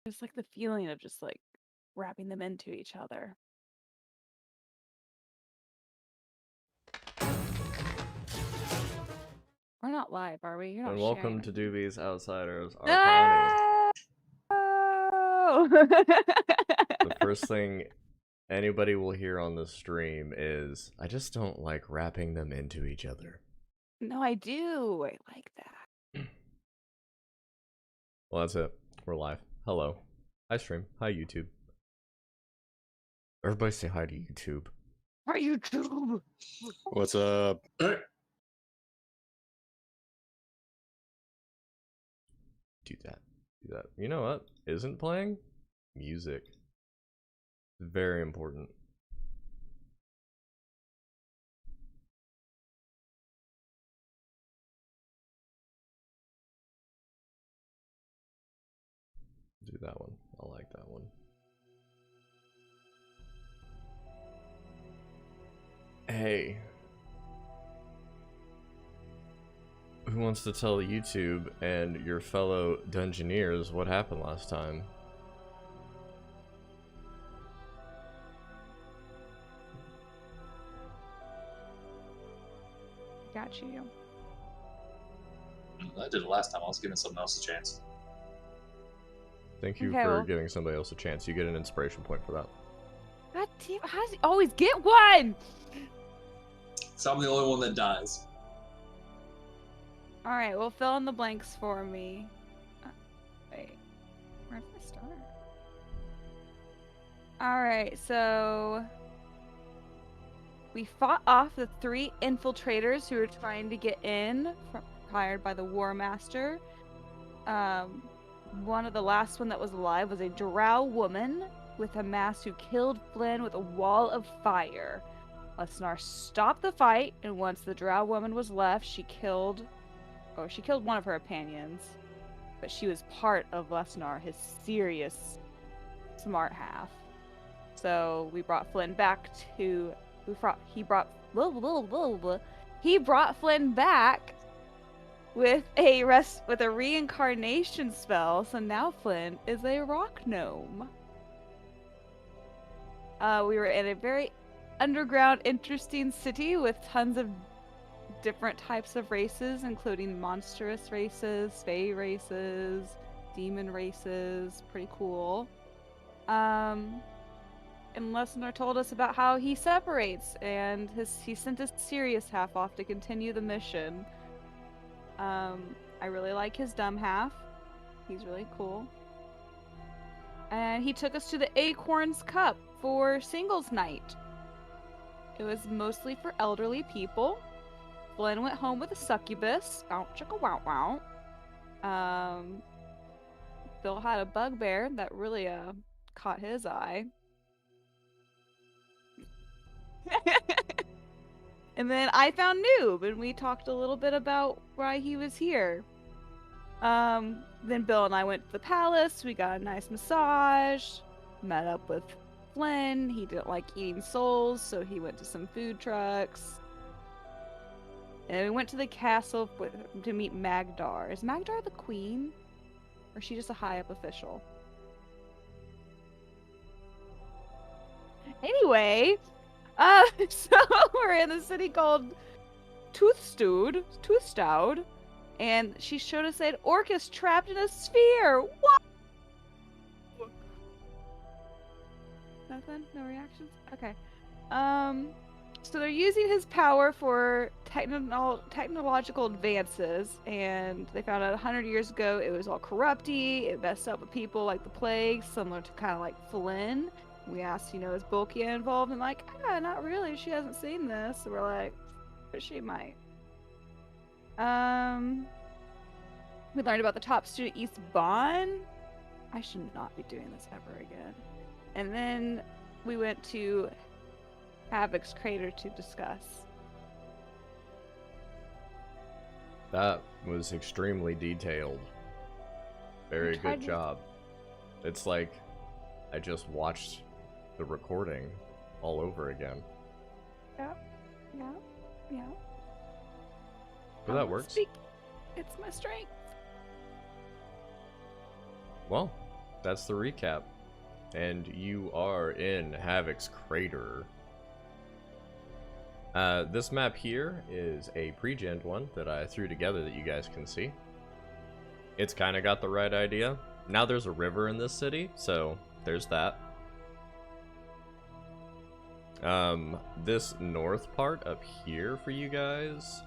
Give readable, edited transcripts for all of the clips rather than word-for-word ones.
Just like the feeling of just like wrapping them into each other. We're not live, are we? You're not And sharing. welcome to Doobie's Outsiders Arcana. No! The first thing anybody will hear on this stream is, I just don't like wrapping them into each other. No, I do. I like that. Well, that's it. We're live. Hello. Hi, stream. Hi, YouTube. Everybody say hi to YouTube. Hi, YouTube! What's up? Do that. Do that. You know what isn't playing? Music. Very important. Do that one. I like that one. Hey. Who wants to tell YouTube and your fellow Dungeoneers what happened last time? Got you. I did it last time. I was giving someone else a chance. Thank you Okay, for well- giving somebody else a chance. You get an inspiration point for that. God damn, how does he always get one? So I'm the only one that dies. Alright, well, fill in the blanks for me. Wait, where did I start? Alright, so we fought off the 3 infiltrators who were trying to get in, hired by the War Master. One of the last one that was alive was a drow woman with a mask who killed Flynn with a wall of fire. Lesnar stopped the fight, and once the drow woman was left, she killed one of her companions, but she was part of Lesnar, his serious smart half. So we brought Flynn back to he brought Flynn back with a reincarnation spell. So now Flynn is a rock gnome. We were in a very underground, interesting city with tons of different types of races, including monstrous races, fae races, demon races. Pretty cool. And Lesnar told us about how he separates, and he sent his serious half off to continue the mission. I really like his dumb half. He's really cool. And he took us to the Acorns Cup for singles night. It was mostly for elderly people. Flynn went home with a succubus. Bow chicka wow wow. Bill had a bugbear that really caught his eye. And then I found Noob, and we talked a little bit about why he was here. Then Bill and I went to the palace. We got a nice massage. Met up with Flynn. He didn't like eating souls, so he went to some food trucks. And we went to the castle to meet Magdar. Is Magdar the queen? Or is she just a high-up official? Anyway, so we're in a city called Toothstoud, and she showed us an Orcus trapped in a sphere. What? Nothing? No reactions? Okay. So they're using his power for technological advances, and they found out 100 years ago it was all corrupty, it messed up with people like the plague, similar to kind of like Flynn. We asked, is Bulkia involved? And like, not really, she hasn't seen this. So we're like, but she might. We learned about the top student, East Bond. I should not be doing this ever again. And then we went to Havoc's crater to discuss. That was extremely detailed. Very good job. It's like I just watched the recording all over again. Yeah. But that works. It's my strength. Well, that's the recap. And you are in Havoc's Crater. This map here is a pre-gen one that I threw together that you guys can see. It's kind of got the right idea. Now there's a river in this city, so there's that. This north part up here for you guys,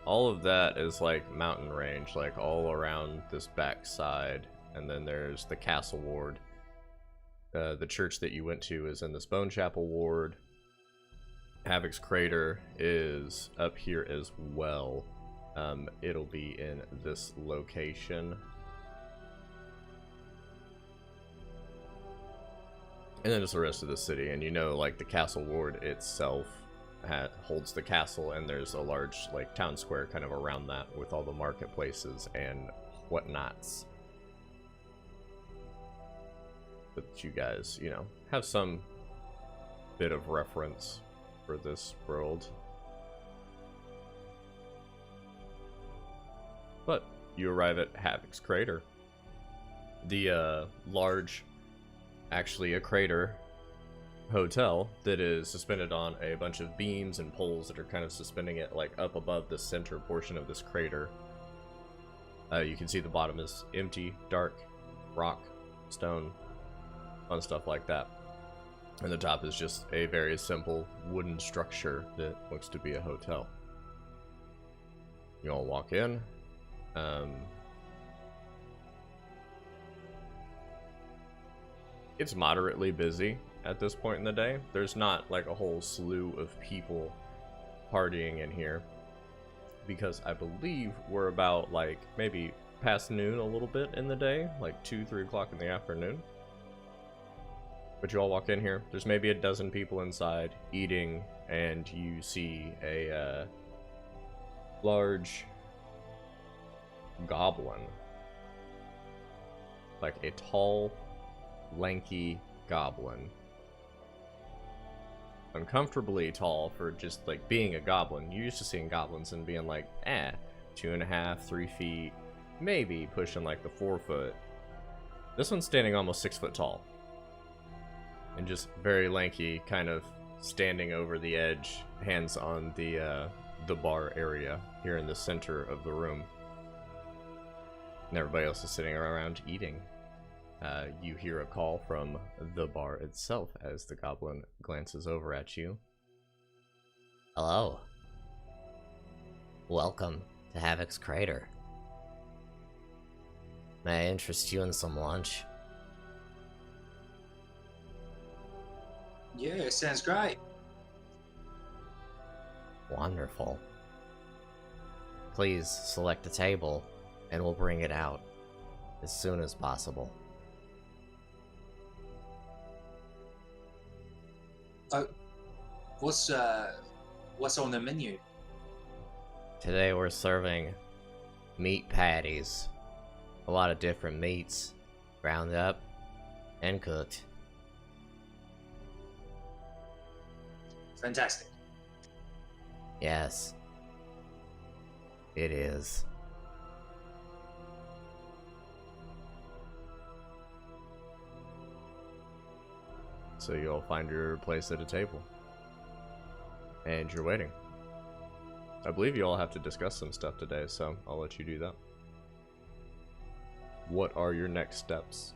all of that is like mountain range, like all around this back side. And then there's the castle ward. The church that you went to is in this Bone Chapel ward. Havoc's Crater is up here as well. It'll be in this location. And then just the rest of the city. And you know, like, the castle ward itself holds the castle, and there's a large, like, town square kind of around that with all the marketplaces and whatnots. But you guys, you know, have some bit of reference for this world. But you arrive at Havoc's Crater. The large, actually a crater hotel that is suspended on a bunch of beams and poles that are kind of suspending it like up above the center portion of this crater. You can see the bottom is empty, dark, rock, stone, fun stuff like that. And the top is just a very simple wooden structure that looks to be a hotel. You all walk in. It's moderately busy at this point in the day. There's not like a whole slew of people partying in here, because I believe we're about like maybe past noon a little bit in the day, like 2-3 o'clock in the afternoon. But you all walk in here, there's maybe a dozen people inside eating, and you see a large goblin. Like a tall, lanky goblin. Uncomfortably tall for just like being a goblin. You're used to seeing goblins and being like, 2.5, 3 feet, maybe pushing like the 4 foot. This one's standing almost 6 foot tall. And just very lanky, kind of standing over the edge, hands on the bar area here in the center of the room. And everybody else is sitting around eating. You hear a call from the bar itself as the goblin glances over at you. Hello. Welcome to Havoc's Crater. May I interest you in some lunch? Yeah, sounds great. Wonderful. Please select a table, and we'll bring it out as soon as possible. What's on the menu? Today we're serving meat patties. A lot of different meats, ground up and cooked. Fantastic. Yes, it is. So you all find your place at a table. And you're waiting. I believe you all have to discuss some stuff today, so I'll let you do that. What are your next steps?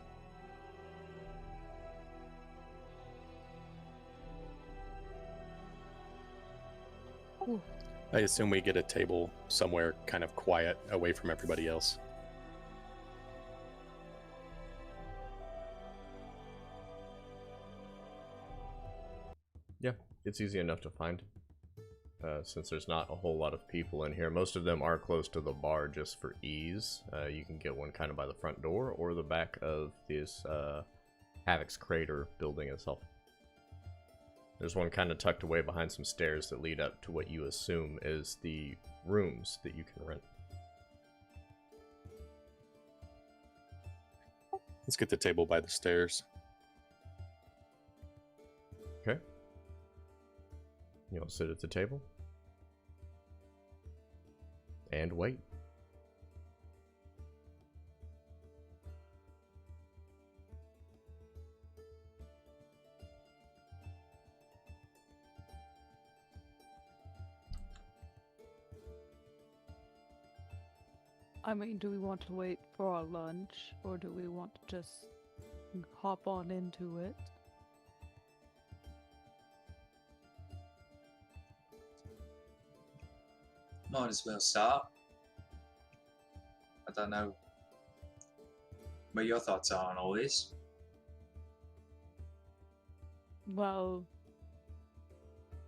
I assume we get a table somewhere kind of quiet, away from everybody else. Yeah, it's easy enough to find. Since there's not a whole lot of people in here. Most of them are close to the bar just for ease. You can get one kind of by the front door or the back of this Havoc's Crater building itself. There's one kind of tucked away behind some stairs that lead up to what you assume is the rooms that you can rent. Let's get the table by the stairs. Okay. You'll sit at the table. And wait. I mean, do we want to wait for our lunch, or do we want to just hop on into it? Might as well start. I don't know what your thoughts are on all this. Well,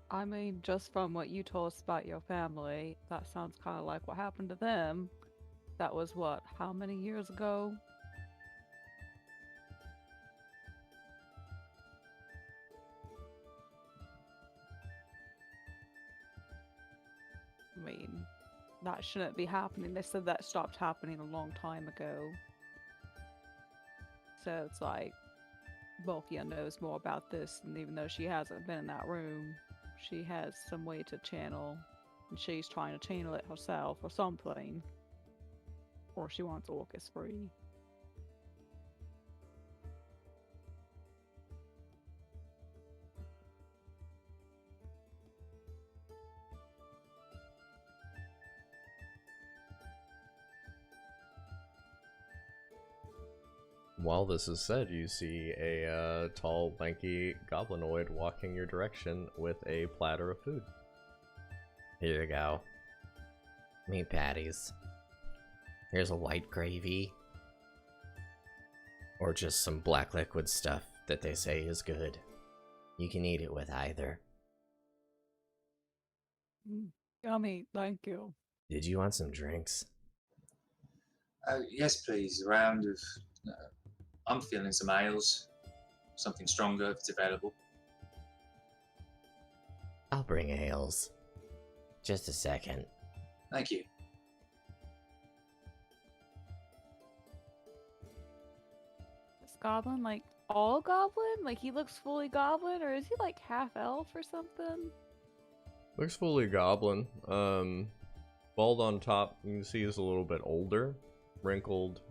I mean, just from what you told us about your family, that sounds kind of like what happened to them. That was what, how many years ago? I mean, that shouldn't be happening. They said that stopped happening a long time ago. So it's like, Volkia knows more about this, and even though she hasn't been in that room, she has some way to channel, and she's trying to channel it herself or something. Or she wants Orcus free. While this is said, you see a tall, lanky goblinoid walking your direction with a platter of food. Here you go. Meat patties. Here's a white gravy. Or just some black liquid stuff that they say is good. You can eat it with either. Yummy, thank you. Did you want some drinks? Yes, please. A round of. I'm feeling some ales. Something stronger if it's available. I'll bring ales. Just a second. Thank you. Is Goblin like all Goblin? Like he looks fully Goblin, or is he like half elf or something? Looks fully goblin. Bald on top, you can see he's a little bit older, wrinkled,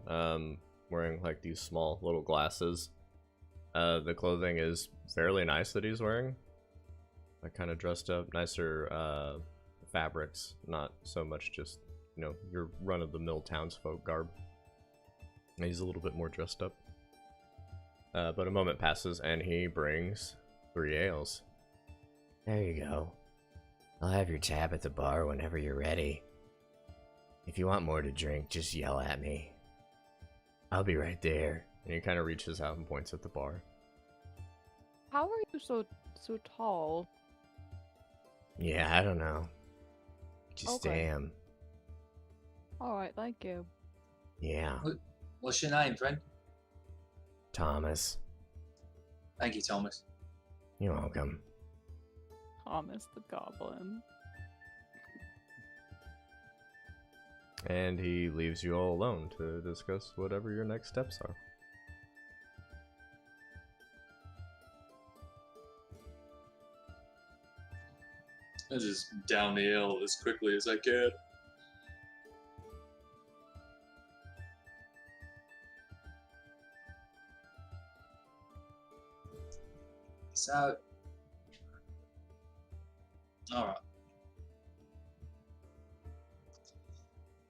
wearing like these small little glasses. The clothing is fairly nice that he's wearing. Like kind of dressed up, nicer fabrics, not so much just, you know, your run-of-the-mill townsfolk garb. And he's a little bit more dressed up. But a moment passes and he brings 3 ales. There you go. I'll have your tab at the bar whenever you're ready. If you want more to drink, just yell at me. I'll be right there. And he kind of reaches out and points at the bar. How are you so tall? Yeah, I don't know. Just Okay. am. Alright, thank you. Yeah. What's your name, friend? Thomas. Thank you, Thomas. You're welcome. Thomas the Goblin. And he leaves you all alone to discuss whatever your next steps are. I just down the hill as quickly as I can. So, alright.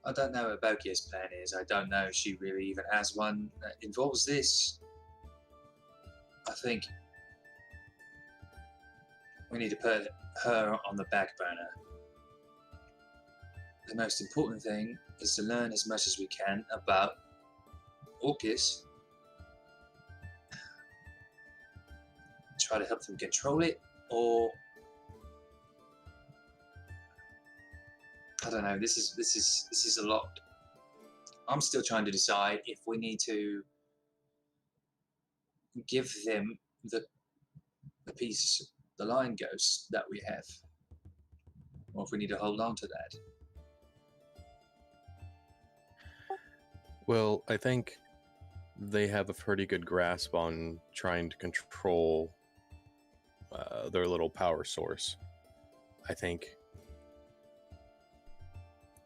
I don't know what Bokia's plan is. I don't know if she really even has one that involves this. I think we need to put her on the back burner. The most important thing is to learn as much as we can about Orcus. Try to help them control it, or I don't know. This is a lot. I'm still trying to decide if we need to give them the piece, the lion ghost that we have, or if we need to hold on to that. Well, I think they have a pretty good grasp on trying to control their little power source. I think,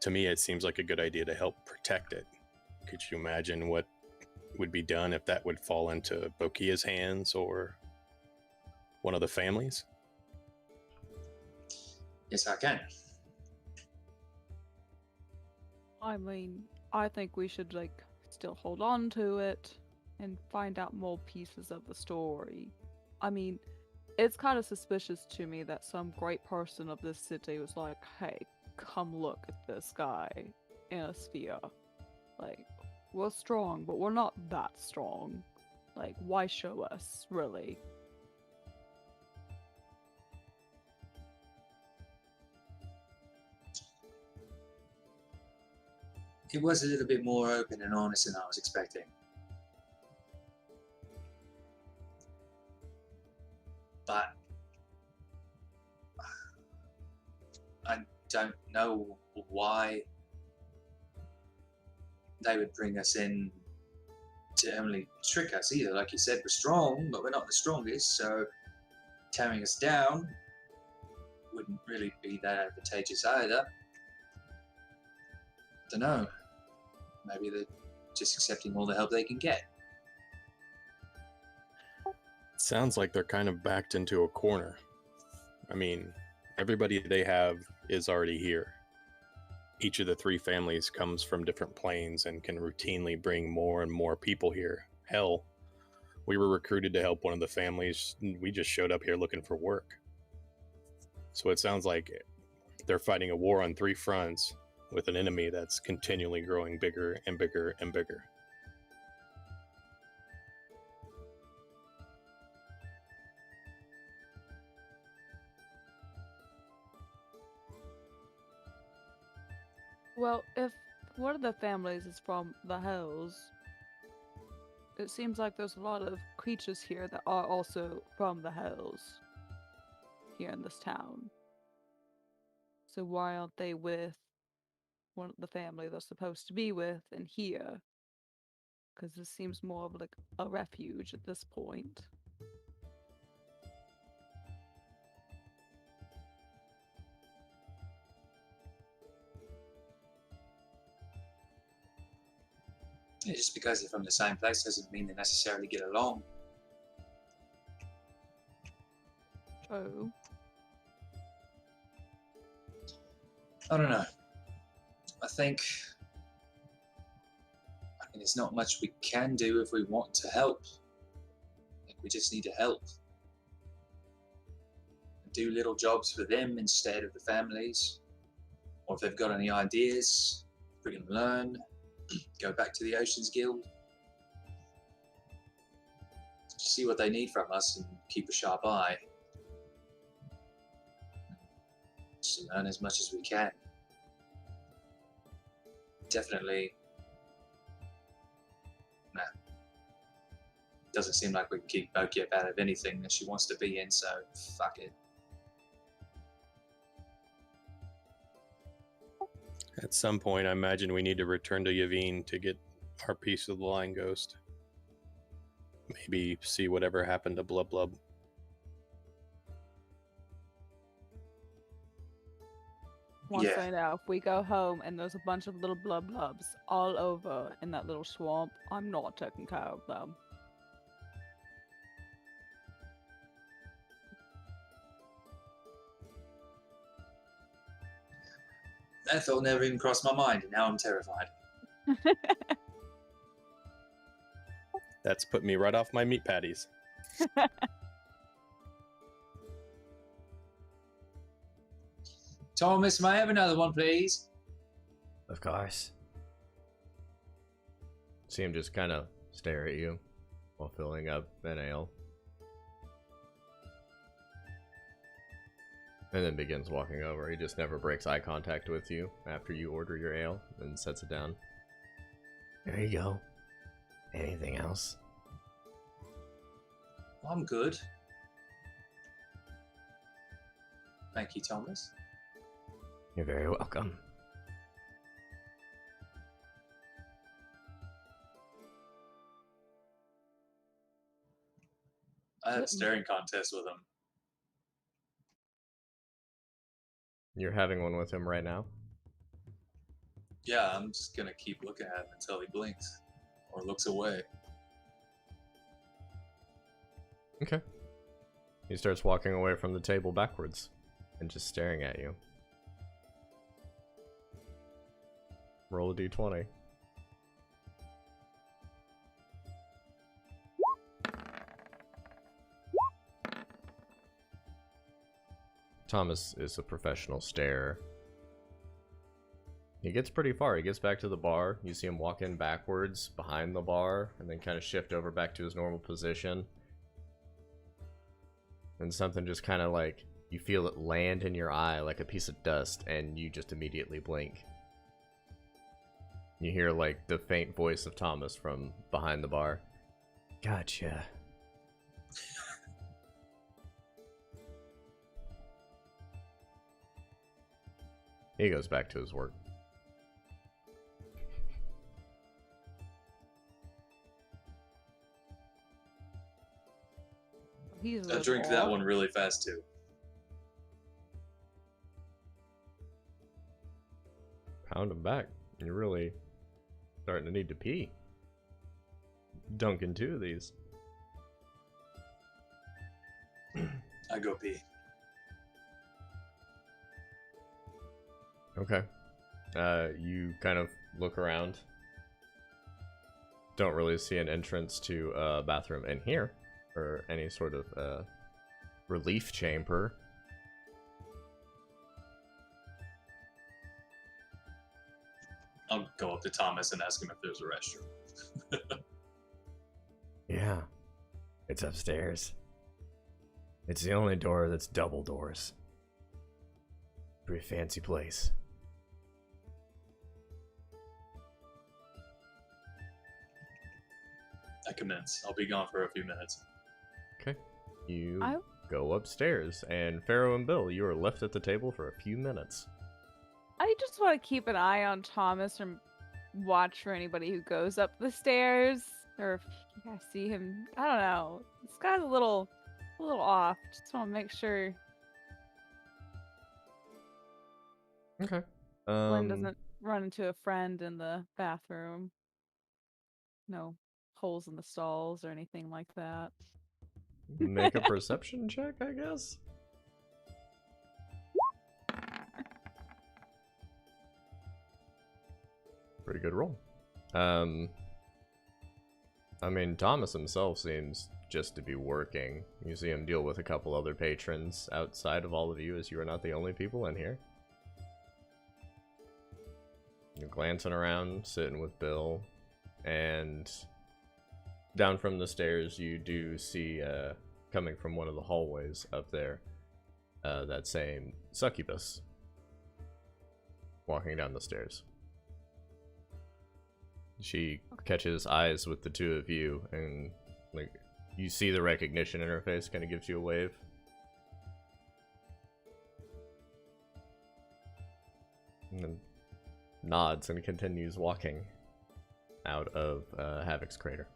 to me, it seems like a good idea to help protect it. Could you imagine what would be done if that would fall into Bokia's hands or one of the families? Yes, I can. I mean, I think we should, like, still hold on to it and find out more pieces of the story. I mean, it's kind of suspicious to me that some great person of this city was like, hey, come look at this guy in a sphere. Like, we're strong, but we're not that strong. Like, why show us, really? It was a little bit more open and honest than I was expecting. But I don't know why they would bring us in to only trick us either. Like you said, we're strong, but we're not the strongest, so tearing us down wouldn't really be that advantageous either. Don't know. Maybe they're just accepting all the help they can get. Sounds like they're kind of backed into a corner. I mean, everybody they have is already here. Each of the three families comes from different planes and can routinely bring more and more people here. Hell, we were recruited to help one of the families. We just showed up here looking for work. So it sounds like they're fighting a war on three fronts with an enemy that's continually growing bigger and bigger and bigger. Well, if one of the families is from the Hells, it seems like there's a lot of creatures here that are also from the Hells here in this town. So why aren't they with one of the family they're supposed to be with and here? Because this seems more of like a refuge at this point. Yeah, just because they're from the same place doesn't mean they necessarily get along. Oh. I don't know. I think there's not much we can do if we want to help. I think we just need to help. Do little jobs for them instead of the families. Or if they've got any ideas, we can learn. Go back to the Oceans Guild. See what they need from us and keep a sharp eye. Just learn as much as we can. Definitely. Nah. Doesn't seem like we can keep Boki out of anything that she wants to be in, so fuck it. At some point, I imagine we need to return to Yavin to get our piece of the Line Ghost. Maybe see whatever happened to Blub Blub. One Yeah. thing now, if we go home and there's a bunch of little blub blubs all over in that little swamp, I'm not taking care of them. That thought never even crossed my mind, and now I'm terrified. That's put me right off my meat patties. Thomas, may I have another one, please? Of course. See him just kind of stare at you while filling up an ale. And then begins walking over. He just never breaks eye contact with you after you order your ale and sets it down. There you go. Anything else? I'm good. Thank you, Thomas. You're very welcome. I had a staring contest with him. You're having one with him right now? Yeah, I'm just gonna keep looking at him until he blinks or looks away. Okay. He starts walking away from the table backwards and just staring at you. Roll a d20. Thomas is a professional starer. He gets pretty far. He gets back to the bar. You see him walk in backwards behind the bar and then kind of shift over back to his normal position. And something just kind of like, you feel it land in your eye like a piece of dust, and you just immediately blink. You hear like the faint voice of Thomas from behind the bar. Gotcha. He goes back to his work. He's I drink that one really fast too. Pound him back. You're really starting to need to pee. Dunking 2 of these. I go pee. Okay. You kind of look around. Don't really see an entrance to a bathroom in here, or any sort of relief chamber. I'll go up to Thomas and ask him if there's a restroom. Yeah. It's upstairs. It's the only door that's double doors. Pretty fancy place. I commence. I'll be gone for a few minutes. Okay. You I- go upstairs, and Pharaoh and Bill, you are left at the table for a few minutes. I just want to keep an eye on Thomas and watch for anybody who goes up the stairs, or if I see him. I don't know. This guy's a little off. Just want to make sure Okay. Glenn doesn't run into a friend in the bathroom. No holes in the stalls or anything like that. Make a perception check, I guess. Pretty good roll. I mean, Thomas himself seems just to be working. You see him deal with a couple other patrons outside of all of you, as you are not the only people in here. You're glancing around, sitting with Bill, and down from the stairs you do see, coming from one of the hallways up there, that same succubus walking down the stairs. She catches eyes with the two of you, and like you see the recognition in her face, kind of gives you a wave. And then nods and continues walking out of Havoc's crater.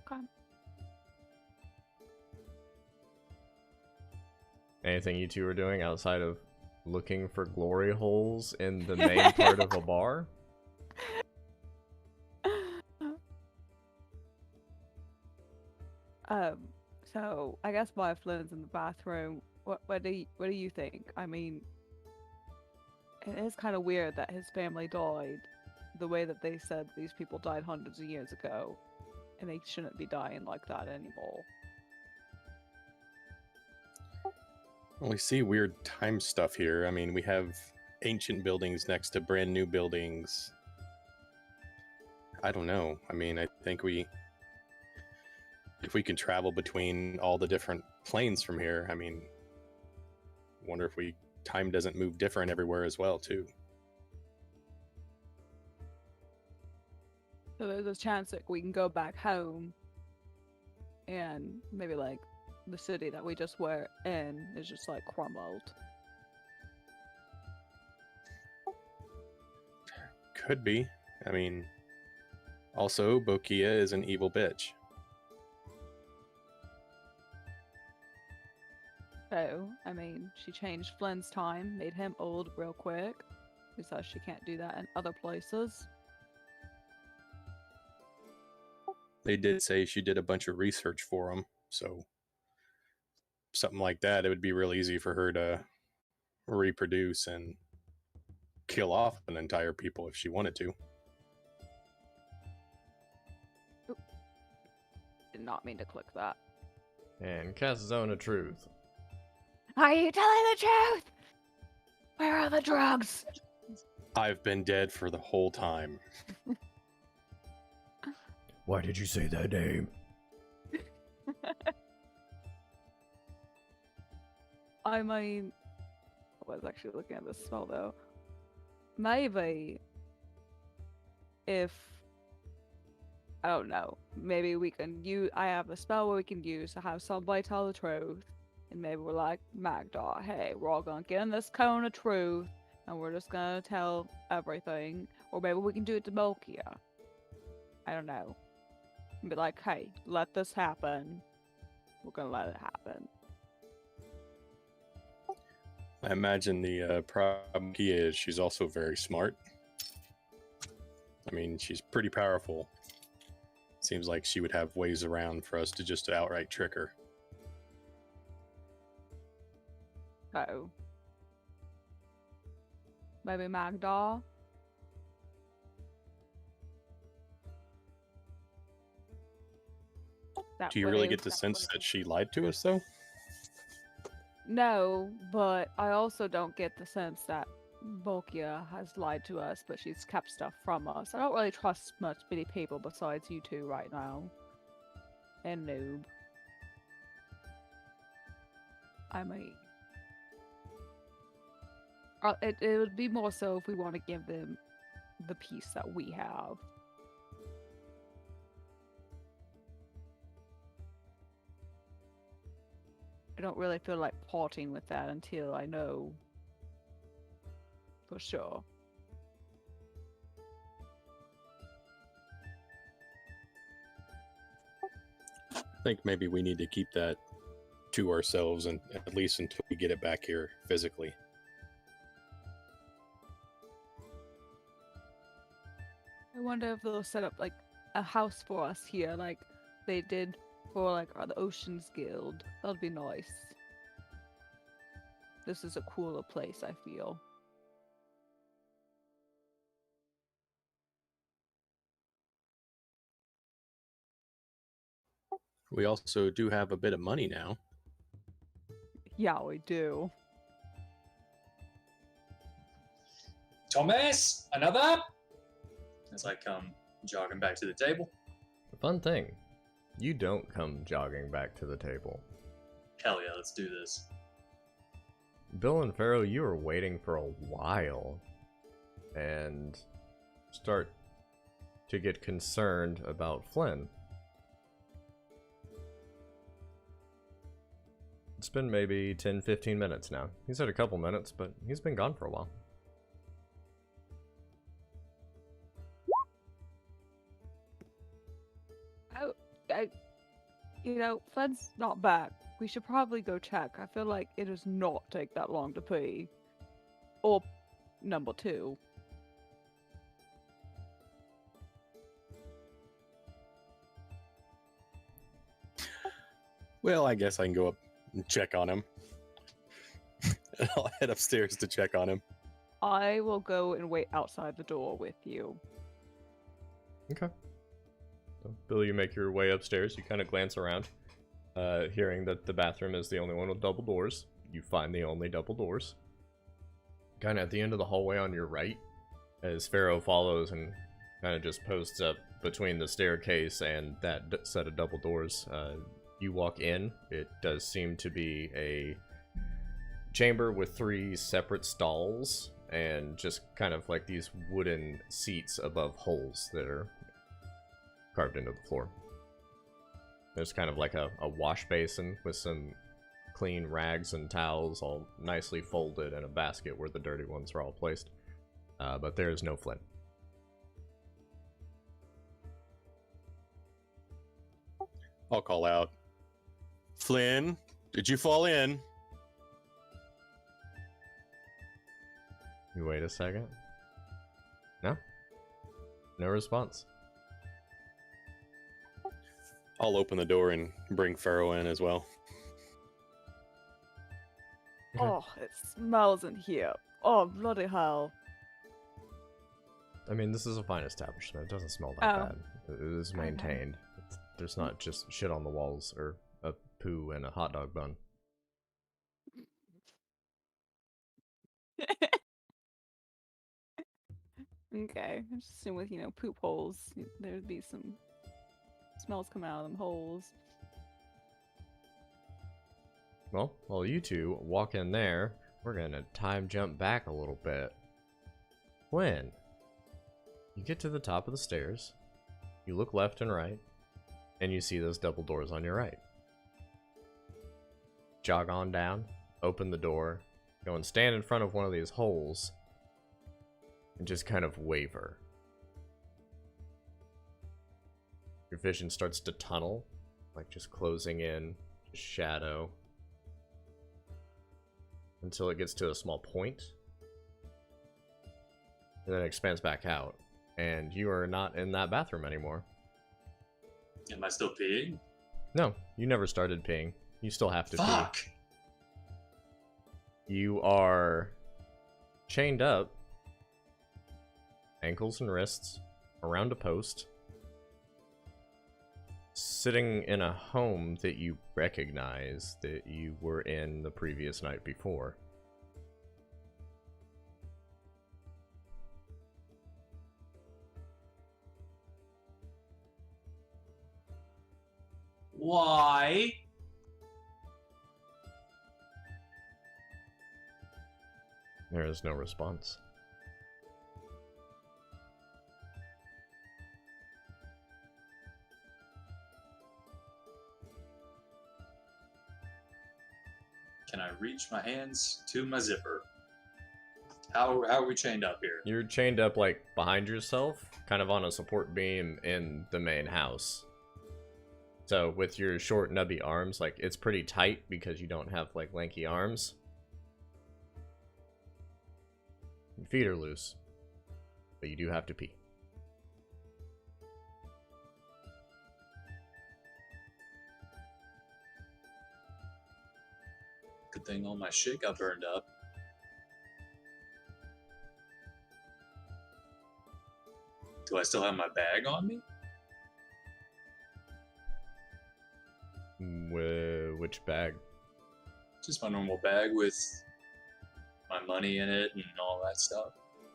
Okay. Anything you two are doing outside of looking for glory holes in the main part of a bar? So I guess while Flynn's in the bathroom, what do you think? I mean, it is kind of weird that his family died the way that they said these people died hundreds of years ago, and they shouldn't be dying like that anymore. Well, we see weird time stuff here. I mean, we have ancient buildings next to brand new buildings. I don't know. I mean, I think if we can travel between all the different planes from here, I mean, wonder if time doesn't move different everywhere as well, too. So there's a chance that we can go back home, and maybe like the city that we just were in is just like crumbled. Could be. I mean, also, Bokia is an evil bitch. So, I mean, she changed Flynn's time, made him old real quick, because she can't do that in other places. They did say she did a bunch of research for him, so something like that, it would be real easy for her to reproduce and kill off an entire people if she wanted to. Did not mean to click that. And cast Zone of Truth. Are you telling the truth? Where are the drugs? I've been dead for the whole time. Why did you say that name? I mean, I was actually looking at this spell though. Maybe if I don't know, maybe we can use. I have a spell where we can use to have somebody tell the truth, and maybe we're like Magdar, hey, we're all gonna get in this cone of truth, and we're just gonna tell everything. Or maybe we can do it to Mokia. I don't know. Be like, hey, let this happen. We're gonna let it happen. I imagine the problem key is she's also very smart. I mean, she's pretty powerful. Seems like she would have ways around for us to just outright trick her. So maybe Magdar. Do you really get the sense that she lied to us, though? No, but I also don't get the sense that Volkia has lied to us, but she's kept stuff from us. I don't really trust many people besides you two right now. And Noob. I mean... it would be more so if we want to give them the piece that we have. I don't really feel like parting with that until I know for sure. I think maybe we need to keep that to ourselves, and at least until we get it back here physically. I wonder if they'll set up like a house for us here, like they did for like the Oceans Guild. That'd be nice. This is a cooler place, I feel. We also do have a bit of money now. Yeah, we do. Thomas, another? As I come jogging back to the table. The fun thing, you don't come jogging back to the table. Hell yeah, let's do this. Bill and Pharaoh, you were waiting for a while and start to get concerned about Flynn. It's been maybe 10-15 minutes now. He's had a couple minutes, but he's been gone for a while. You know, Flynn's not back. We should probably go check. I feel like it does not take that long to pee. Or number 2. Well, I guess I can go up and check on him. I'll head upstairs to check on him. I will go and wait outside the door with you. Okay. So, Bill, you make your way upstairs. You kind of glance around, hearing that the bathroom is the only one with double doors. You find the only double doors. Kind of at the end of the hallway on your right, as Pharaoh follows and kind of just posts up between the staircase and that set of double doors. You walk in. It does seem to be a chamber with 3 separate stalls and just kind of like these wooden seats above holes that are carved into the floor. There's kind of like a wash basin with some clean rags and towels all nicely folded in a basket where the dirty ones are all placed. But there is no Flynn. I'll call out. Flynn, did you fall in? You wait a second. No? No response. I'll open the door and bring Pharaoh in as well. Okay. Oh, it smells in here. Oh, bloody hell. I mean, this is a fine establishment. It doesn't smell that Oh. bad. It is maintained. There's not just shit on the walls or a poo and a hot dog bun. Okay, I just assume with, poop holes, there'd be some smells coming out of them holes. Well, while you two walk in there, we're gonna time jump back a little bit. When you get to the top of the stairs, you look left and right, and you see those double doors on your right. Jog on down, open the door, go and stand in front of one of these holes, and just kind of waver. Your vision starts to tunnel, like just closing in, just shadow, until it gets to a small point, and then it expands back out, and you are not in that bathroom anymore. Am I still peeing? No, you never started peeing. You still have to Fuck! pee. You are chained up, ankles and wrists, around a post, sitting in a home that you recognize that you were in the previous night before. Why? There is no response. Can I reach my hands to my zipper? How are we chained up here? You're chained up like behind yourself, kind of on a support beam in the main house. So with your short nubby arms, like it's pretty tight because you don't have like lanky arms. Your feet are loose, but you do have to pee. Good thing all my shit got burned up. Do I still have my bag on me? Which bag? Just my normal bag with my money in it and all that stuff.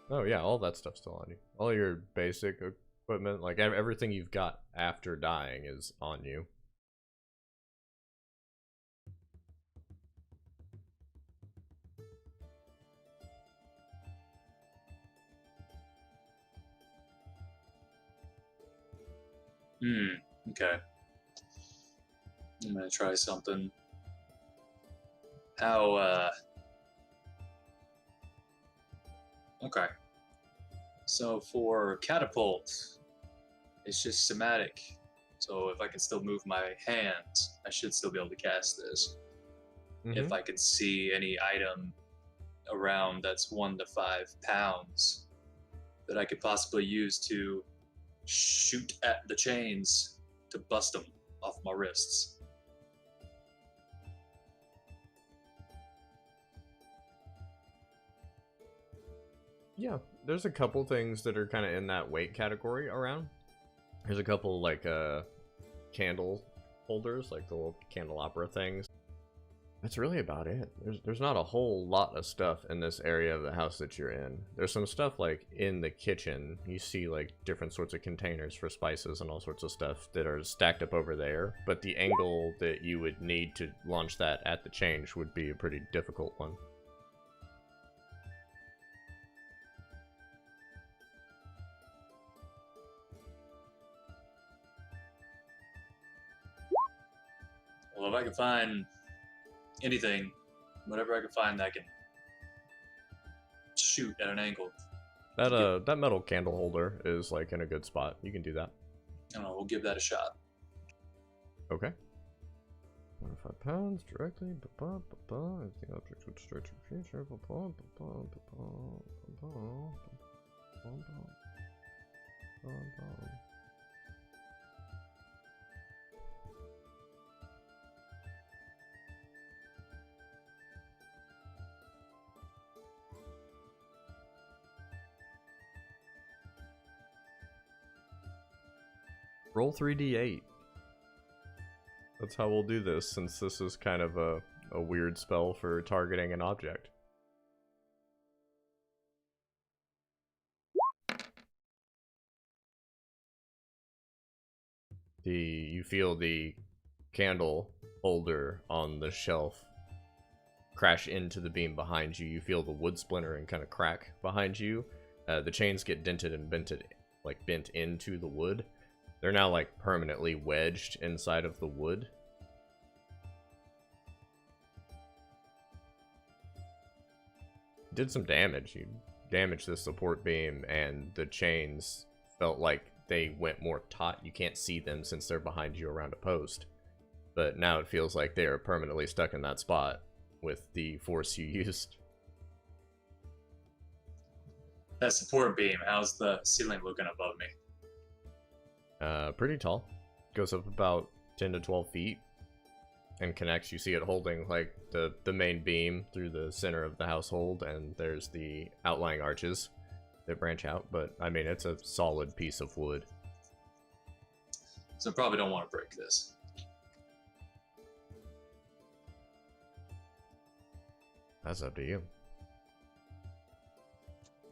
Oh yeah, all that stuff's still on you. All your basic equipment, like everything you've got after dying is on you. Okay. I'm gonna try something. How, Okay. So for catapult, it's just somatic. So if I can still move my hands, I should still be able to cast this. If I can see any item around that's 1 to 5 pounds that I could possibly use to shoot at the chains to bust them off my wrists. Yeah, there's a couple things that are kind of in that weight category around. There's a couple like candle holders, like the little candelabra things. That's really about it. There's not a whole lot of stuff in this area of the house that you're in. There's some stuff like in the kitchen. You see like different sorts of containers for spices and all sorts of stuff that are stacked up over there. But the angle that you would need to launch that at the change would be a pretty difficult one. Well, if I can find anything, whatever I can find that I can shoot at an angle. That metal candle holder is like in a good spot. You can do that. I don't know, we'll give that a shot. Okay. 25 pounds directly. If the object would stretch your future. Roll 3d8. That's how we'll do this, since this is kind of a weird spell for targeting an object. You feel the candle holder on the shelf crash into the beam behind you. You feel the wood splinter and kind of crack behind you. The chains get dented and bent into the wood. They're now like permanently wedged inside of the wood. Did some damage. You damaged the support beam, and the chains felt like they went more taut. You can't see them since they're behind you around a post. But now it feels like they are permanently stuck in that spot with the force you used. That support beam, how's the ceiling looking above me? Pretty tall. Goes up about 10 to 12 feet and connects. You see it holding like the main beam through the center of the household, and there's the outlying arches that branch out. But I mean, it's a solid piece of wood. So I probably don't want to break this. That's up to you.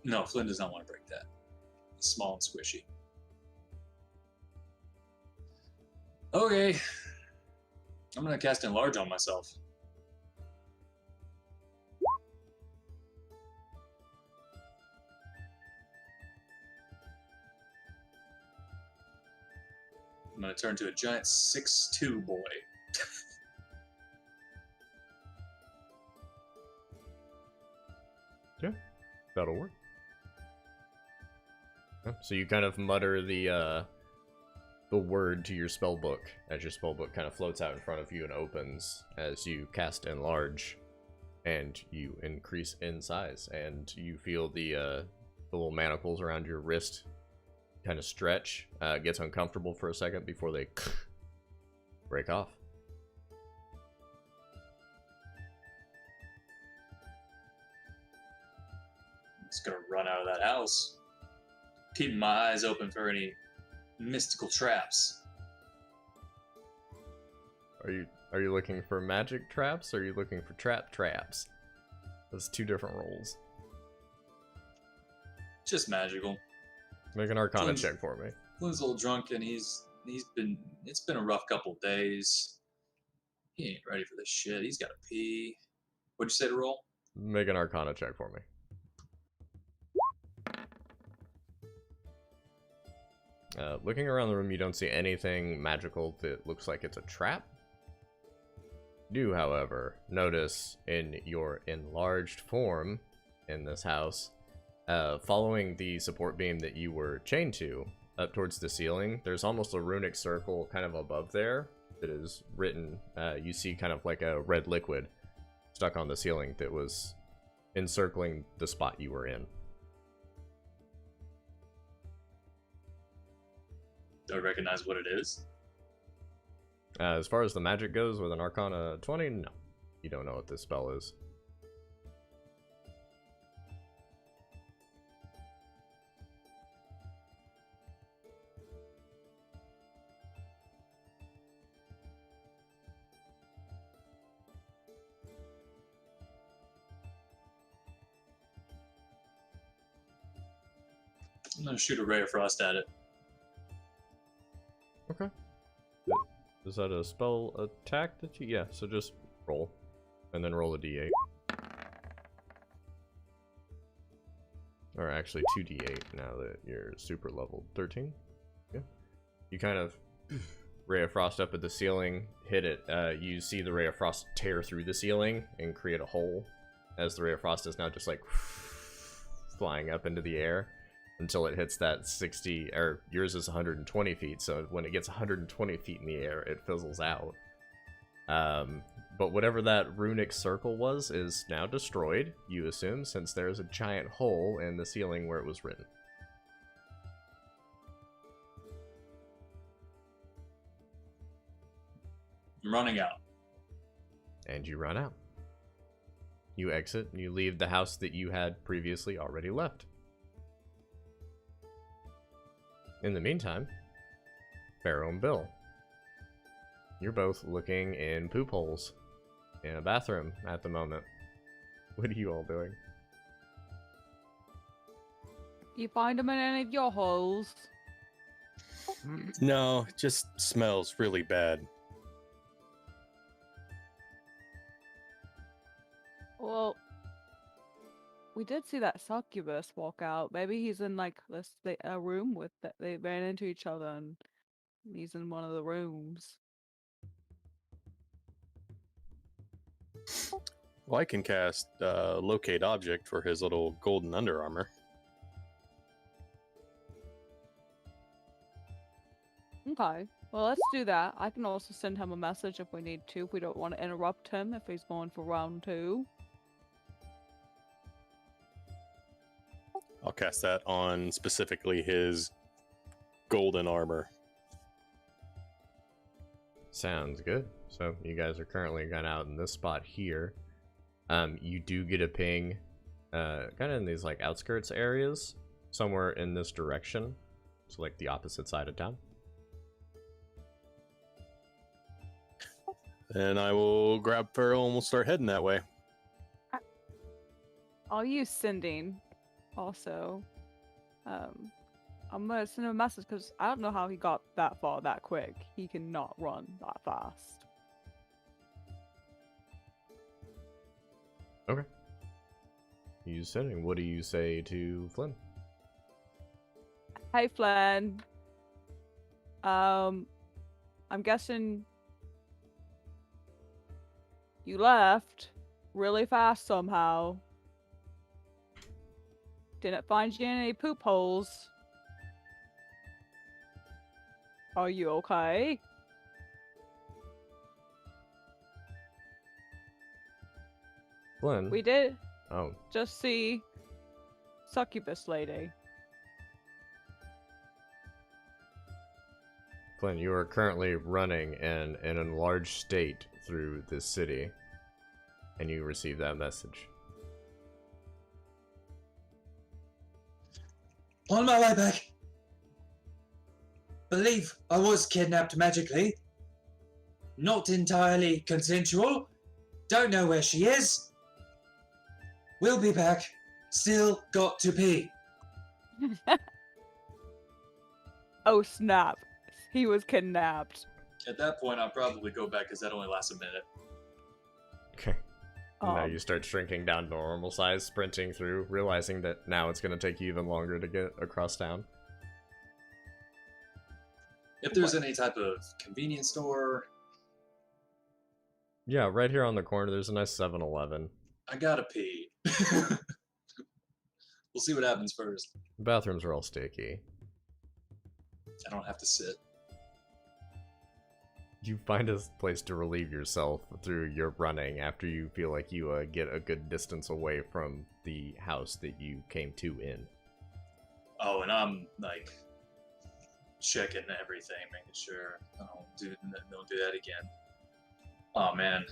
No, Flynn does not want to break that. It's small and squishy. Okay. I'm going to cast Enlarge on myself. I'm going to turn to a giant 6'2" boy. Yeah, that'll work. So you kind of mutter the word to your spell book as your spell book kind of floats out in front of you and opens as you cast Enlarge, and you increase in size, and you feel the little manacles around your wrist kind of stretch. It gets uncomfortable for a second before they break off. I'm just gonna run out of that house, keeping my eyes open for any mystical traps. Are you looking for magic traps, or are you looking for traps? That's two different rolls. Just magical. Make an Arcana Flynn's- check for me. Flynn's a little drunk, and it's been a rough couple days. He ain't ready for this shit. He's gotta pee. What'd you say to roll? Make an Arcana check for me. Looking around the room, you don't see anything magical that looks like it's a trap. You do, however, notice in your enlarged form in this house, following the support beam that you were chained to up towards the ceiling, there's almost a runic circle kind of above there that is written. You see kind of like a red liquid stuck on the ceiling that was encircling the spot you were in. Do I recognize what it is? As far as the magic goes, with an Arcana 20, no. You don't know what this spell is. I'm gonna shoot a ray of frost at it. Okay. Is that a spell attack that you... Yeah, so just roll. And then roll a d8. Or actually 2d8 now that you're super leveled. 13? Yeah. You kind of ray of frost up at the ceiling, hit it. You see the ray of frost tear through the ceiling and create a hole, as the ray of frost is now just like flying up into the air until it hits that 60, or yours is 120 feet, so when it gets 120 feet in the air, it fizzles out. But whatever that runic circle was is now destroyed, you assume, since there's a giant hole in the ceiling where it was written. I'm running out. And you run out. You exit, and you leave the house that you had previously already left. In the meantime, Pharaoh and Bill, you're both looking in poop holes in a bathroom at the moment. What are you all doing? You find them in any of your holes? No, it just smells really bad. Well, we did see that succubus walk out. Maybe he's in like a room with that. They ran into each other, and he's in one of the rooms. Well, I can cast locate object for his little golden under armor. Okay. Well, let's do that. I can also send him a message if we need to. If we don't want to interrupt him if he's going for round 2. I'll cast that on specifically his golden armor. Sounds good. So you guys are currently kind of out in this spot here. You do get a ping, kind of in these like outskirts areas, somewhere in this direction. So like the opposite side of town. And I will grab Farrell and we'll start heading that way. I'll use sending also. I'm gonna send him a message because I don't know how he got that far that quick. He cannot run that fast. Okay. You sending. What do you say to Flynn? Hey Flynn. I'm guessing you left really fast somehow. Didn't find you in any poop holes. Are you okay? Flynn? We did Oh, just see succubus lady. Flynn, you are currently running in an enlarged state through this city, and you receive that message. On my way back. Believe I was kidnapped magically. Not entirely consensual. Don't know where she is. We'll be back. Still got to pee. Oh snap. He was kidnapped. At that point, I'll probably go back because that only lasts a minute. Okay. And now Um, you start shrinking down to normal size, sprinting through, realizing that now it's going to take you even longer to get across town. If there's any type of convenience store, Yeah, right here on the corner, there's a nice 7-Eleven. I gotta pee. We'll see what happens first. The bathrooms are all sticky. I don't have to sit. You find a place to relieve yourself through your running after you feel like you get a good distance away from the house that you came to in. Oh, and I'm like checking everything, making sure I don't do that again. Oh man.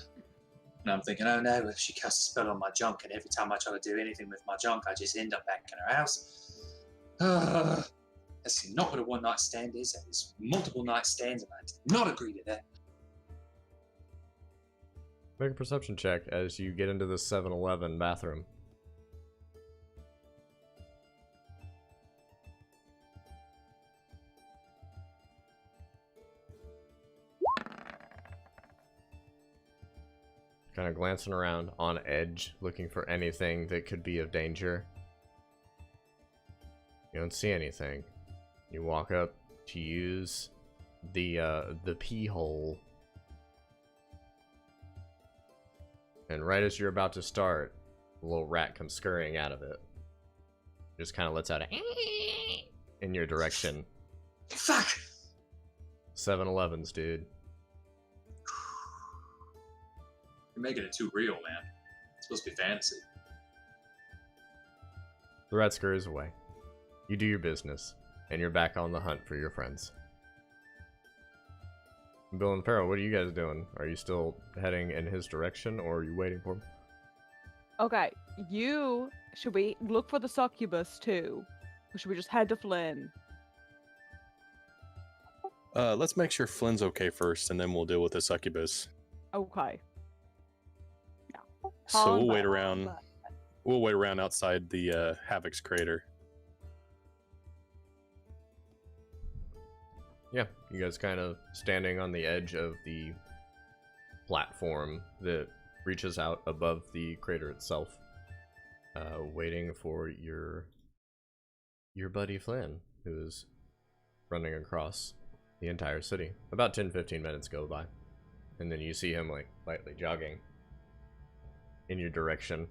And I'm thinking, oh no, if she casts a spell on my junk, and every time I try to do anything with my junk, I just end up back in her house. That's not what a one-night stand is. That is multiple night stands, and I did not agree to that. Make a perception check as you get into the 7-Eleven bathroom. Kind of glancing around on edge, looking for anything that could be of danger. You don't see anything. You walk up to use the pee hole, and right as you're about to start, a little rat comes scurrying out of it. Just kind of lets out a in your direction. Fuck! 7-Elevens, dude. You're making it too real, man. It's supposed to be fantasy. The rat scurries away. You do your business, and you're back on the hunt for your friends. Bill and Farrell, what are you guys doing? Are you still heading in his direction, or are you waiting for him? Okay, should we look for the succubus too? Or should we just head to Flynn? Let's make sure Flynn's okay first, and then we'll deal with the succubus. Okay. So we'll Calm wait down, around. but- We'll wait around outside the Havoc's crater. Yeah, you guys kind of standing on the edge of the platform that reaches out above the crater itself, waiting for your buddy Flynn, who is running across the entire city. About 10-15 minutes go by, and then you see him like lightly jogging in your direction.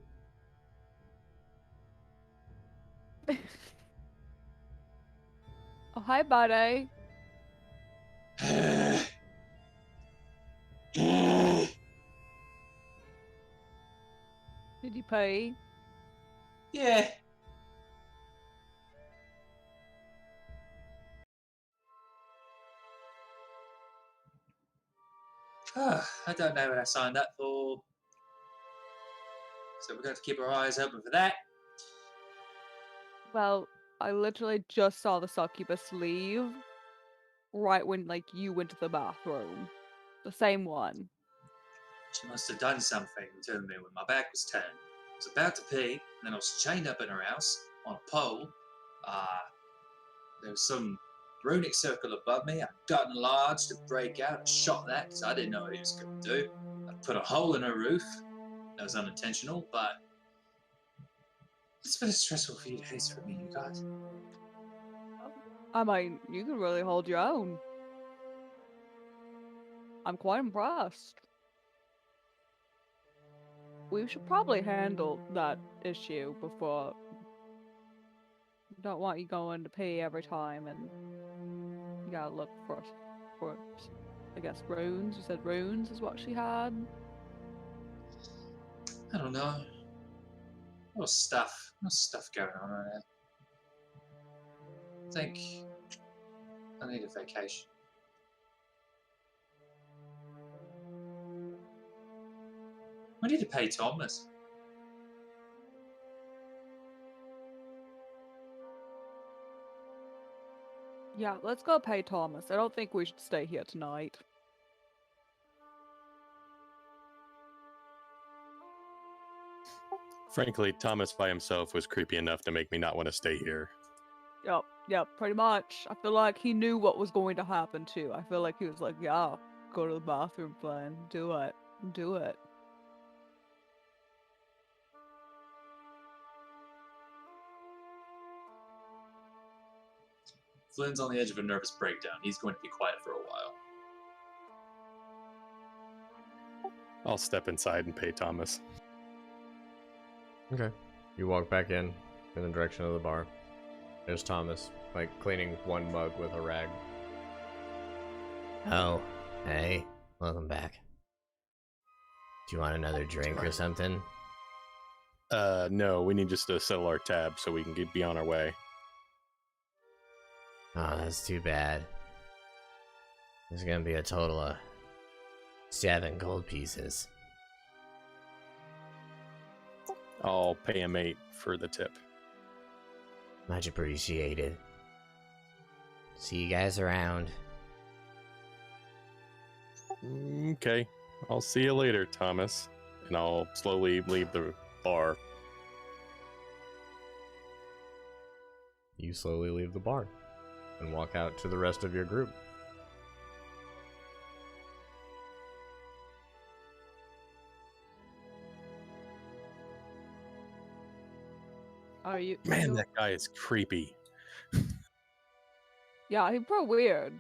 Oh, hi, buddy. Did you pee? Yeah. I don't know what I signed up for. So we're going to keep our eyes open for that. Well, I literally just saw the succubus leave right when, like, you went to the bathroom. The same one. She must have done something to me when my back was turned. I was about to pee, and then I was chained up in her house on a pole. There was some runic circle above me. I got enlarged to break out. I shot that because I didn't know what he was going to do. I put a hole in her roof. That was unintentional, but it's been a stressful few days for me, you guys. I mean, you can really hold your own. I'm quite impressed. We should probably handle that issue before. Don't want you going to pee every time, and you gotta look for, I guess, runes. You said runes is what she had. I don't know. What stuff going on right now. I think I need a vacation. We need to pay Thomas. Yeah, let's go pay Thomas. I don't think we should stay here tonight. Frankly, Thomas by himself was creepy enough to make me not want to stay here. Yep, pretty much. I feel like he knew what was going to happen too. I feel like he was like, yeah, go to the bathroom, Flynn. Do it. Do it. Flynn's on the edge of a nervous breakdown. He's going to be quiet for a while. I'll step inside and pay Thomas. Okay. You walk back in the direction of the bar. There's Thomas, like, cleaning one mug with a rag. Oh, hey, welcome back. Do you want another drink or something? No, we need just to settle our tab so we can be on our way. Oh, that's too bad. There's gonna be a total of 7 gold pieces. I'll pay him 8 for the tip. Much appreciated. See you guys around. Okay, I'll see you later, Thomas. And I'll slowly leave the bar. You slowly leave the bar and walk out to the rest of your group. Are you? Man, that guy is creepy. Yeah, he's pretty weird.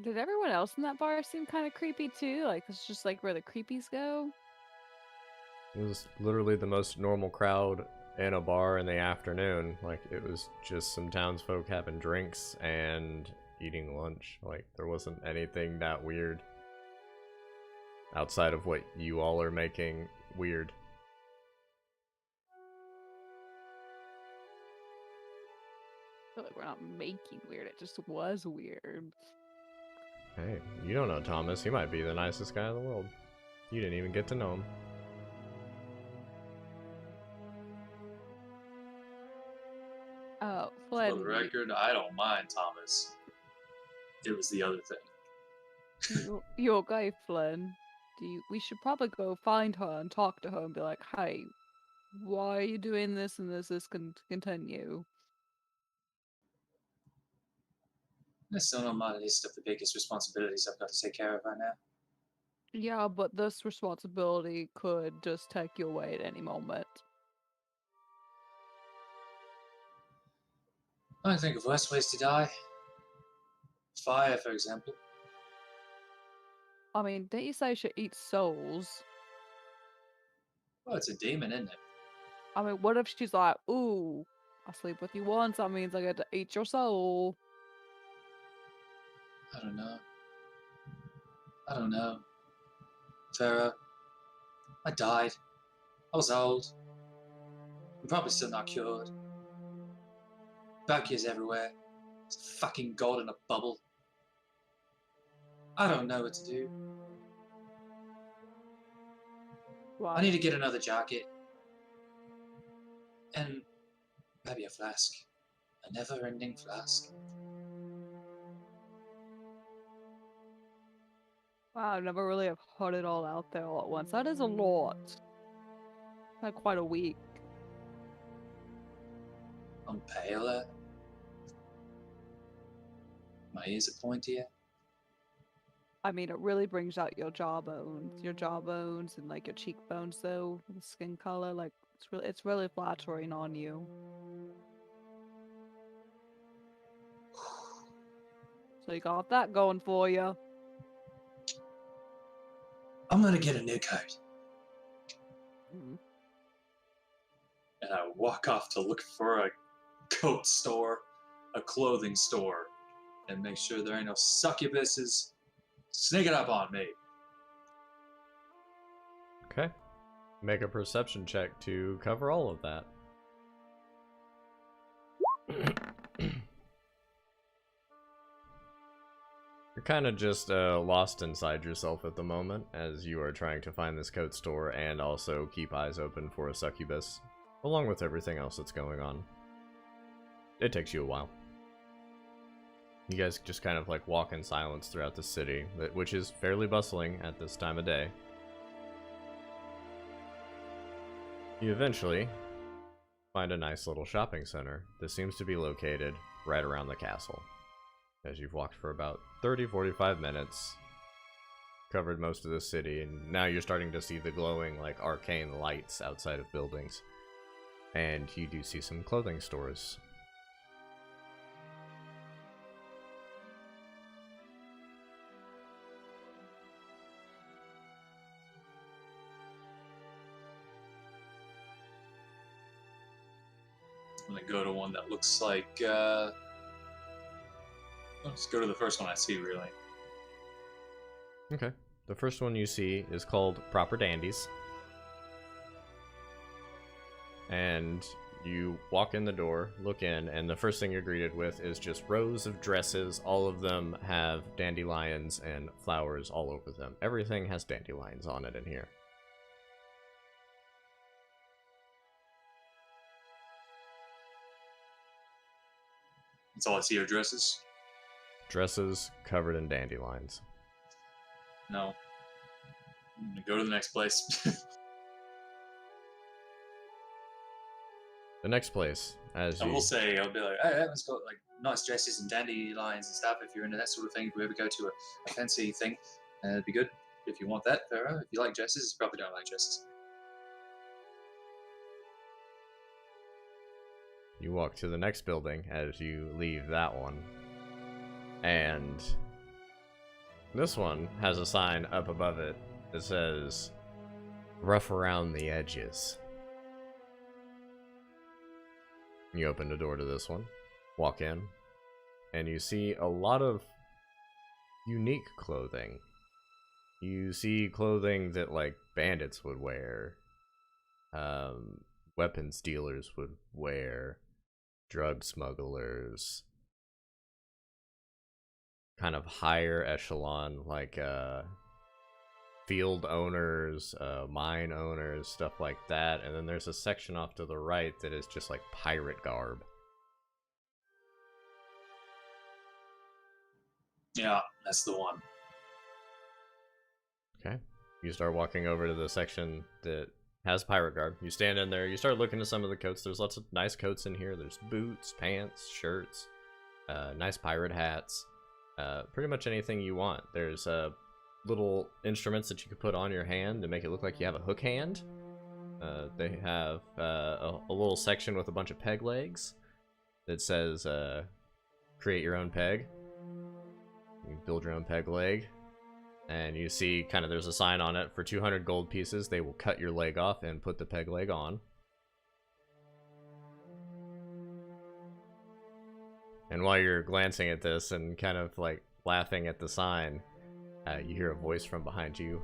Did everyone else in that bar seem kind of creepy too? Like, it's just like where the creepies go? It was literally the most normal crowd in a bar in the afternoon. Like, it was just some townsfolk having drinks and eating lunch. Like, there wasn't anything that weird outside of what you all are making weird. I feel like we're not making weird, it just was weird. Hey, you don't know Thomas. He might be the nicest guy in the world. You didn't even get to know him. Oh, For Flynn, the record, I don't mind Thomas. It was the other thing. you okay, Flynn? We should probably go find her and talk to her and be like, hey, Why are you doing this and this can continue? That's still on my list of the biggest responsibilities I've got to take care of right now. Yeah, but this responsibility could just take you away at any moment. I can think of worse ways to die. Fire, for example. I mean, didn't you say she eats souls? Well, it's a demon, isn't it? I mean, what if she's like, ooh, I sleep with you once, that means I get to eat your soul. I don't know. I don't know. Farah, I died. I was old. I'm probably still not cured. Bucky's everywhere. It's a fucking god in a bubble. I don't know what to do. Wow. I need to get another jacket. And maybe a flask. A never-ending flask. Wow, I've never really have put it all out there all at once. That is a lot. Had quite a week. I'm paler. My ears are pointier. I mean, it really brings out your jawbones. Your jawbones and like your cheekbones though, the skin color, like it's really flattering on you. So you got that going for you. I'm gonna get a new coat. Mm. And I walk off to look for a coat store, a clothing store, and make sure there ain't no succubuses sneaking up on me. Okay. Make a perception check to cover all of that. You're kind of just lost inside yourself at the moment as you are trying to find this coat store and also keep eyes open for a succubus, along with everything else that's going on. It takes you a while. You guys just kind of like walk in silence throughout the city, which is fairly bustling at this time of day. You eventually find a nice little shopping center that seems to be located right around the castle. As you've walked for about 30-45 minutes, covered most of the city, and now you're starting to see the glowing like arcane lights outside of buildings. And you do see some clothing stores. I'm gonna go to one that looks like, let's go to the first one I see, really. Okay. The first one you see is called Proper Dandies. And you walk in the door, look in, and the first thing you're greeted with is just rows of dresses. All of them have dandelions and flowers all over them. Everything has dandelions on it in here. That's all I see are dresses. Dresses covered in dandelions. No. I'm gonna go to the next place. The next place, as I you... will say, I'll be like, hey, everyone's got like nice dresses and dandelions and stuff. If you're into that sort of thing, if we ever go to a fancy thing, it'd be good. If you want that, Farah. If you like dresses, you probably don't like dresses. You walk to the next building as you leave that one. And this one has a sign up above it that says, rough around the edges. You open the door to this one, walk in, and you see a lot of unique clothing. You see clothing that like bandits would wear, weapons dealers would wear, drug smugglers, kind of higher echelon, like field owners, mine owners, stuff like that. And then there's a section off to the right that is just like pirate garb. Yeah, that's the one. Okay. You start walking over to the section that has pirate garb. You stand in there, you start looking at some of the coats. There's lots of nice coats in here. There's boots, pants, shirts, nice pirate hats, pretty much anything you want. There's little instruments that you could put on your hand to make it look like you have a hook hand. They have a little section with a bunch of peg legs that says create your own peg. You build your own peg leg. And you see kind of there's a sign on it for 200 gold pieces. They will cut your leg off and put the peg leg on. And while you're glancing at this and kind of like laughing at the sign, you hear a voice from behind you.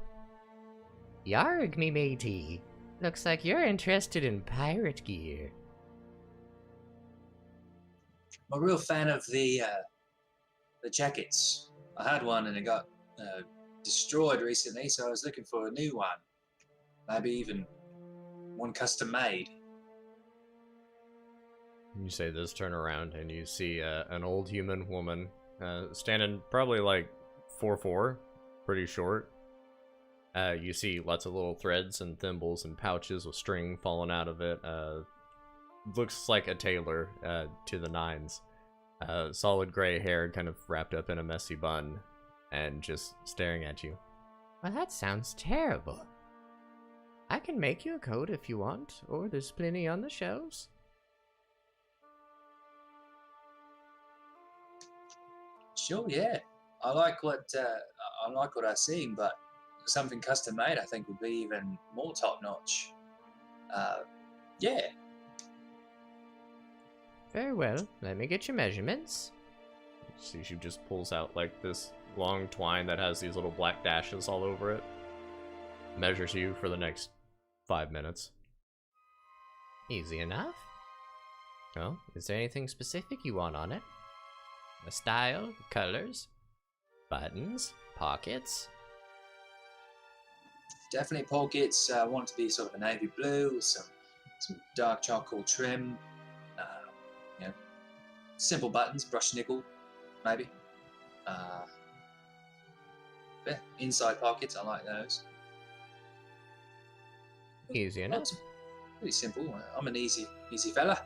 Yarg, me matey. Looks like you're interested in pirate gear. I'm a real fan of the jackets. I had one and it got destroyed recently, so I was looking for a new one. Maybe even one custom made. You say this, turn around, and you see an old human woman standing probably like 4'4", pretty short. You see lots of little threads and thimbles and pouches with string falling out of it. Looks like a tailor to the nines. Solid gray hair kind of wrapped up in a messy bun and just staring at you. Well, that sounds terrible. I can make you a coat if you want, or there's plenty on the shelves. Sure, yeah. I like what I've seen, but something custom made I think would be even more top notch. Yeah. Very well, let me get your measurements. See, she just pulls out like this long twine that has these little black dashes all over it. Measures you for the next 5 minutes. Easy enough. Well, is there anything specific you want on it? The style, colors, buttons, pockets? Definitely pockets. I want it to be sort of a navy blue with some dark charcoal trim. Simple buttons, brush nickel, maybe. Yeah, inside pockets, I like those. Easy enough. Pretty simple. I'm an easy fella.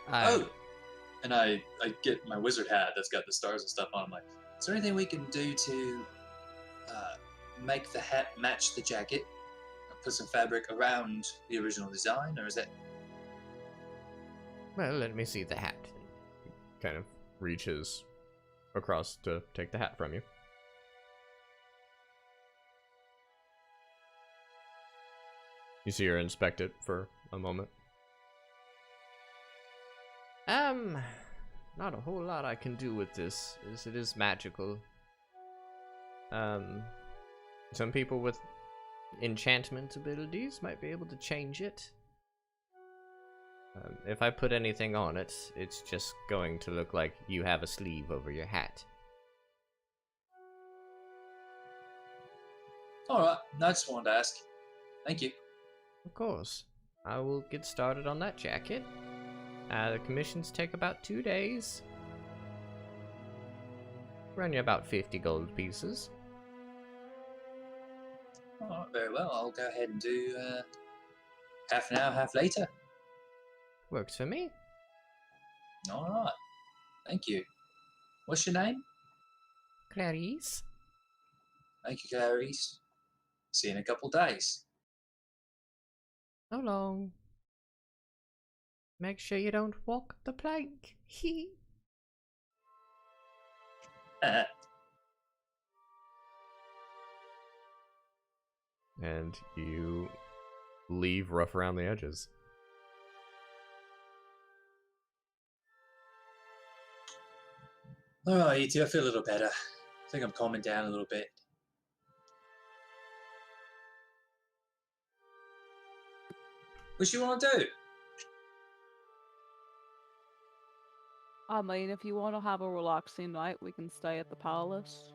I Oh, and I get my wizard hat that's got the stars and stuff on. I'm like, is there anything we can do to make the hat match the jacket? Put some fabric around the original design, or is that? Well, let me see the hat. Kind of reaches across to take the hat from you. You see her inspect it for a moment. Not a whole lot I can do with this, as it is magical. Some people with enchantment abilities might be able to change it. If I put anything on it, it's just going to look like you have a sleeve over your hat. Alright, I just wanted to ask. Thank you. Of course. I will get started on that jacket. The commissions take about 2 days. Run you about 50 gold pieces. Alright, very well. I'll go ahead and do half an hour, half later. Works for me. Alright. Thank you. What's your name? Clarice? Thank you, Clarice. See you in a couple days. So long. Make sure you don't walk the plank. Hee. And you leave rough around the edges. Alright, you two, I feel a little better. I think I'm calming down a little bit. What you want to do? I mean, if you want to have a relaxing night, we can stay at the palace.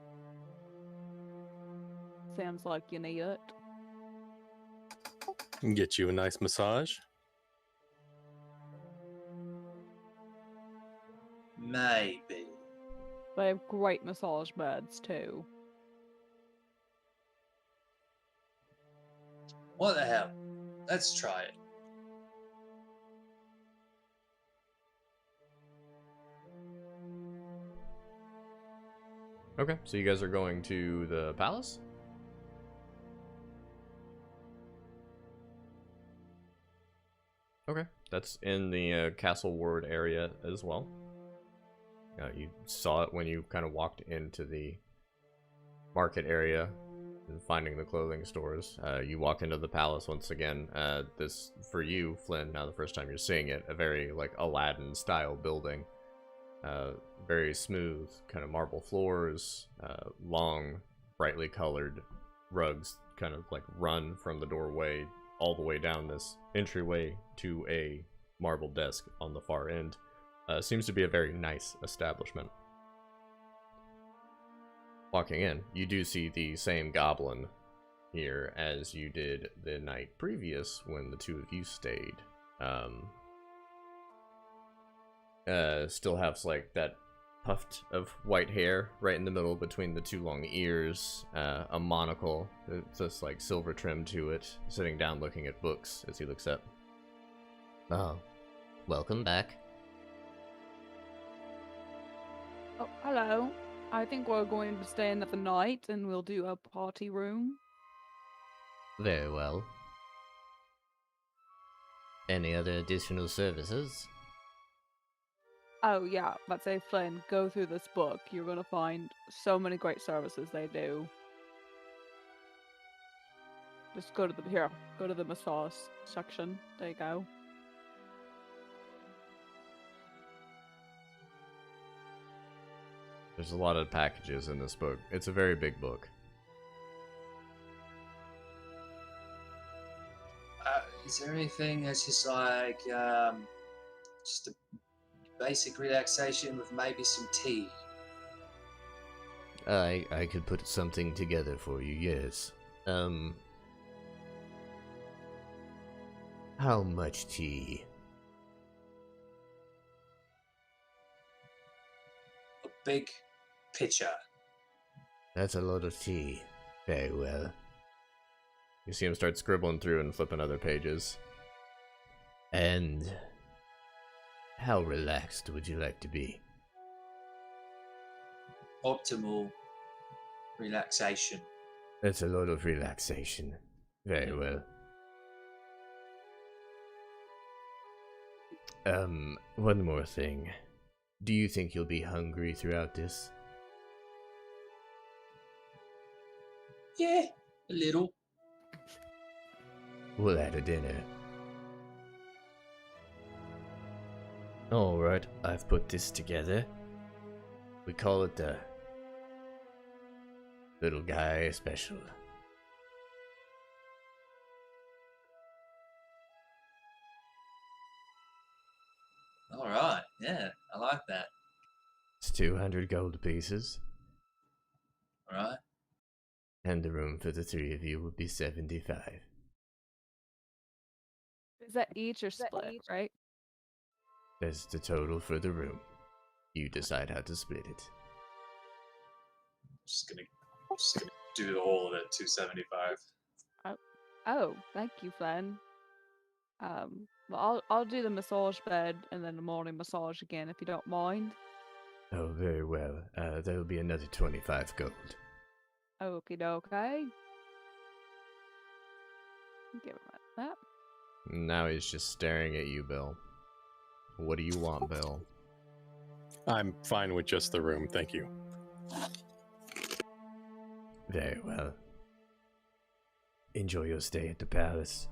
Sounds like you need it. Get you a nice massage. Maybe. They have great massage beds, too. What the hell? Let's try it. Okay, so you guys are going to the palace? Okay, that's in the Castle Ward area as well. You saw it when you kind of walked into the market area and finding the clothing stores. You walk into the palace once again. This, for you, Flynn, now the first time you're seeing it, a very, like, Aladdin-style building. Very smooth, kind of marble floors, long, brightly colored rugs kind of, like, run from the doorway all the way down this entryway to a marble desk on the far end. Seems to be a very nice establishment. Walking in, you do see the same goblin here as you did the night previous when the two of you stayed. Still has like that tuft of white hair right in the middle between the two long ears, a monocle, just like silver trim to it, sitting down looking at books as he looks up. Oh, welcome back. Oh, hello. I think we're going to stay another night and we'll do a party room. Very well. Any other additional services? Oh, yeah, let's say Flynn, go through this book. You're going to find so many great services they do. Just go to the massage section. There you go. There's a lot of packages in this book. It's a very big book. Is there anything that's just like just a basic relaxation with maybe some tea? I could put something together for you, yes. How much tea? A big pitcher. That's a lot of tea. Very well. You see him start scribbling through and flipping other pages. And how relaxed would you like to be? Optimal relaxation. That's a lot of relaxation. Very well. One more thing. Do you think you'll be hungry throughout this? Yeah, a little. We'll add a dinner. Alright, I've put this together. We call it the Little Guy Special. All right, yeah, I like that. It's 200 gold pieces, All right. and the room for the three of you would be 75. Is that each or split, right? That's the total for the room. You decide how to split it. Just gonna do the whole of it. 275. Oh, thank you, Flynn. Well, I'll do the massage bed and then the morning massage again, if you don't mind. Oh, very well. That'll be another 25 gold. Okie dokie. Give him that. Now he's just staring at you, Bill. What do you want, Bill? I'm fine with just the room, thank you. Very well. Enjoy your stay at the palace.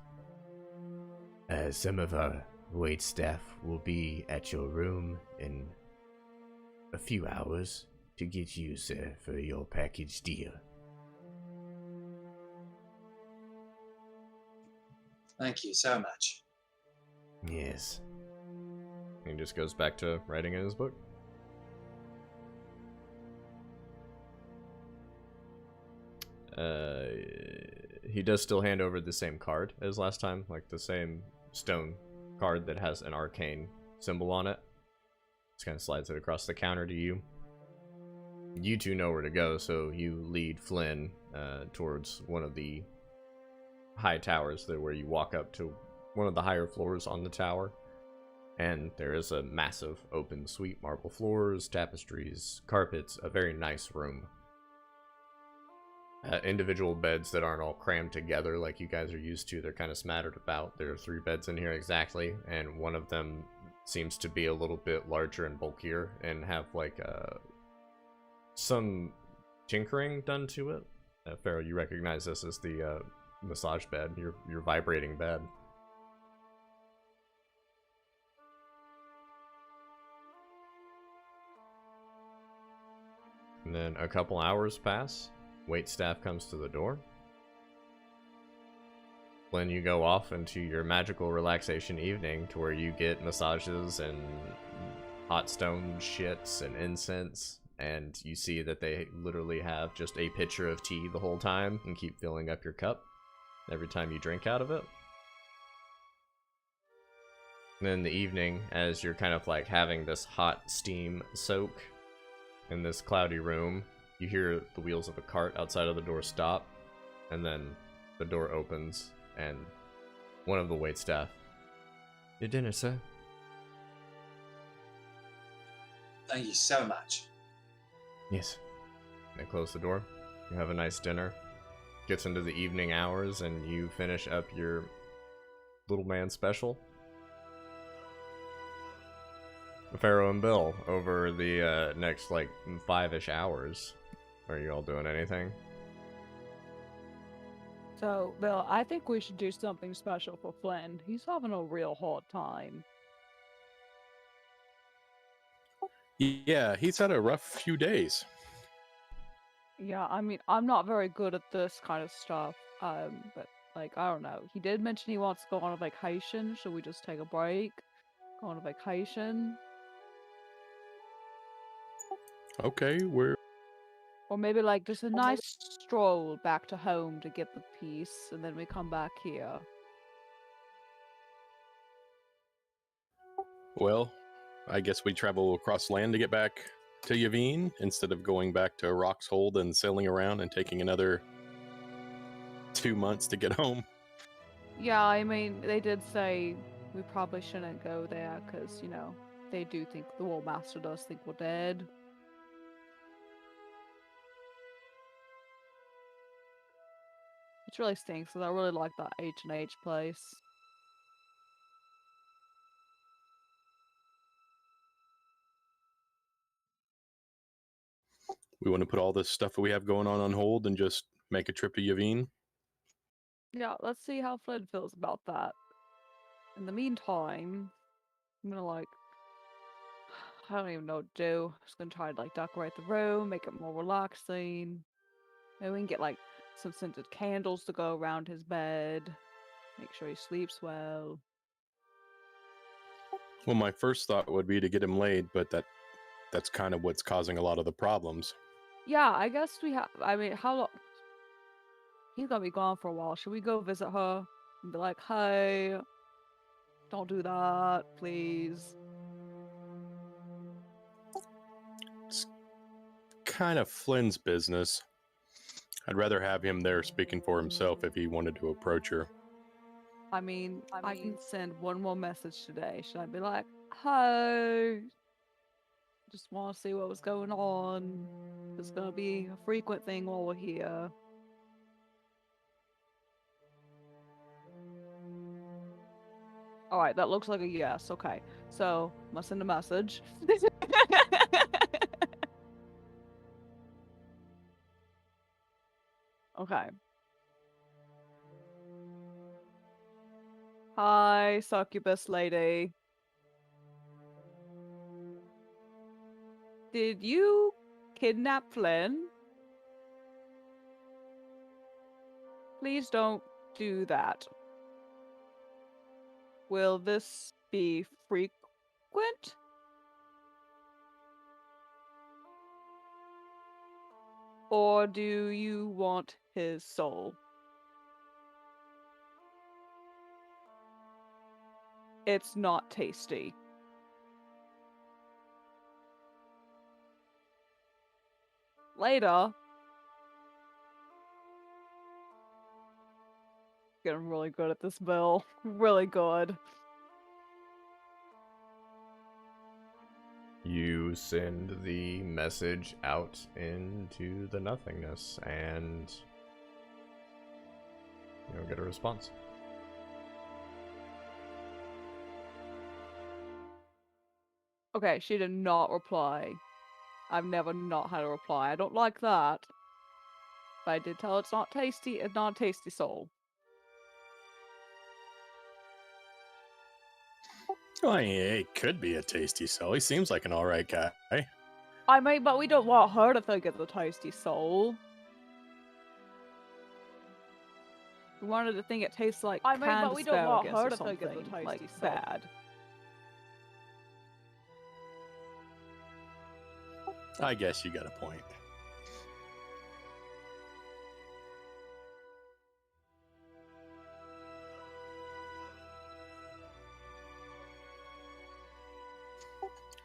Some of our wait staff will be at your room in a few hours to get you, sir, for your package deal. Thank you so much. Yes. He just goes back to writing in his book. He does still hand over the same card as last time, like the same stone card that has an arcane symbol on it. Just kind of slides it across the counter to you. You two know where to go, so you lead Flynn towards one of the high towers where you walk up to one of the higher floors on the tower. And there is a massive open suite, marble floors, tapestries, carpets, a very nice room. Individual beds that aren't all crammed together like you guys are used to. They're kind of smattered about. There are 3 beds in here exactly, and one of them seems to be a little bit larger and bulkier and have like some tinkering done to it. Pharaoh, you recognize this as the massage bed, your vibrating bed. And then a couple hours pass. Waitstaff comes to the door. Then you go off into your magical relaxation evening to where you get massages and hot stone shits and incense. And you see that they literally have just a pitcher of tea the whole time and keep filling up your cup every time you drink out of it. And then in the evening, as you're kind of like having this hot steam soak in this cloudy room, you hear the wheels of a cart outside of the door stop, and then the door opens, and one of the waitstaff. Your dinner, sir. Thank you so much. Yes. They close the door. You have a nice dinner. Gets into the evening hours, and you finish up your little man special. Pharaoh and Bill, over the next like 5-ish hours, are you all doing anything? So, Bill, I think we should do something special for Flynn. He's having a real hard time. Yeah, he's had a rough few days. Yeah, I mean, I'm not very good at this kind of stuff. But like, I don't know. He did mention he wants to go on a vacation. Should we just take a break? Go on a vacation? Okay, we're Or maybe like just a nice stroll back to home to get the peace, and then we come back here. well. I guess we travel across land to get back to Yavin instead of going back to Roxhold and sailing around and taking another 2 months to get home. Yeah, I mean, they did say we probably shouldn't go there because, you know, they do think the War Master does think we're dead. Which really stinks because I really like that H&H place. We want to put all this stuff that we have going on hold and just make a trip to Yavin. Yeah, let's see how Flynn feels about that. In the meantime, I'm gonna like, I don't even know what to do. Just gonna try to like decorate the room, make it more relaxing. Maybe we can get like some scented candles to go around his bed. Make sure he sleeps well. Well, my first thought would be to get him laid, but that's kind of what's causing a lot of the problems. Yeah, I guess we have. I mean, how long? He's gonna be gone for a while. Should we go visit her and be like, "Hey, don't do that, please"? It's kind of Flynn's business. I'd rather have him there speaking for himself if he wanted to approach her. I mean, I can send one more message today. Should I be like, "Hey, just want to see what was going on. It's gonna be a frequent thing while we're here." All right, that looks like a yes. Okay, so I'm gonna send a message. Okay. Hi, succubus lady. Did you kidnap Flynn? Please don't do that. Will this be frequent? Or do you want his soul? It's not tasty. Later. Getting really good at this, Bill. Really good. You send the message out into the nothingness, and you don't get a response. Okay, she did not reply. I've never not had a reply. I don't like that. But I did tell her it's not tasty. It's not a tasty soul. Well, it could be a tasty soul. He seems like an alright guy. I mean, but we don't want her to think it's a tasty soul. We wanted to think it tastes like canned but we don't want asparagus her or to think it's a something, tasty like soul. bad. I guess you got a point.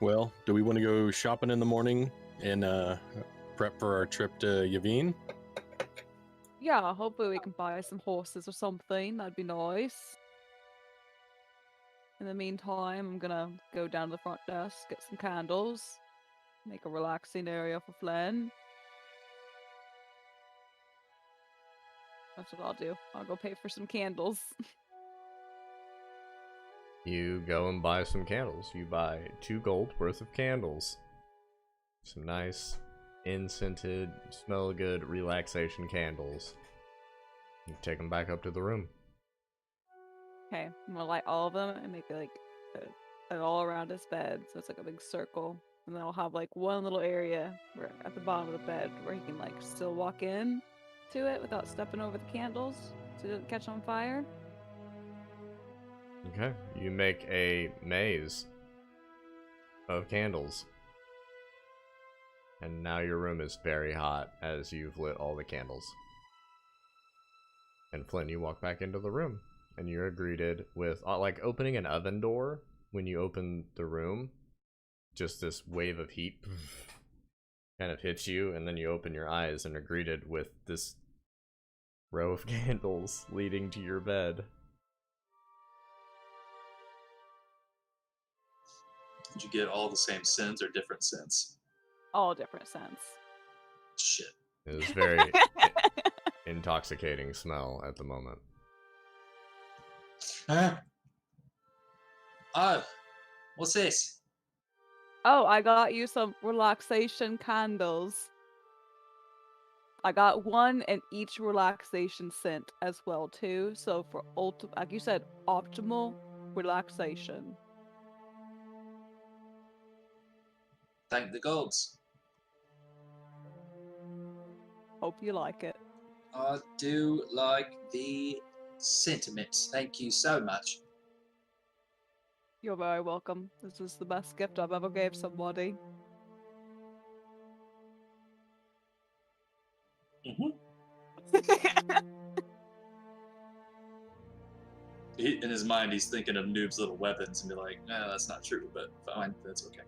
Well, do we want to go shopping in the morning and prep for our trip to Yavin? Yeah, hopefully we can buy some horses or something. That'd be nice. In the meantime, I'm gonna go down to the front desk, get some candles, make a relaxing area for Flynn. That's what I'll do. I'll go pay for some candles. You go and buy some candles. You buy 2 gold worth of candles. Some nice, in-scented, smell good relaxation candles. You take them back up to the room. Okay, I'm gonna light all of them and make it like an all around his bed, so it's like a big circle. And then I'll have like one little area where at the bottom of the bed where he can like still walk in to it without stepping over the candles so it doesn't catch on fire. Okay, you make a maze of candles. And now your room is very hot as you've lit all the candles. And Flynn, you walk back into the room. And you're greeted with, like opening an oven door when you open the room. Just this wave of heat kind of hits you, and then you open your eyes and are greeted with this row of candles leading to your bed. Did you get all the same scents or different scents? All different scents. Shit. It is very intoxicating smell at the moment. Huh? Oh, what's this? Oh, I got you some relaxation candles. I got one in each relaxation scent as well too. So for like you said, optimal relaxation. Thank the gods. Hope you like it. I do like the sentiments. Thank you so much. You're very welcome. This is the best gift I've ever gave somebody. In his mind, he's thinking of Noob's little weapons and be like, no, that's not true, but fine, that's okay.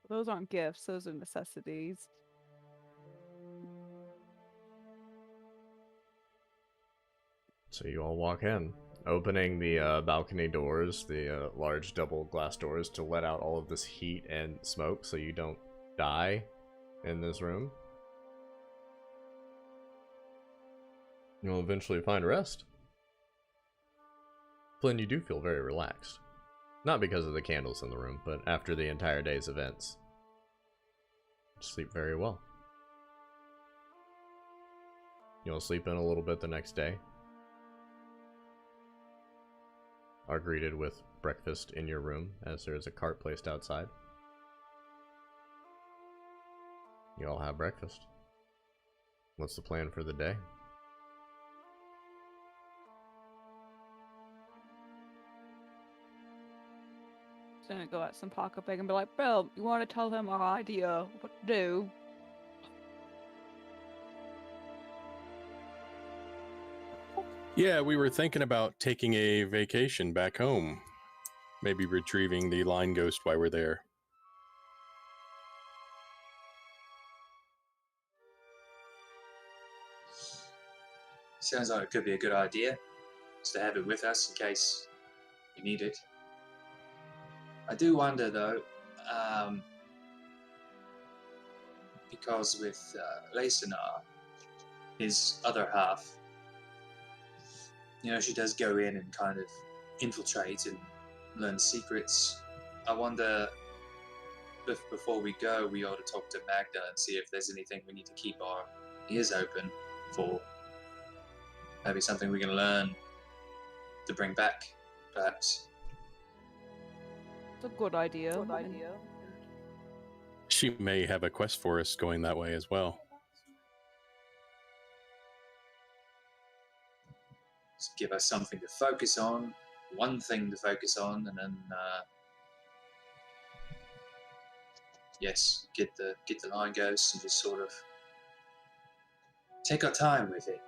Those aren't gifts, those are necessities. So you all walk in, opening the balcony doors, the large double glass doors, to let out all of this heat and smoke so you don't die in this room. You'll eventually find rest. Flynn, you do feel very relaxed. Not because of the candles in the room, but after the entire day's events. Sleep very well. You'll sleep in a little bit the next day. Are greeted with breakfast in your room as there is a cart placed outside. You all have breakfast. What's the plan for the day? Just gonna go at some pocket pick and be like, Bill, you want to tell them our idea what to do? Yeah, we were thinking about taking a vacation back home. Maybe retrieving the line ghost while we're there. Sounds like it could be a good idea, just to have it with us in case you need it. I do wonder though, because with Lacenar, his other half, she does go in and kind of infiltrate and learn secrets. I wonder if before we go, we ought to talk to Magda and see if there's anything we need to keep our ears open for. Maybe something we can learn to bring back, perhaps. It's a good idea. She may have a quest for us going that way as well. Just give us something to focus on, one thing to focus on, and then yes, get the line ghosts and just sort of take our time with it.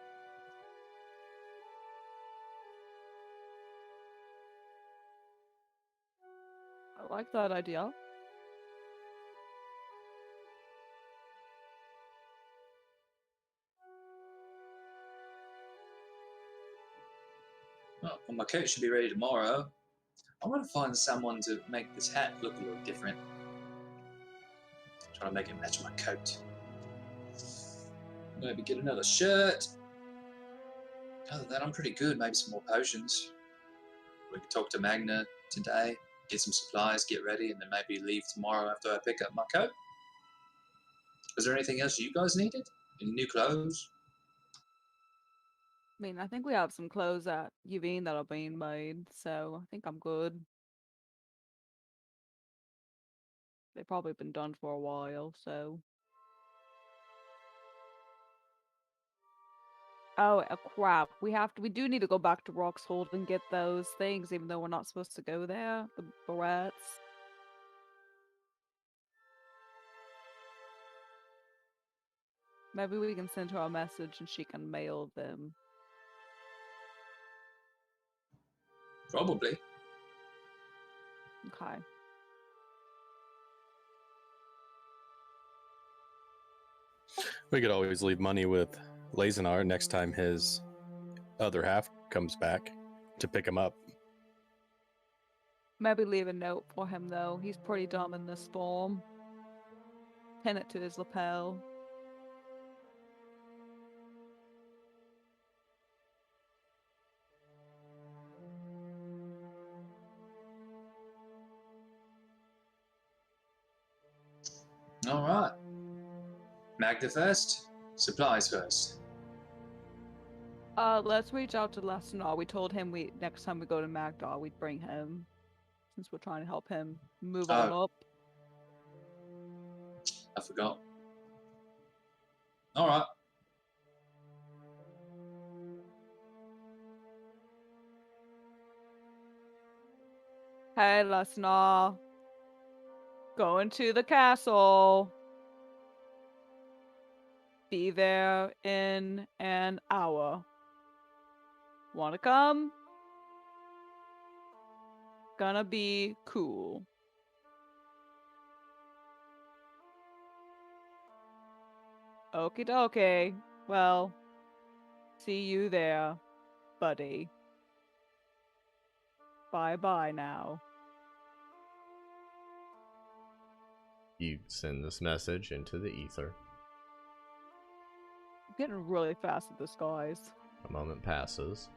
I like that idea. Well, my coat should be ready tomorrow. I want to find someone to make this hat look a little different. Trying to make it match my coat. Maybe get another shirt. Other than that, I'm pretty good. Maybe some more potions. We could talk to Magna today, get some supplies, get ready, and then maybe leave tomorrow after I pick up my coat. Was there anything else you guys needed? Any new clothes? I mean, I think we have some clothes at Yuvine that are being made, so I think I'm good. They've probably been done for a while, so. Oh, crap. We do need to go back to Roxhold and get those things, even though we're not supposed to go there. The barrettes. Maybe we can send her a message and she can mail them. Probably. Okay. We could always leave money with Lazenar next time his other half comes back to pick him up. Maybe leave a note for him, though. He's pretty dumb in this form. Pin it to his lapel. All right. Magda first, supplies first. Let's reach out to Lesnar. We told him next time we go to Magdar, we'd bring him, since we're trying to help him move on up. I forgot. All right. Hey, Lesnar. Going to the castle. Be there in an hour. Wanna come? Gonna be cool. Okie dokie. Well, see you there, buddy. Bye-bye now. You send this message into the ether. I'm getting really fast at this, guys. A moment passes.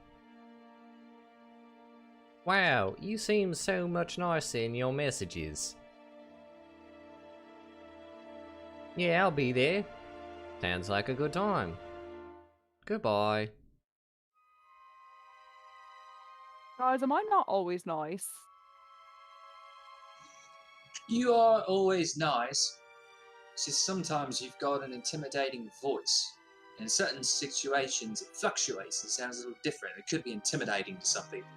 Wow, you seem so much nicer in your messages. Yeah, I'll be there. Sounds like a good time. Goodbye. Guys, am I not always nice? You are always nice. It's just sometimes you've got an intimidating voice. In certain situations, it fluctuates and sounds a little different. It could be intimidating to some people.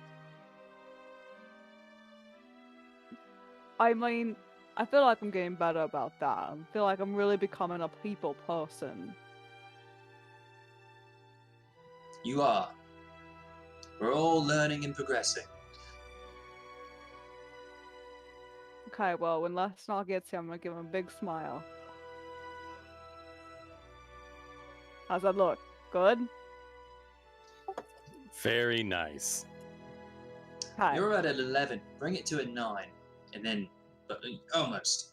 I mean, I feel like I'm getting better about that. I feel like I'm really becoming a people person. You are. We're all learning and progressing. Okay, well, when Lesnar gets here, I'm gonna give him a big smile. How's that look? Good? Very nice. Hi. You're at an 11. Bring it to a 9. And then, almost.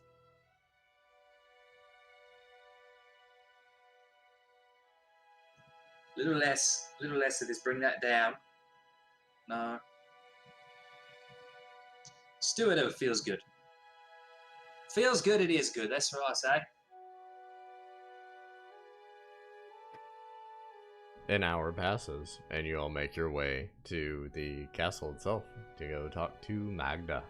Little less of this. Bring that down. No. Just do whatever feels good. Feels good, it is good. That's what I say. An hour passes, and you all make your way to the castle itself to go talk to Magda.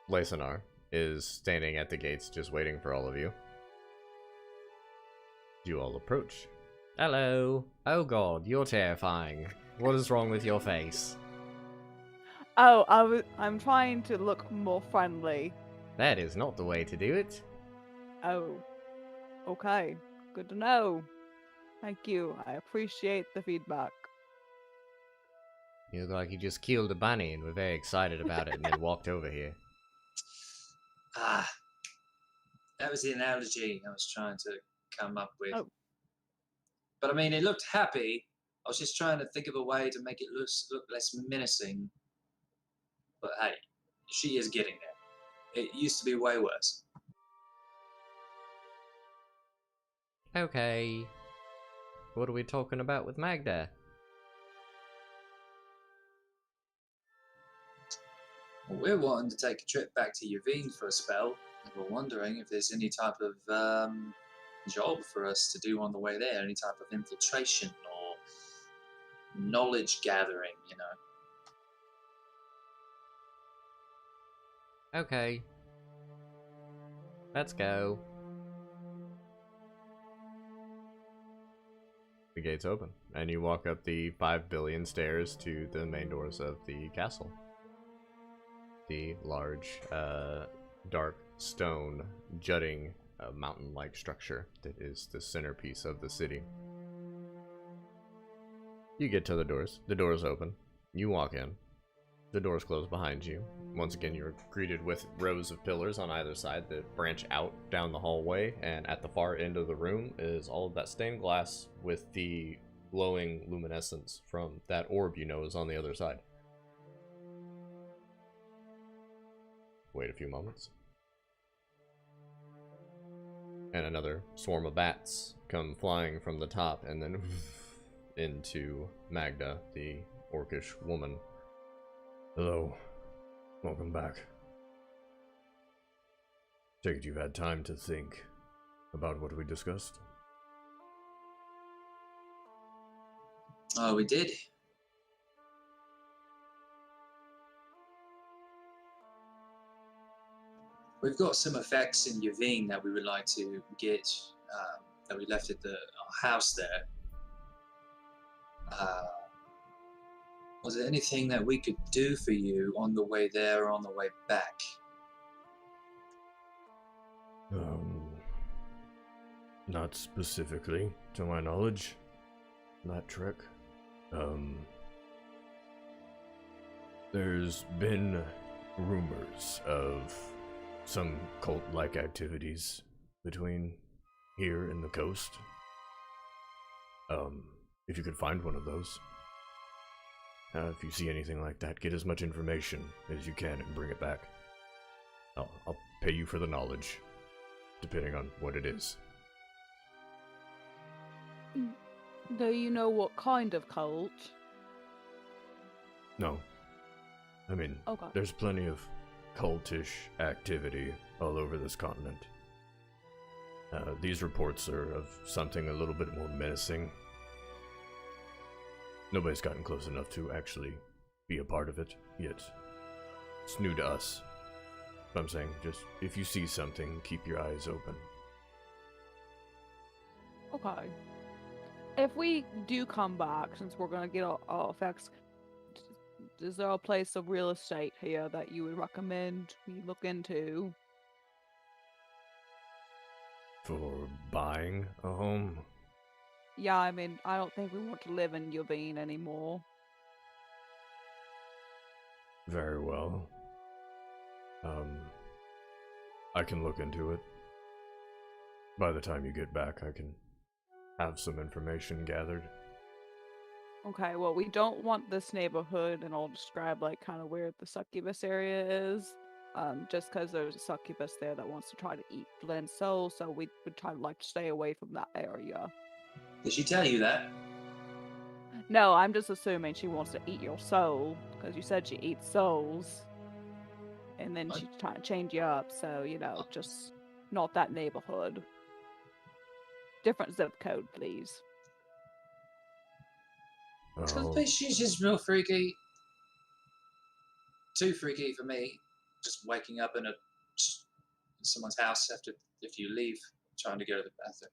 Lysanar is standing at the gates just waiting for all of you. You all approach. Hello. Oh god, you're terrifying. What is wrong with your face? Oh, I'm trying to look more friendly. That is not the way to do it. Oh, okay. Good to know. Thank you. I appreciate the feedback. You look like you just killed a bunny and were very excited about it and then walked over here. Ah, that was the analogy I was trying to come up with. Oh. But I mean, it looked happy. I was just trying to think of a way to make it look less menacing. But hey, she is getting there. It used to be way worse. Okay. What are we talking about with Magda? Well, we're wanting to take a trip back to Yavin for a spell, and we're wondering if there's any type of job for us to do on the way there, any type of infiltration or knowledge gathering, you know. Okay. Let's go. The gates open, and you walk up the 5 billion stairs to the main doors of the castle. The large, dark stone jutting mountain-like structure that is the centerpiece of the city. You get to the doors. The doors open. You walk in. The doors close behind you. Once again, you're greeted with rows of pillars on either side that branch out down the hallway, and at the far end of the room is all of that stained glass with the glowing luminescence from that orb you know is on the other side. Wait a few moments. And another swarm of bats come flying from the top and then into Magda, the orcish woman. Hello. Welcome back. Take it you've had time to think about what we discussed? Oh, we did. We've got some effects in Yavin that we would like to get, that we left at our house there. Was there anything that we could do for you on the way there or on the way back? Not specifically, to my knowledge. That trick. There's been rumors of some cult-like activities between here and the coast. If you could find one of those. If you see anything like that, get as much information as you can and bring it back. I'll pay you for the knowledge, depending on what it is. Do you know what kind of cult? No. I mean, Okay. there's plenty of cultish activity all over this continent. These reports are of something a little bit more menacing. Nobody's gotten close enough to actually be a part of it yet. It's new to us. I'm saying, just if you see something, keep your eyes open. Okay. If we do come back, since we're gonna get all effects, is there a place of real estate here that you would recommend we look into? For buying a home? Yeah, I mean, I don't think we want to live in Yavin anymore. Very well. I can look into it. By the time you get back, I can have some information gathered. Okay, well, we don't want this neighborhood, and I'll describe like kind of where the succubus area is. Just because there's a succubus there that wants to try to eat Glenn's soul, so we would try to like stay away from that area. Did she tell you that? No, I'm just assuming she wants to eat your soul, because you said she eats souls. And then What? she's trying to change you up, so, you know, just not that neighborhood. Different zip code, please. So Oh, she's just real freaky. Too freaky for me. Just waking up in someone's house after if you leave, trying to go to the bathroom.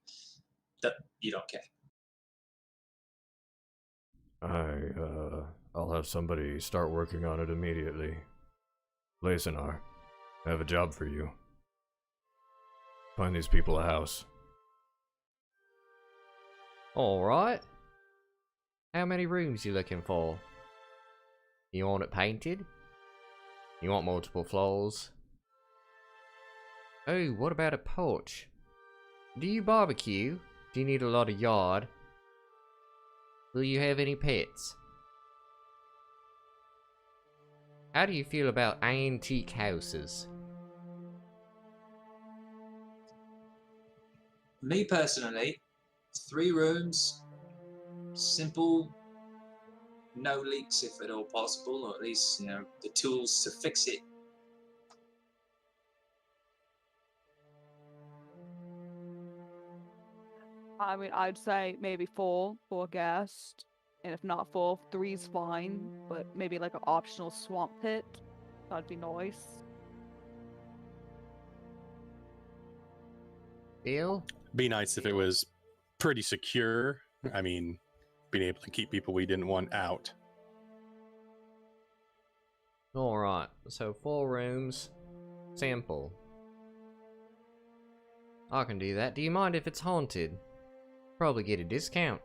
That you don't care. I'll have somebody start working on it immediately. Lazenar, I have a job for you. Find these people a house. Alright. How many rooms you looking for? You want it painted? You want multiple floors? Oh, what about a porch? Do you barbecue? Do you need a lot of yard? Will you have any pets? How do you feel about antique houses? Me personally, 3 rooms, simple, no leaks if at all possible, or at least, you know, the tools to fix it. I mean, I'd say maybe 4 for a guest. And if not 4, 3's fine. But maybe like an optional swamp pit. That'd be nice. Deal? Be nice if it was pretty secure. I mean, being able to keep people we didn't want out. Alright, so 4 rooms. Simple. I can do that. Do you mind if it's haunted? Probably get a discount.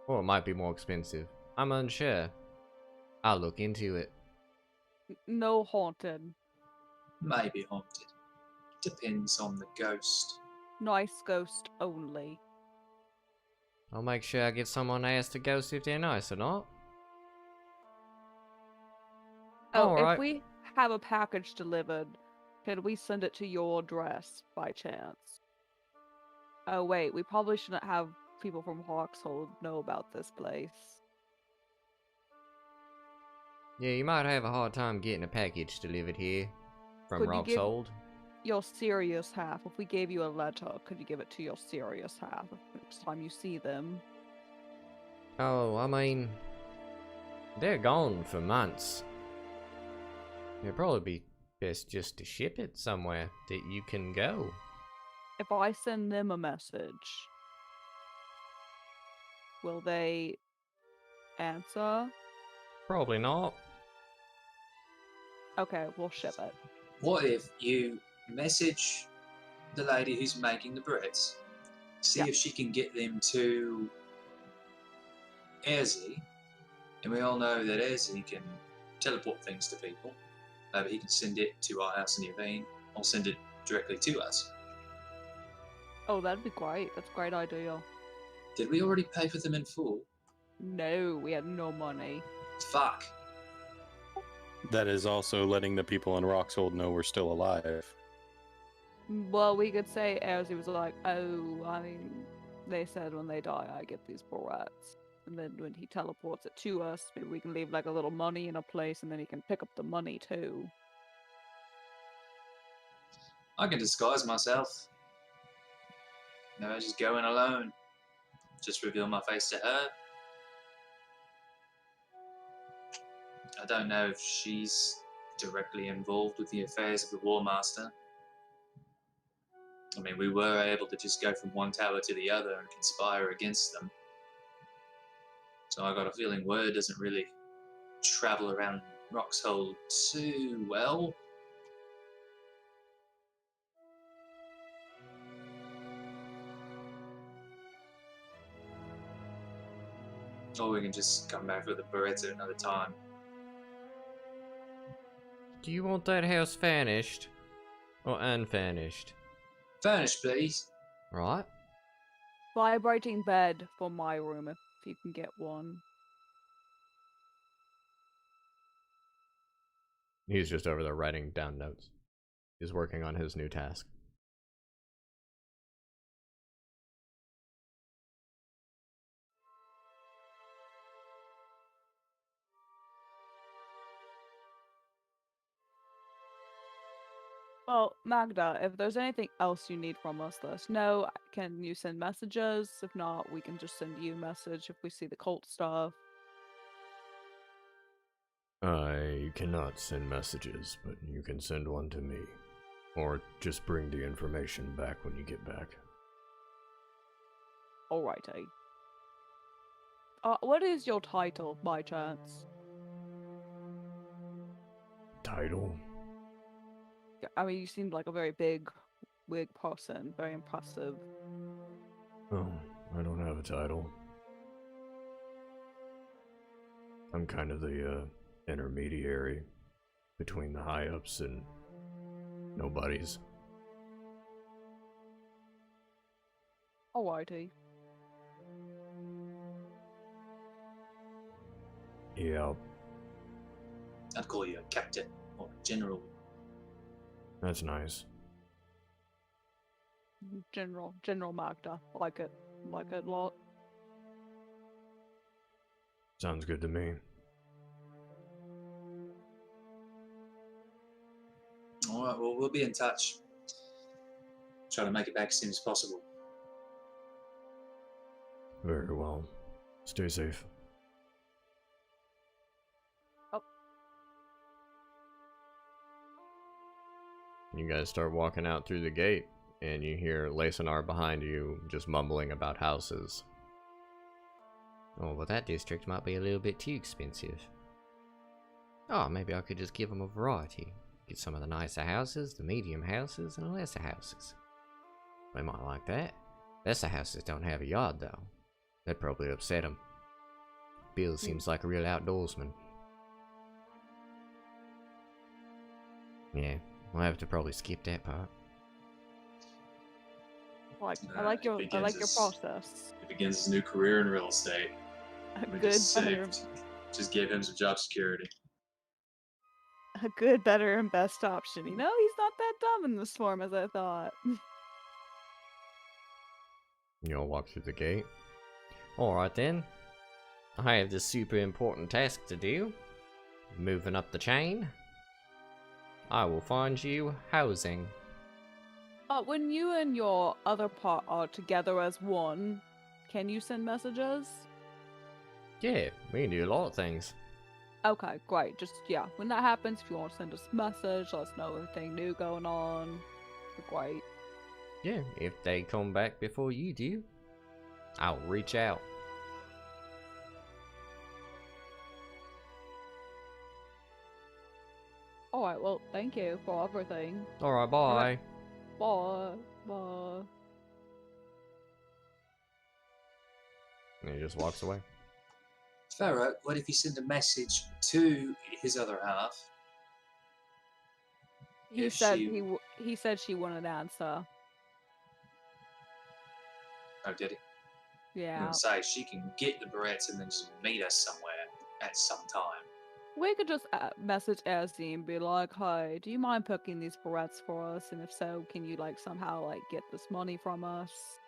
Or it might be more expensive. I'm unsure. I'll look into it. No haunted. Maybe haunted. Depends on the ghost. Nice ghost only. I'll make sure I get someone to ask the ghost if they're nice or not. Oh, Alright. if we have a package delivered, could we send it to your address by chance? Oh wait, we probably shouldn't have people from Hawkshold know about this place. Yeah, you might have a hard time getting a package delivered here. From Could you give- Roxhold. Your serious half, if we gave you a letter, could you give it to your serious half next time you see them? Oh, I mean... they're gone for months. It'd probably be best just to ship it somewhere that you can go. If I send them a message, will they answer? Probably not. Okay, we'll ship it. What if you message the lady who's making the breads, see Yeah. if she can get them to Airzy, and we all know that Airzy can teleport things to people. Maybe he can send it to our house in Yavain, or send it directly to us. Oh, that'd be great. That's a great idea. Did we already pay for them in full? No, we had no money. Fuck. That is also letting the people in Roxhold know we're still alive. Well, we could say Elsie was like, oh, I mean, they said when they die, I get these barrettes. And then when he teleports it to us, maybe we can leave like a little money in a place and then he can pick up the money too. I can disguise myself. No, I just go in alone. Just reveal my face to her. I don't know if she's directly involved with the affairs of the War Master. I mean, we were able to just go from one tower to the other and conspire against them. So I got a feeling word doesn't really travel around Roxhold too well. Or we can just come back with the Beretta another time. Do you want that house furnished? Or unfurnished? Furnish, please. Right? Vibrating bed for my room if you can get one. He's just over there writing down notes. He's working on his new task. Well, Magda, if there's anything else you need from us, let us know. Can you send messages? If not, we can just send you a message if we see the cult stuff. I cannot send messages, but you can send one to me. Or just bring the information back when you get back. Alrighty. What is your title, by chance? Title? I mean, you seemed like a very big person, very impressive. Oh, I don't have a title. I'm kind of the intermediary between the high-ups and nobodies. Alrighty. Yeah, I'd call you a captain or a general. that's nice. General Magda. Like it a lot. Sounds good to me. All right, well, we'll be in touch. Try to make it back as soon as possible. Very well. Stay safe. You guys start walking out through the gate, and you hear Lacenar behind you just mumbling about houses. Oh, well, that district might be a little bit too expensive. Oh, maybe I could just give them a variety. Get some of the nicer houses, the medium houses, and the lesser houses. They might like that. Lesser houses don't have a yard, though. That'd probably upset them. Bill seems like a real outdoorsman. Yeah, we'll have to probably skip that part. I like your begins process. He begins his new career in real estate. A We good, just better, just gave him some job security. a good, better, and best option. You know, he's not that dumb in this form as I thought. You all walk through the gate. Alright then. I have this super important task to do. Moving up the chain. I will find you housing. When you and your other part are together as one, can you send messages? Yeah, we can do a lot of things. Okay, great. Just, yeah, when that happens, if you want to send us a message, let us know everything new going on. Great. Yeah, if they come back before you do, I'll reach out. Alright, well, thank you for everything. Alright, bye. Bye. Bye. And he just walks away. Pharaoh, what if you send a message to his other half? He If said she- he said she wouldn't answer. Oh, did he? I'm Yeah. gonna say she can get the barrettes and then just meet us somewhere at some time. We could just message Ezzy and be like, "Hey, do you mind picking these barrettes for us? And if so, can you like somehow like get this money from us?"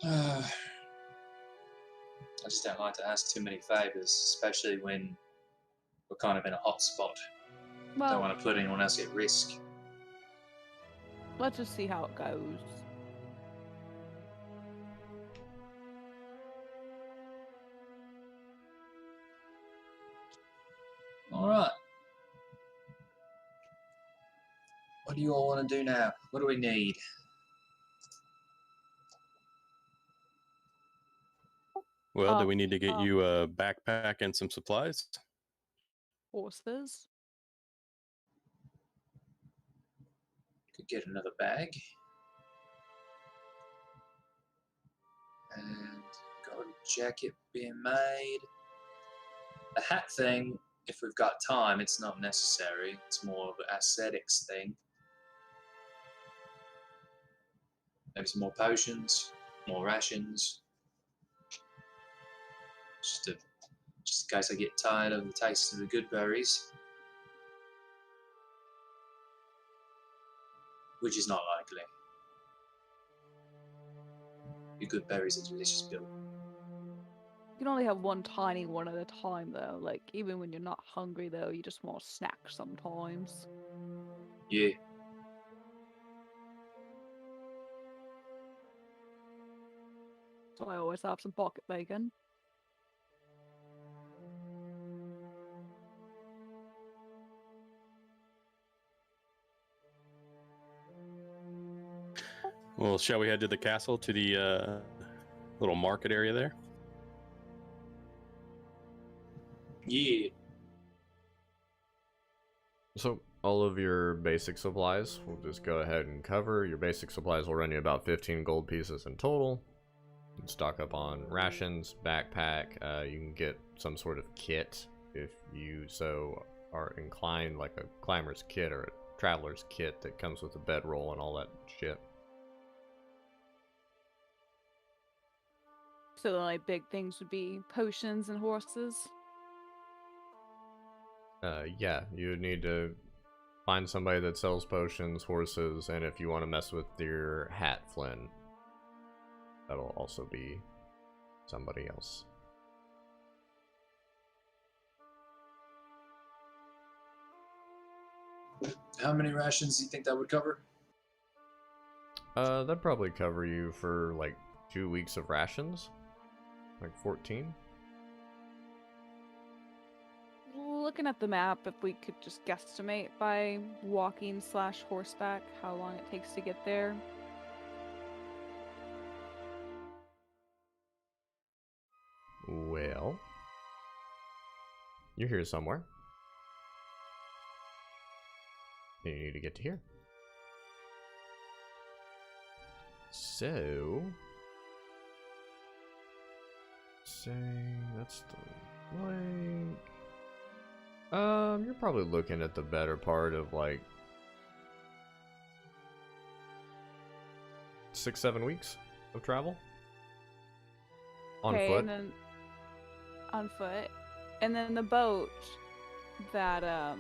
I just don't like to ask too many favors, especially when we're kind of in a hot spot. Don't Well, want to put anyone else at risk. let's just see how it goes. All right. What do you all want to do now? What do we need? Well, do we need to get um, you a backpack and some supplies? Horses. Could get another bag. And got a jacket being made. The hat thing, if we've got time, it's not necessary. It's more of an aesthetics thing. Maybe some more potions, more rations. just in case I get tired of the taste of the good berries, which is not likely. The good berries are delicious, Bill. You can only have one tiny one at a time, though. Like, even when you're not hungry, though, you just want a snack sometimes. Yeah. So I always have some pocket bacon. Well, shall we head to the castle, to the little market area there? Yeah. So all of your basic supplies, we'll just go ahead and cover. Your basic supplies will run you about 15 gold pieces in total. You can stock up on rations, backpack. You can get some sort of kit if you so are inclined, like a climber's kit or a traveler's kit that comes with a bedroll and all that shit. So the only big things would be potions and horses. Yeah, you would need to find somebody that sells potions, horses, and if you want to mess with your hat, Flynn, that'll also be somebody else. How many rations do you think that would cover? That'd probably cover you for like 2 weeks of rations, like 14. Looking at the map, if we could just guesstimate by walking / horseback how long it takes to get there. Well, you're here somewhere. You need to get to here. So, say that's the lake. You're probably looking at the better part of like 6-7 weeks of travel on Okay, foot. and then on foot, and then the boat that oh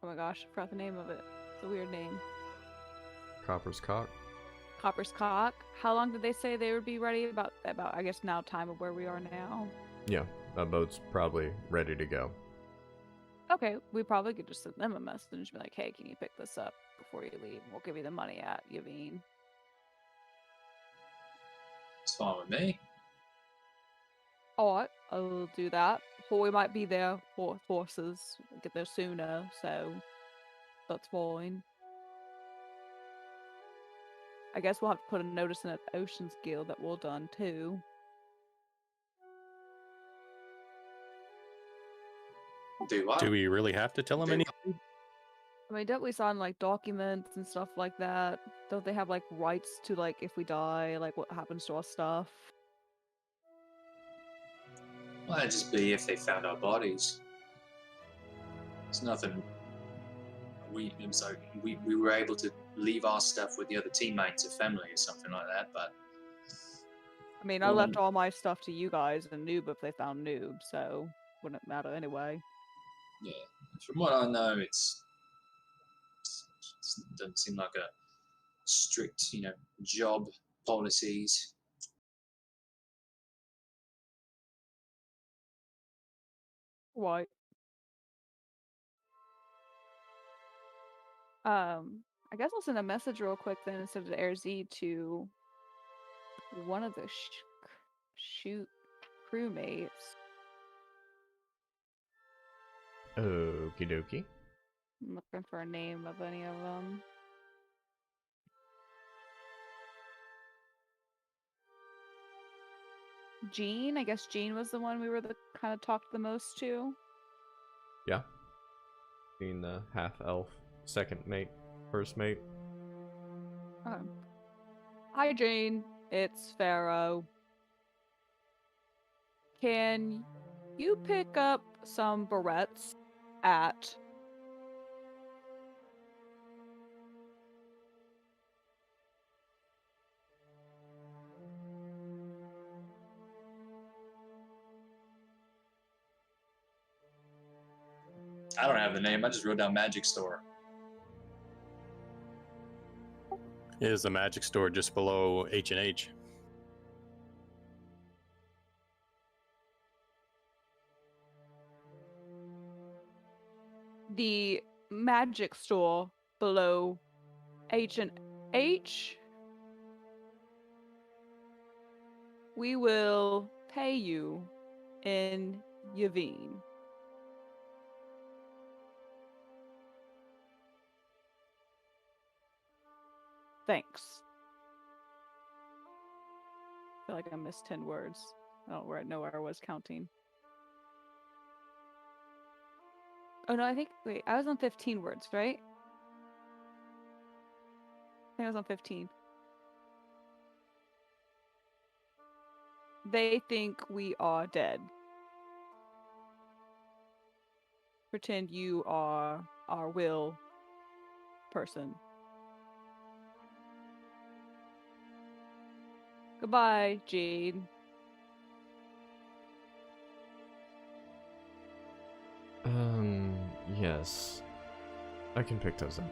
my gosh, I forgot the name of it. It's a weird name. Copper's Cock. Copper's Cock. How long did they say they would be ready? About I guess now time of where we are now. Yeah, that boat's probably ready to go. Okay, we probably could just send them a message and be like, hey, can you pick this up before you leave? We'll give you the money at Yavin. It's fine with me. Alright, I will do that. But we might be there for horses. We'll get there sooner, so that's fine. I guess we'll have to put a notice in at the Oceans Guild that we're done too. Do what? Do we really have to tell them Do anything? I mean, don't we sign like documents and stuff like that? Don't they have like rights to like if we die, like what happens to our stuff? Well, that'd just be if they found our bodies. It's nothing. We were able to leave our stuff with the other teammates or family or something like that, but I mean, I left all my stuff to you guys and Noob if they found Noob, so wouldn't matter anyway. yeah, from what I know, it doesn't seem like a strict, job policies. Right. I guess I'll send a message real quick then instead of the AirZ to one of the shoot crewmates. Okie dokie. I'm looking for a name of any of them. Jean? I guess Jean was the one we were kind of talked the most to. Yeah. Being the half elf, second mate, first mate. Hi, Jane. It's Pharaoh. Can you pick up some barrettes at I don't have the name. I just wrote down Magic Store. Is the magic store just below H&H? The magic store below H&H. We will pay you in Yavine. Thanks. I feel like I missed 10 words. I don't know where I was counting. Oh no, wait, I was on 15 words, right? I think I was on 15. They think we are dead. Pretend you are our will person. Goodbye, Jade. Yes. I can pick those up.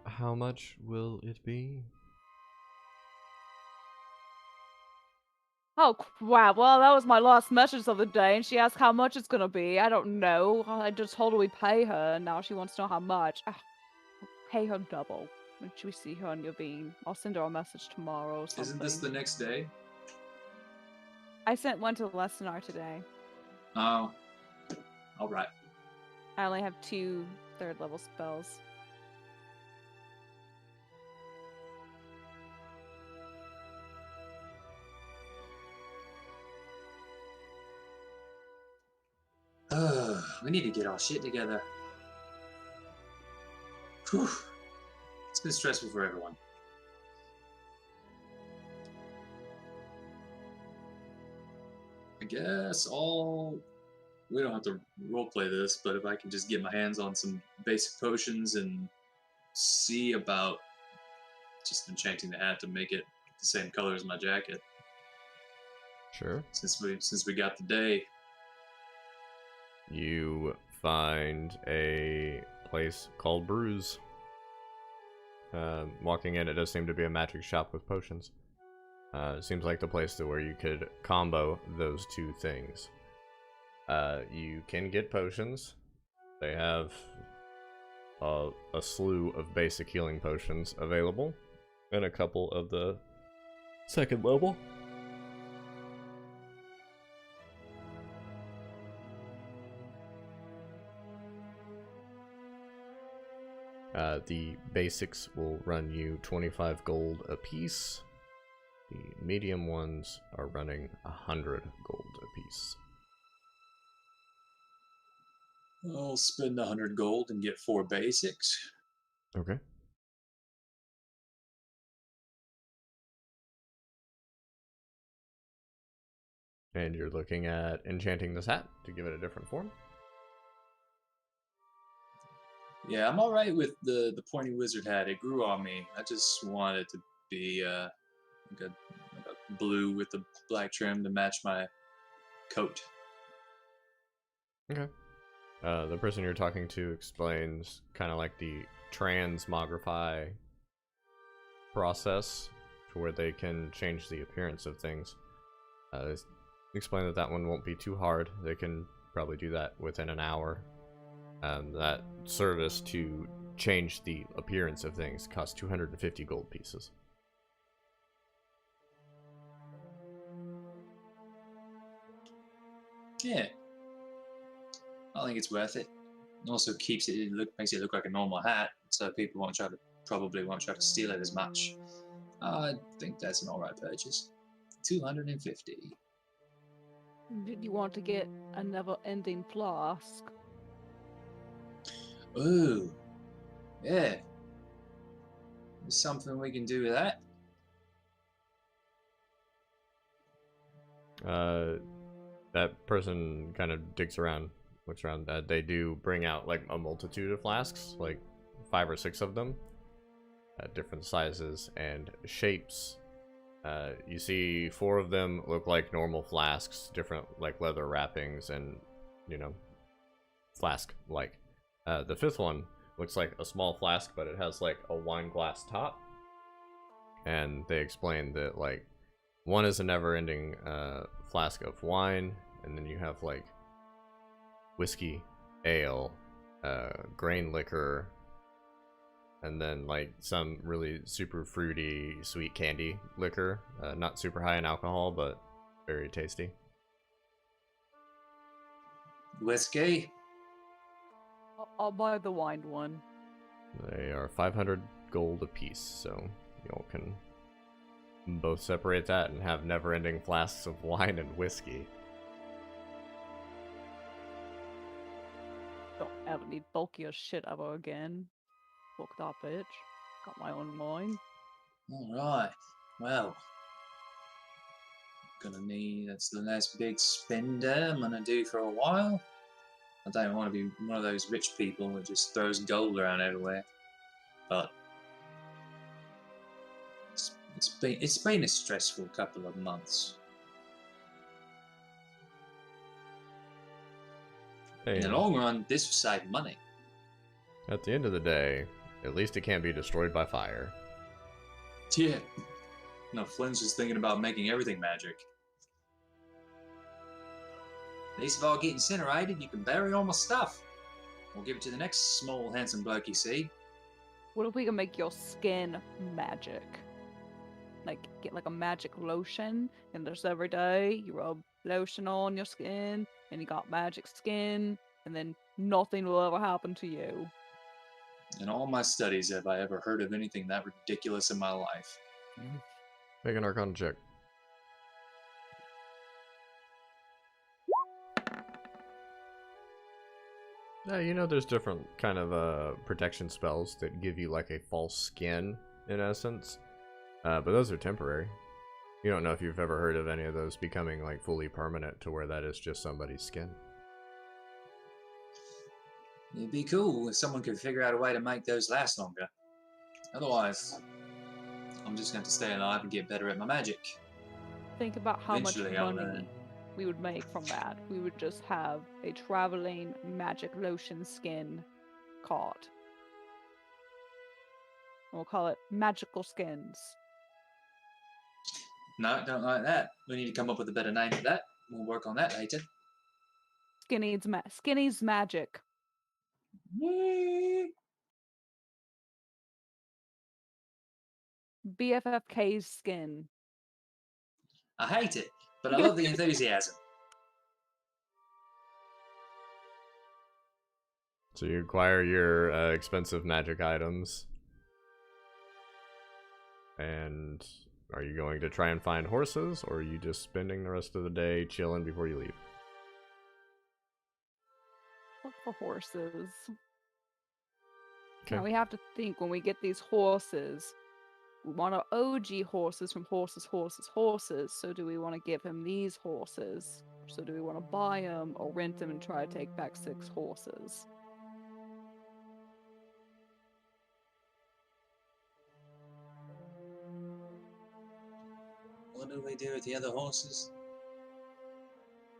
How much will it be? Oh crap, well that was my last message of the day and she asked how much it's gonna be. I don't know. I just told her we pay her and now she wants to know how much. I'll pay her double when we see her on Yavine. I'll send her a message tomorrow or something. Isn't this the next day? I sent one to Lessinar today. Oh. Alright. I only have 2 third level spells. We need to get our shit together. Whew. It's been stressful for everyone. I guess we don't have to roleplay this, but if I can just get my hands on some basic potions and see about just enchanting the hat to make it the same color as my jacket. Sure. Since we got the day. You find a place called Brews. Walking in, it does seem to be a magic shop with potions. Seems like the place where you could combo those 2 things. You can get potions. They have a slew of basic healing potions available, and a couple of the 2nd level. The basics will run you 25 gold apiece. The medium ones are running 100 gold apiece. I'll spend 100 gold and get 4 basics. Okay. And you're looking at enchanting this hat to give it a different form. Yeah, I'm alright with the pointy wizard hat. It grew on me. I just want it to be like a blue with the black trim to match my coat. Okay. The person you're talking to explains kind of like the transmogrify process to where they can change the appearance of things. Explain that one won't be too hard. They can probably do that within an hour. That service to change the appearance of things costs 250 gold pieces. Yeah. I think it's worth it. It also makes it look like a normal hat, so people probably won't try to steal it as much. I think that's an alright purchase. 250. Did you want to get a never-ending flask? Ooh. Yeah. There's something we can do with that. That person kind of digs around, looks around. They do bring out like a multitude of flasks, like 5 or 6 of them, different sizes and shapes. You see 4 of them look like normal flasks, different like leather wrappings, and flask like. The fifth one looks like a small flask, but it has like a wine glass top. And they explain that like one is a never-ending flask of wine, and then you have like whiskey, ale, grain liquor, and then like some really super fruity sweet candy liquor, not super high in alcohol but very tasty. Whiskey? I'll buy the wine one. They are 500 gold apiece, so y'all can both separate that and have never-ending flasks of wine and whiskey. Don't ever need bulky as shit ever again. Fuck that bitch. Got my own wine. Alright. Well. That's the last big spender I'm gonna do for a while. I don't want to be one of those rich people that just throws gold around everywhere. But it's been a stressful couple of months. Hey, In the long run, this will save money. at the end of the day, at least it can't be destroyed by fire. Yeah. No, Flynn's just thinking about making everything magic. At least if I get incinerated, you can bury all my stuff. We'll give it to the next small, handsome bloke you see. What if we can make your skin magic? Like, get like a magic lotion, and just every day you rub lotion on your skin, and you got magic skin, and then nothing will ever happen to you. In all my studies, have I ever heard of anything that ridiculous in my life? Make an Arcana check. Yeah, you know there's different kind of protection spells that give you like a false skin, in essence. But those are temporary. You don't know if you've ever heard of any of those becoming like fully permanent to where that is just somebody's skin. It'd be cool if someone could figure out a way to make those last longer. Otherwise, I'm just going to stay alive and get better at my magic. Think about how much Eventually I'll money learn. we would make from that. We would just have a traveling magic lotion skin cart. And we'll call it Magical Skins. No, don't like that. We need to come up with a better name for that. We'll work on that later. Skinny's magic. BFFK's skin. I hate it, but I love the enthusiasm. So you acquire your expensive magic items. And are you going to try and find horses, or are you just spending the rest of the day chilling before you leave? Look for horses. Okay. Now we have to think when we get these horses. We want our OG horses from horses. So do we want to give him these horses? So do we want to buy them or rent them and try to take back 6 horses? What do we do with the other horses?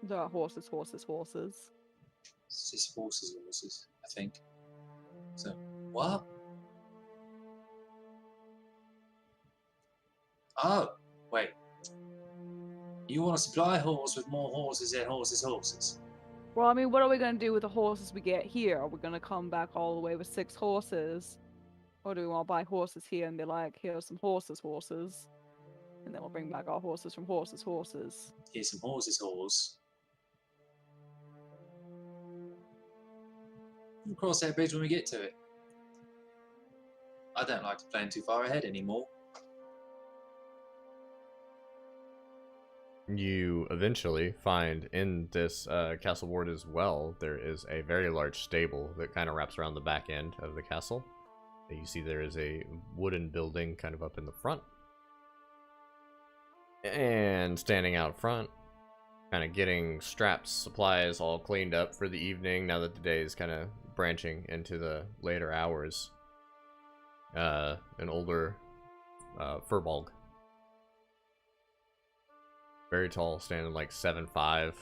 There are horses. It's just horses, I think. So, what? Oh, wait. You want to supply horse with more horses and horses? Well, I mean, what are we going to do with the horses we get here? Are we going to come back all the way with 6 horses? Or do we want to buy horses here and be like, here's some horses? And then we'll bring back our horses from horses. Here's some horse. We'll cross that bridge when we get to it. I don't like to plan too far ahead anymore. You eventually find in this castle ward as well, there is a very large stable that kind of wraps around the back end of the castle. You see there is a wooden building kind of up in the front. And standing out front, kind of getting straps, supplies all cleaned up for the evening now that the day is kind of branching into the later hours. An older Furbolg. Very tall, standing like 7'5",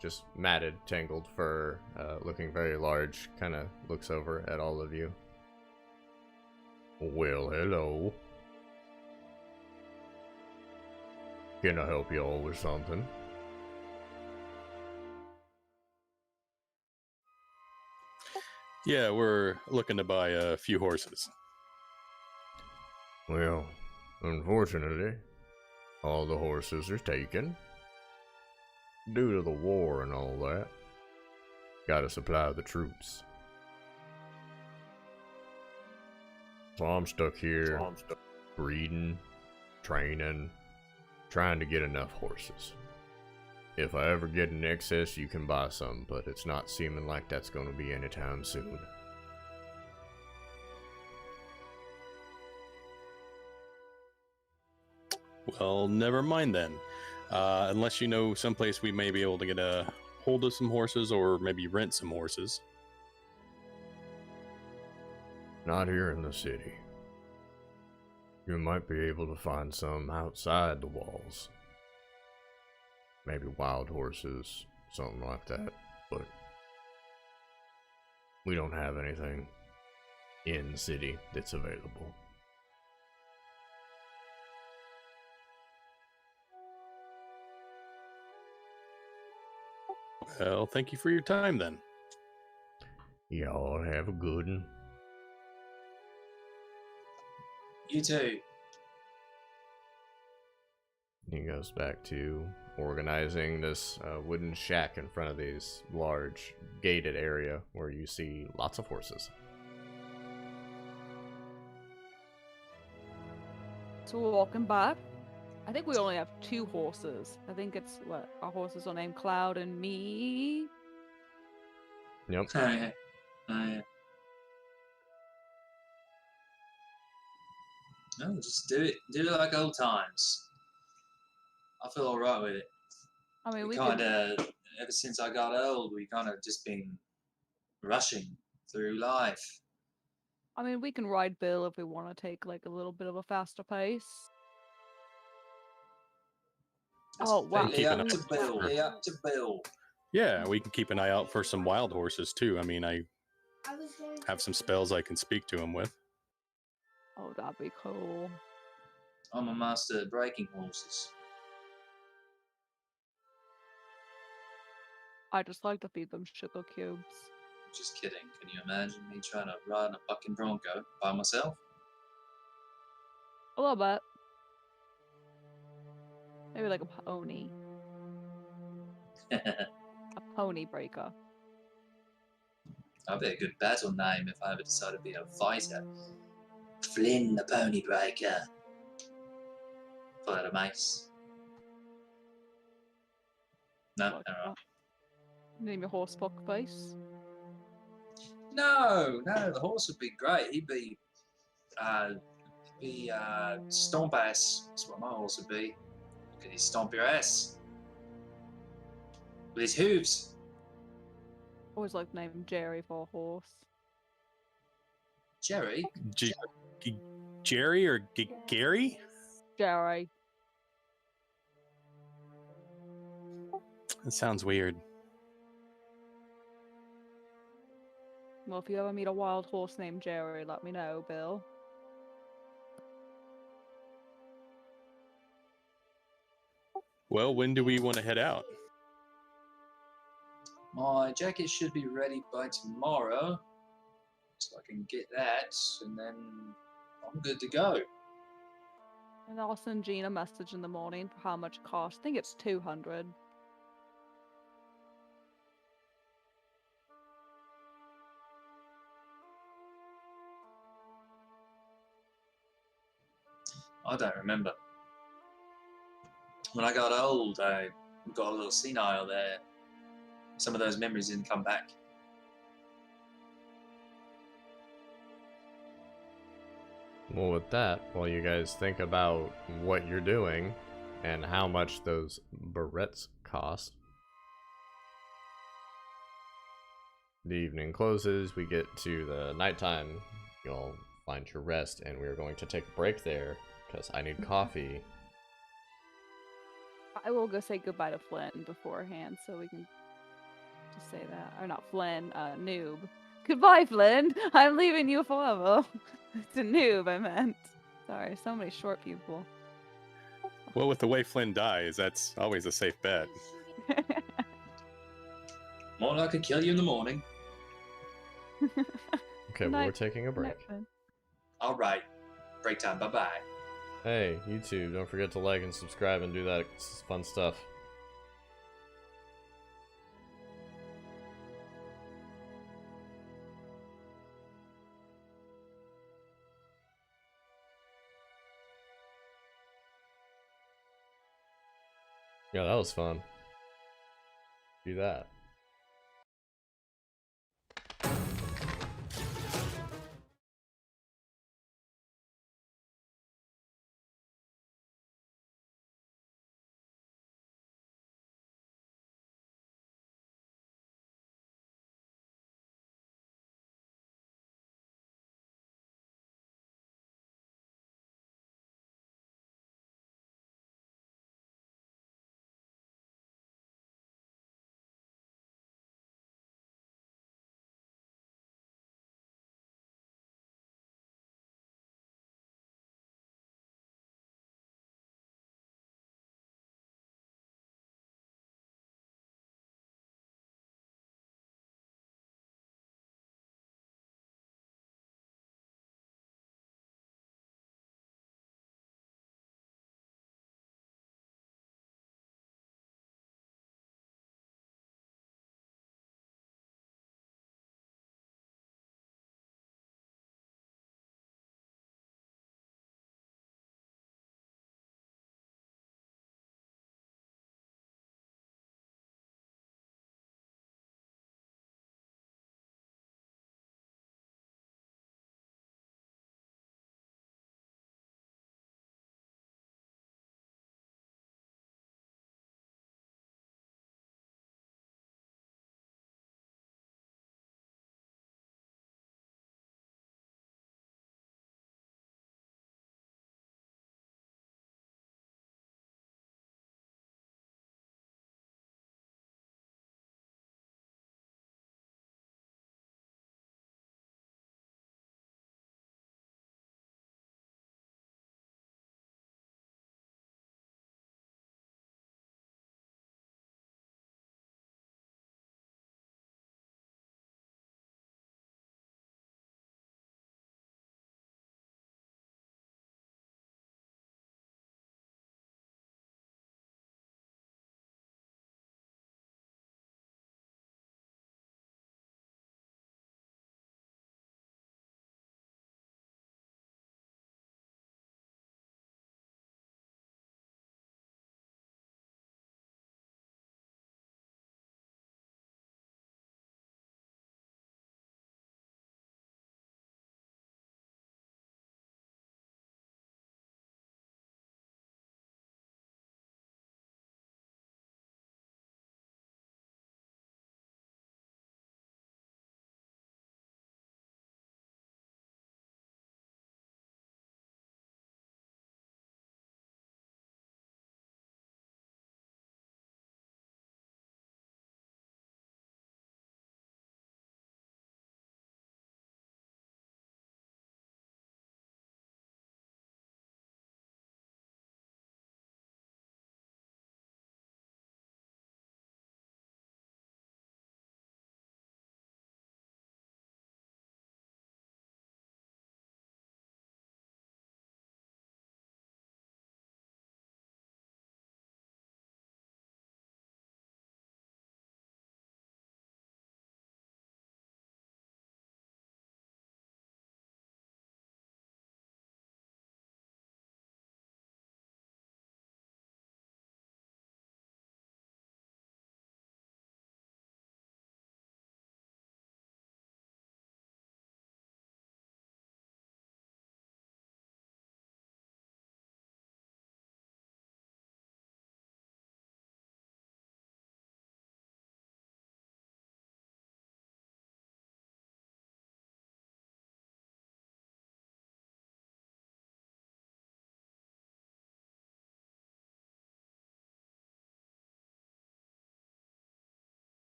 just matted, tangled fur, looking very large, kind of looks over at all of you. Well, hello. Can I help you all with something? Yeah, we're looking to buy a few horses. Well, unfortunately, all the horses are taken. Due to the war and all that. Gotta supply the troops. So I'm stuck here, breeding, training, trying to get enough horses. If I ever get in excess, you can buy some, but it's not seeming like that's gonna be anytime soon. Well, never mind then. Unless you know someplace we may be able to get a hold of some horses or maybe rent some horses. Not here in the city. You might be able to find some outside the walls. Maybe wild horses, something like that, but we don't have anything in the city that's available. Well, thank you for your time then. Y'all have a good one. You too. He goes back to organizing this wooden shack in front of these large gated area where you see lots of horses. So we're walking by. I think we only have 2 horses. I think it's what our horses are named Cloud and me. Yep. Oh, yeah. Oh, yeah. No, just do it. Do it like old times. I feel alright with it. I mean, we kind could. of, ever since I got old, we kind of just been rushing through life. I mean, we can ride Bill if we want to take like a little bit of a faster pace. Oh wow! keep an up eye to out Bill. for- Up to Bill. Yeah, we can keep an eye out for some wild horses too. I mean, I have some spells I can speak to them with. Oh, that'd be cool. I'm a master at breaking horses. I just like to feed them sugar cubes. Just kidding. Can you imagine me trying to ride a fucking bronco by myself? A little bit. Maybe like a pony. A pony breaker. That'd be a good battle name if I ever decided to be a fighter. Flynn the Pony Breaker. Pull out a mace. No, Like alright. that. Name your horse Pokerface. No, the horse would be great. He'd be stomp ass. That's what my horse would be. Could he stomp your ass? With his hooves. Always like the name Jerry for a horse. Jerry? Jerry or Gary? Jerry. That sounds weird. Well, if you ever meet a wild horse named Jerry, let me know, Bill. Well, when do we want to head out? My jacket should be ready by tomorrow. So I can get that, and then I'm good to go. And I'll send Jean a message in the morning for how much it costs. I think it's 200. I don't remember. When I got old, I got a little senile there. Some of those memories didn't come back. Well, with that, while you guys think about what you're doing and how much those barrettes cost, the evening closes, we get to the nighttime, you'll find your rest, and we're going to take a break there, because I need coffee. I will go say goodbye to Flynn beforehand so we can to say that. Or not Flynn, Noob. Goodbye, Flynn. I'm leaving you forever. It's a noob, I meant. Sorry, so many short people. Well, with the way Flynn dies, that's always a safe bet. More like I kill you in the morning. Okay, well, we're taking a break. All right. Break time. Bye-bye. Hey, YouTube, don't forget to like and subscribe and do that fun stuff. Yeah, that was fun. Do that.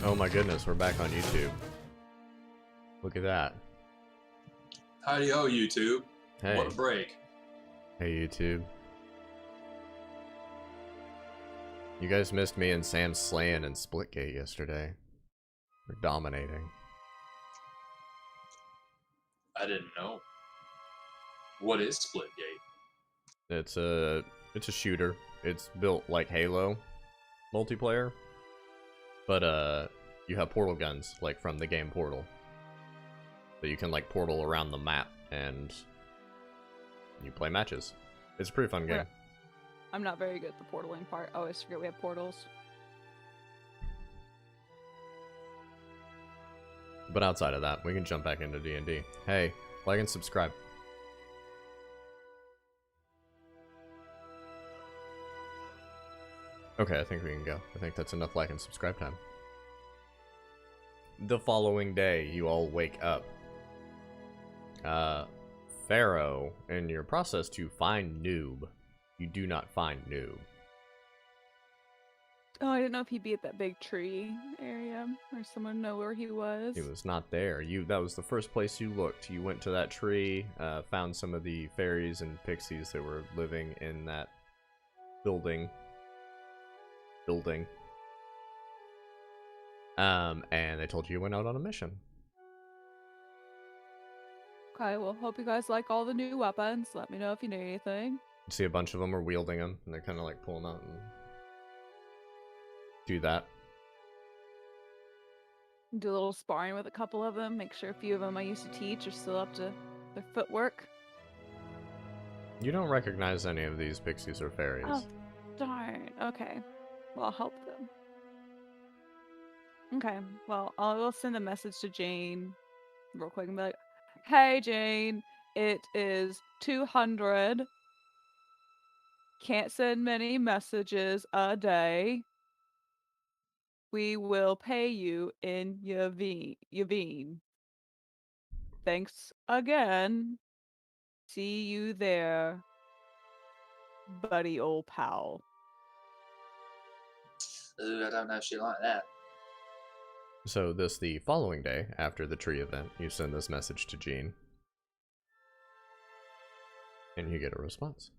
Oh my goodness, we're back on YouTube. Look at that. Howdy-ho, YouTube. Hey. What a break. Hey, YouTube. You guys missed me and Sam slaying and Splitgate yesterday. We're dominating. I didn't know. What is Splitgate? It's a shooter. It's built like Halo multiplayer. But you have portal guns, like from the game Portal. So you can like portal around the map and you play matches. It's a pretty fun game. I'm not very good at the portaling part. I always forget we have portals. But outside of that, we can jump back into D&D. Hey, like and subscribe. Okay, I think we can go. I think that's enough like and subscribe time. The following day, you all wake up. Pharaoh, in your process to find Noob, you do not find Noob. Oh, I didn't know if he'd be at that big tree area, or someone know where he was. He was not there. That was the first place you looked. You went to that tree, found some of the fairies and pixies that were living in that building. And they told you went out on a mission. Okay, well, hope you guys like all the new weapons. Let me know if you need anything. You see a bunch of them are wielding them, and they're kind of like pulling out and do that. Do a little sparring with a couple of them. Make sure a few of them I used to teach are still up to their footwork. You don't recognize any of these pixies or fairies. Oh, darn. Okay. Well, I'll help them. Okay, well, I'll send a message to Jane real quick and be like, hey, Jane, it is 200. Can't send many messages a day. We will pay you in Yavin. Thanks again. See you there, buddy old pal. Ooh, I don't know if she like that. So the following day, after the tree event, you send this message to Jean. And you get a response.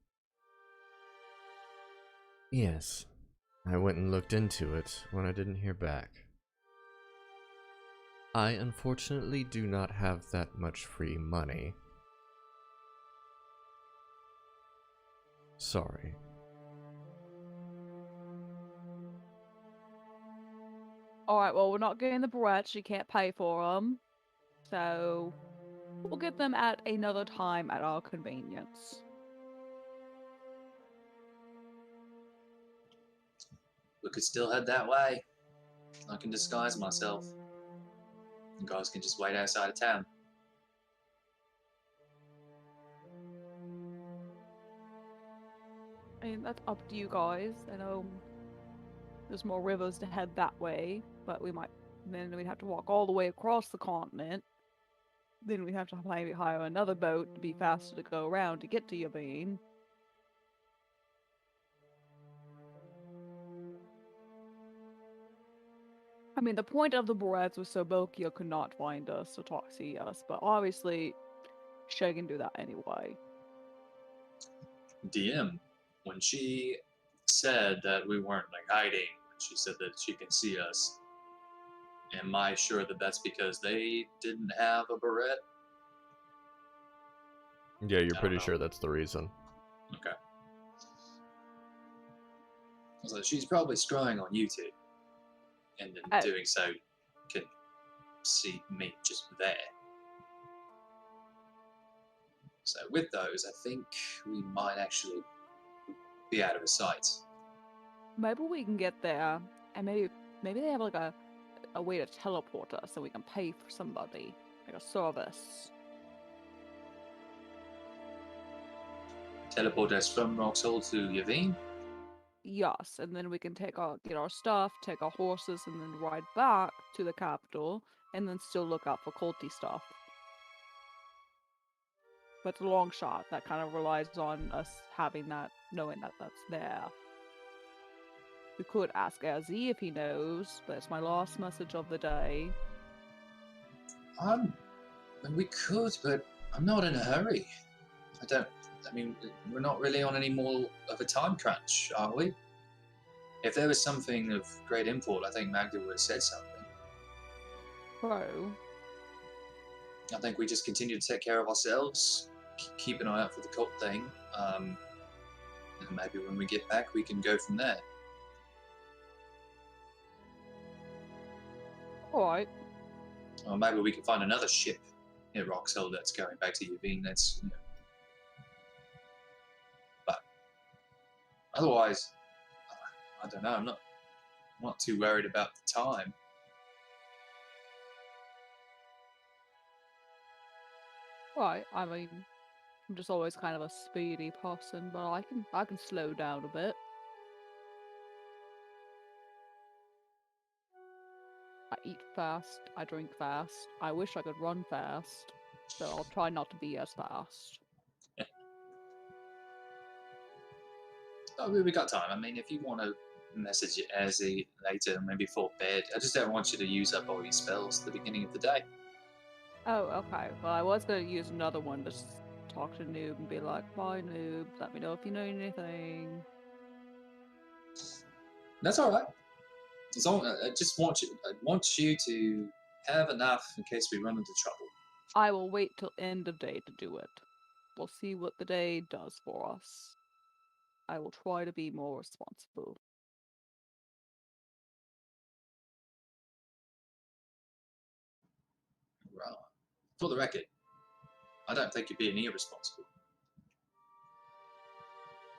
Yes, I went and looked into it when I didn't hear back. I unfortunately do not have that much free money. Sorry. Alright, well, we're not getting the barrettes. You can't pay for them. So, we'll get them at another time at our convenience. We could still head that way. I can disguise myself. You guys can just wait outside of town. I mean, that's up to you guys. I know there's more rivers to head that way, but then we'd have to walk all the way across the continent. Then we'd have to maybe hire another boat to be faster to go around to get to Yavin. I mean, the point of the barrettes was so Bokia could not find us or see us, but obviously, she can do that anyway. DM, when she said that we weren't like hiding, she said that she can see us. Am I sure that that's because they didn't have a barrette? Yeah, you're I pretty don't know. sure that's the reason. Okay. So she's probably scrolling on YouTube, and then doing so can see me just there. So with those, I think we might actually be out of his sight. Maybe we can get there, and maybe they have like a way to teleport us, so we can pay for somebody, like a service. Teleport us from Roxhall to Yavin? Yes, and then we can get our stuff, take our horses, and then ride back to the capital, and then still look out for culty stuff. But it's a long shot. That kind of relies on us having that, knowing that that's there. We could ask LZ if he knows, but it's my last message of the day. We could, but I'm not in a hurry. We're not really on any more of a time crunch, are we? If there was something of great import, I think Magda would have said something. Bro. I think we just continue to take care of ourselves, keep an eye out for the cult thing, and maybe when we get back, we can go from there. Alright. Or maybe we can find another ship at Roxhill that's going back to Yavin. That's, but otherwise, I don't know. I'm not too worried about the time. Right, I mean, I'm just always kind of a speedy person, but I can slow down a bit. I eat fast, I drink fast. I wish I could run fast, so I'll try not to be as fast. Oh, we got time. I mean, if you want to message it as later, maybe before bed, I just don't want you to use up all your spells at the beginning of the day. Oh, okay. Well, I was going to use another one to talk to Noob and be like, bye Noob, let me know if you know anything. That's all right. As long, I want you to have enough in case we run into trouble. I will wait till end of day to do it. We'll see what the day does for us. I will try to be more responsible. Right. For the record, I don't think you're being irresponsible.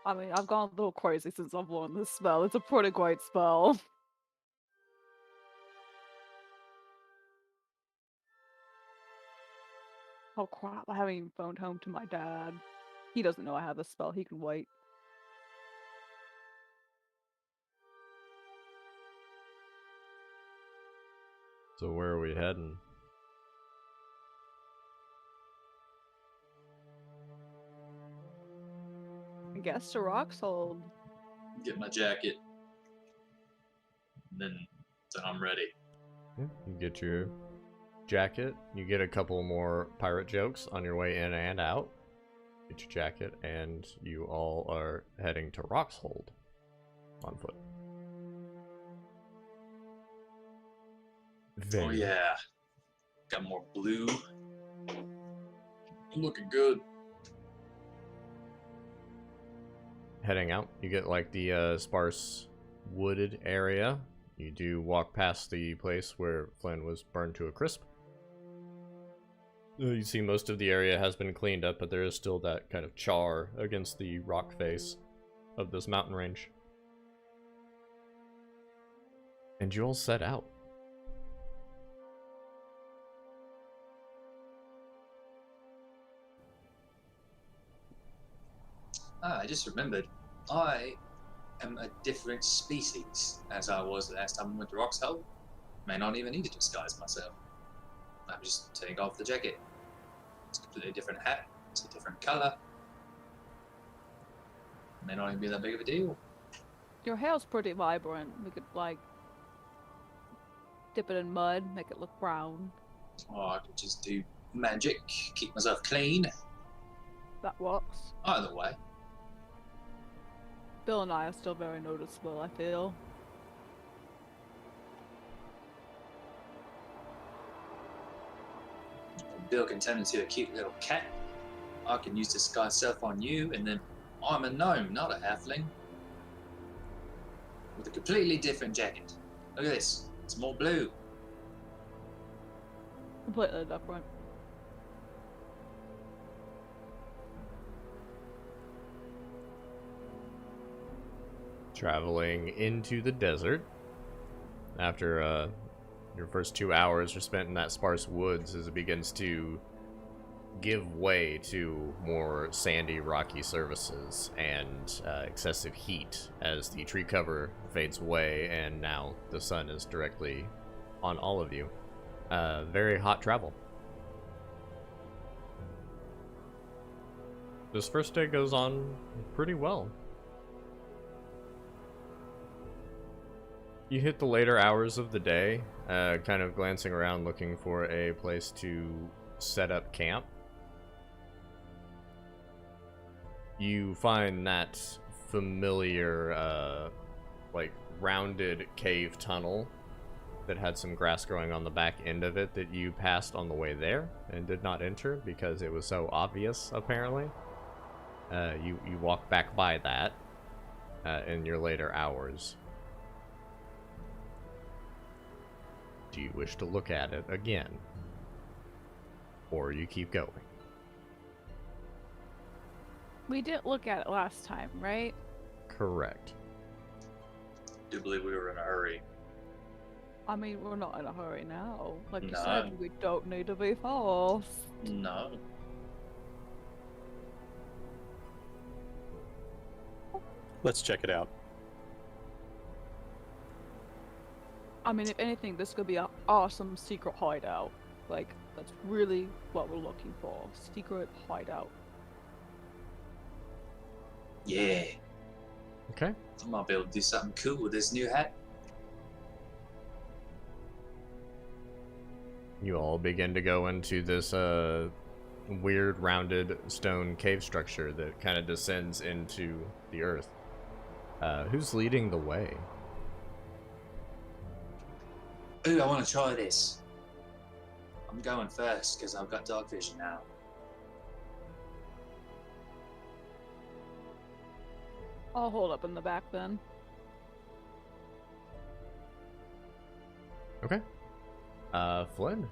I mean, I've gone a little crazy since I've learned this spell. It's a pretty great spell. Oh crap, I haven't even phoned home to my dad. He doesn't know I have this spell, he can wait. So where are we heading? I guess to Roxhold. Get my jacket. Then I'm ready. Yeah, you get your jacket. You get a couple more pirate jokes on your way in and out. Get your jacket, and you all are heading to Roxhold on foot. Oh yeah. Got more blue. I'm looking good. Heading out, you get like the sparse wooded area. You do walk past the place where Flynn was burned to a crisp. You see most of the area has been cleaned up, but there is still that kind of char against the rock face of this mountain range. And you all set out. I just remembered. I am a different species as I was the last time I went to Roxhill. May not even need to disguise myself. I'm just taking off the jacket. It's a completely different hat. It's a different color. May not even be that big of a deal. Your hair's pretty vibrant. We could, like, dip it in mud, make it look brown. Or I could just do magic, keep myself clean. That works. Either way. Bill and I are still very noticeable, I feel. Bill can turn into a cute little cat. I can use disguise self on you, and then I'm a gnome, not a halfling. With a completely different jacket. Look at this. It's more blue. Completely different. Traveling into the desert. After your first 2 hours are spent in that sparse woods as it begins to give way to more sandy, rocky surfaces and excessive heat as the tree cover fades away and now the sun is directly on all of you. Very hot travel. This first day goes on pretty well. You hit the later hours of the day, kind of glancing around looking for a place to set up camp. You find that familiar, like, rounded cave tunnel that had some grass growing on the back end of it that you passed on the way there and did not enter because it was so obvious, apparently. You walk back by that in your later hours. Do you wish to look at it again? Or you keep going? We didn't look at it last time, right? Correct. Do believe we were in a hurry. I mean, we're not in a hurry now. Like you No. said, we don't need to be fast. No. Let's check it out. I mean, if anything, this could be an awesome secret hideout. Like, that's really what we're looking for. Secret hideout. Yeah. Okay. I might be able to do something cool with this new hat. You all begin to go into this weird rounded stone cave structure that kind of descends into the earth. Who's leading the way? Ooh, I want to try this. I'm going first because I've got dark vision now. I'll hold up in the back then. Okay. Flynn,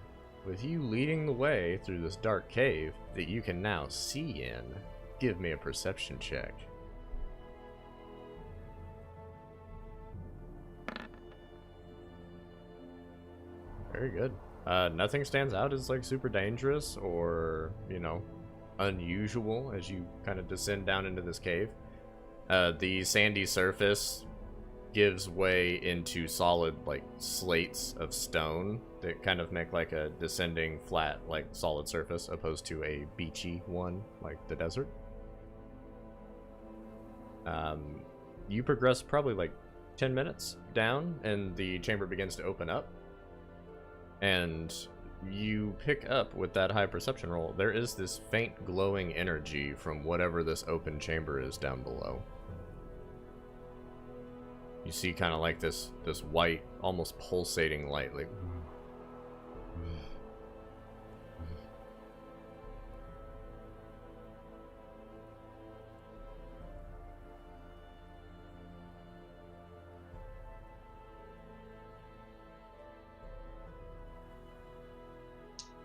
with you leading the way through this dark cave that you can now see in, give me a perception check. Very good. Nothing stands out as like super dangerous or, you know, unusual as you kind of descend down into this cave. The sandy surface gives way into solid like slates of stone that kind of make like a descending flat like solid surface opposed to a beachy one like the desert. You progress probably like 10 minutes down and the chamber begins to open up. And you pick up with that high perception roll, there is this faint glowing energy from whatever this open chamber is down below. You see kind of like this white, almost pulsating light, like...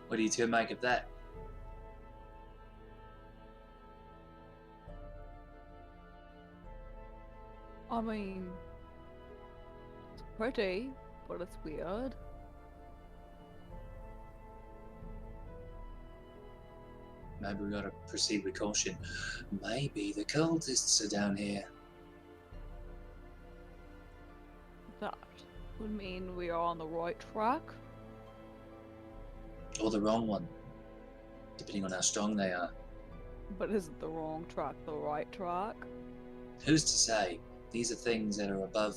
What do you two make of that? I mean, it's pretty, but it's weird. Maybe we gotta proceed with caution. Maybe the cultists are down here. That would mean we are on the right track. Or the wrong one, depending on how strong they are. But isn't the wrong track the right track? Who's to say? These are things that are above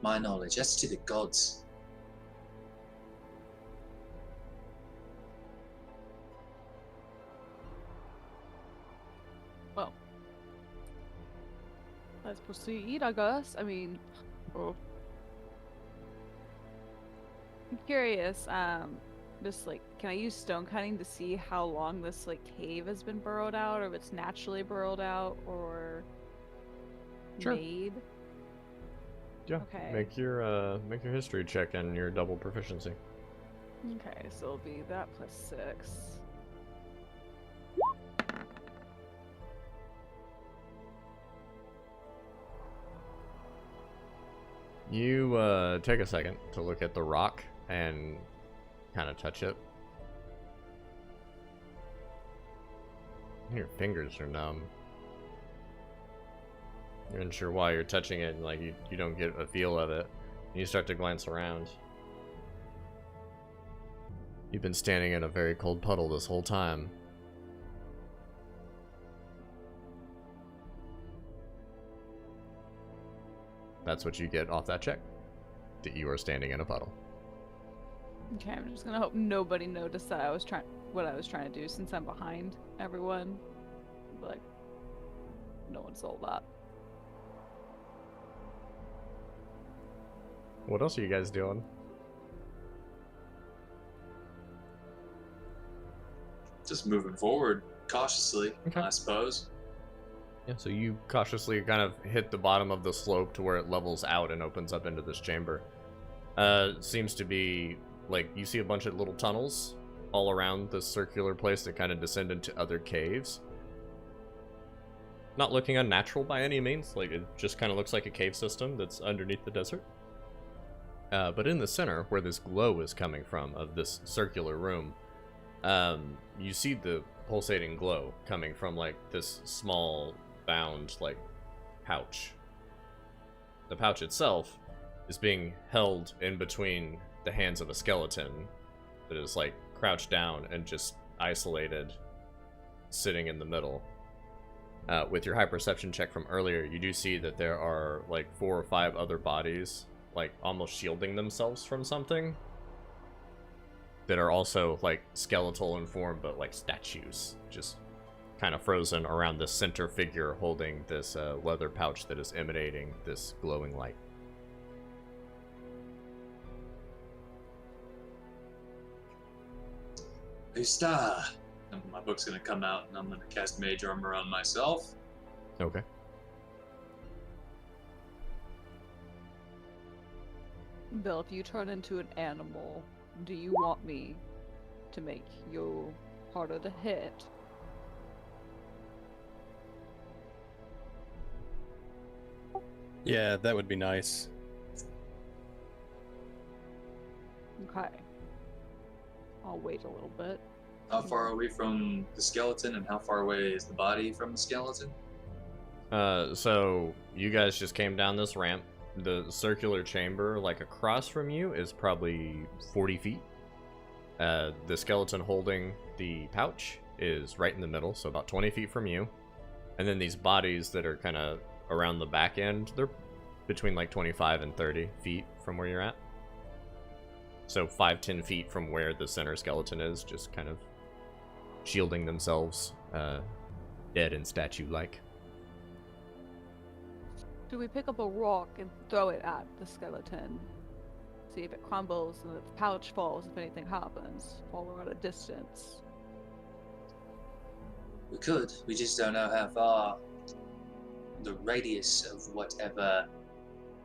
my knowledge. That's to the gods. Well, let's proceed, I guess. I mean, oh. I'm curious, just like, can I use stone cutting to see how long this like cave has been burrowed out, or if it's naturally burrowed out, or Sure. made? Yeah, Okay. make your history check and your double proficiency. Okay, so it'll be that plus 6. You take a second to look at the rock and kind of touch it. Your fingers are numb. You're unsure why you're touching it, and like you don't get a feel of it. You start to glance around. You've been standing in a very cold puddle this whole time. That's what you get off that check. that you are standing in a puddle. Okay, I'm just gonna hope nobody noticed that I was trying what I was trying to do since I'm behind everyone. Like, no one saw that. What else are you guys doing? Just moving forward cautiously, Okay. I suppose. Yeah, so you cautiously kind of hit the bottom of the slope to where it levels out and opens up into this chamber. Seems to be, like, you see a bunch of little tunnels all around this circular place that kind of descend into other caves. Not looking unnatural by any means, like, it just kind of looks like a cave system that's underneath the desert. But in the center, where this glow is coming from, of this circular room, you see the pulsating glow coming from, like, this small bound, like, pouch. The pouch itself is being held in between the hands of a skeleton that is, like, crouched down and just isolated, sitting in the middle. With your high perception check from earlier, you do see that there are, like, 4 or 5 other bodies, like, almost shielding themselves from something, that are also, like, skeletal in form, but like statues, just kind of frozen around the center figure holding this leather pouch that is emanating this glowing light. Usta! And my book's gonna come out and I'm gonna cast Mage Armor on myself. Okay. Bill, if you turn into an animal, do you want me to make you harder to hit? Yeah, that would be nice. Okay. I'll wait a little bit. How far are we from the skeleton and how far away is the body from the skeleton? So you guys just came down this ramp. The circular chamber, like, across from you is probably 40 feet. The skeleton holding the pouch is right in the middle, so about 20 feet from you. And then these bodies that are kind of around the back end, they're between like 25 and 30 feet from where you're at. So 5-10 feet from where the center skeleton is, just kind of shielding themselves, dead and statue-like. Do we pick up a rock and throw it at the skeleton? See if it crumbles and if the pouch falls, if anything happens, while we're at a distance. We could. We just don't know how far the radius of whatever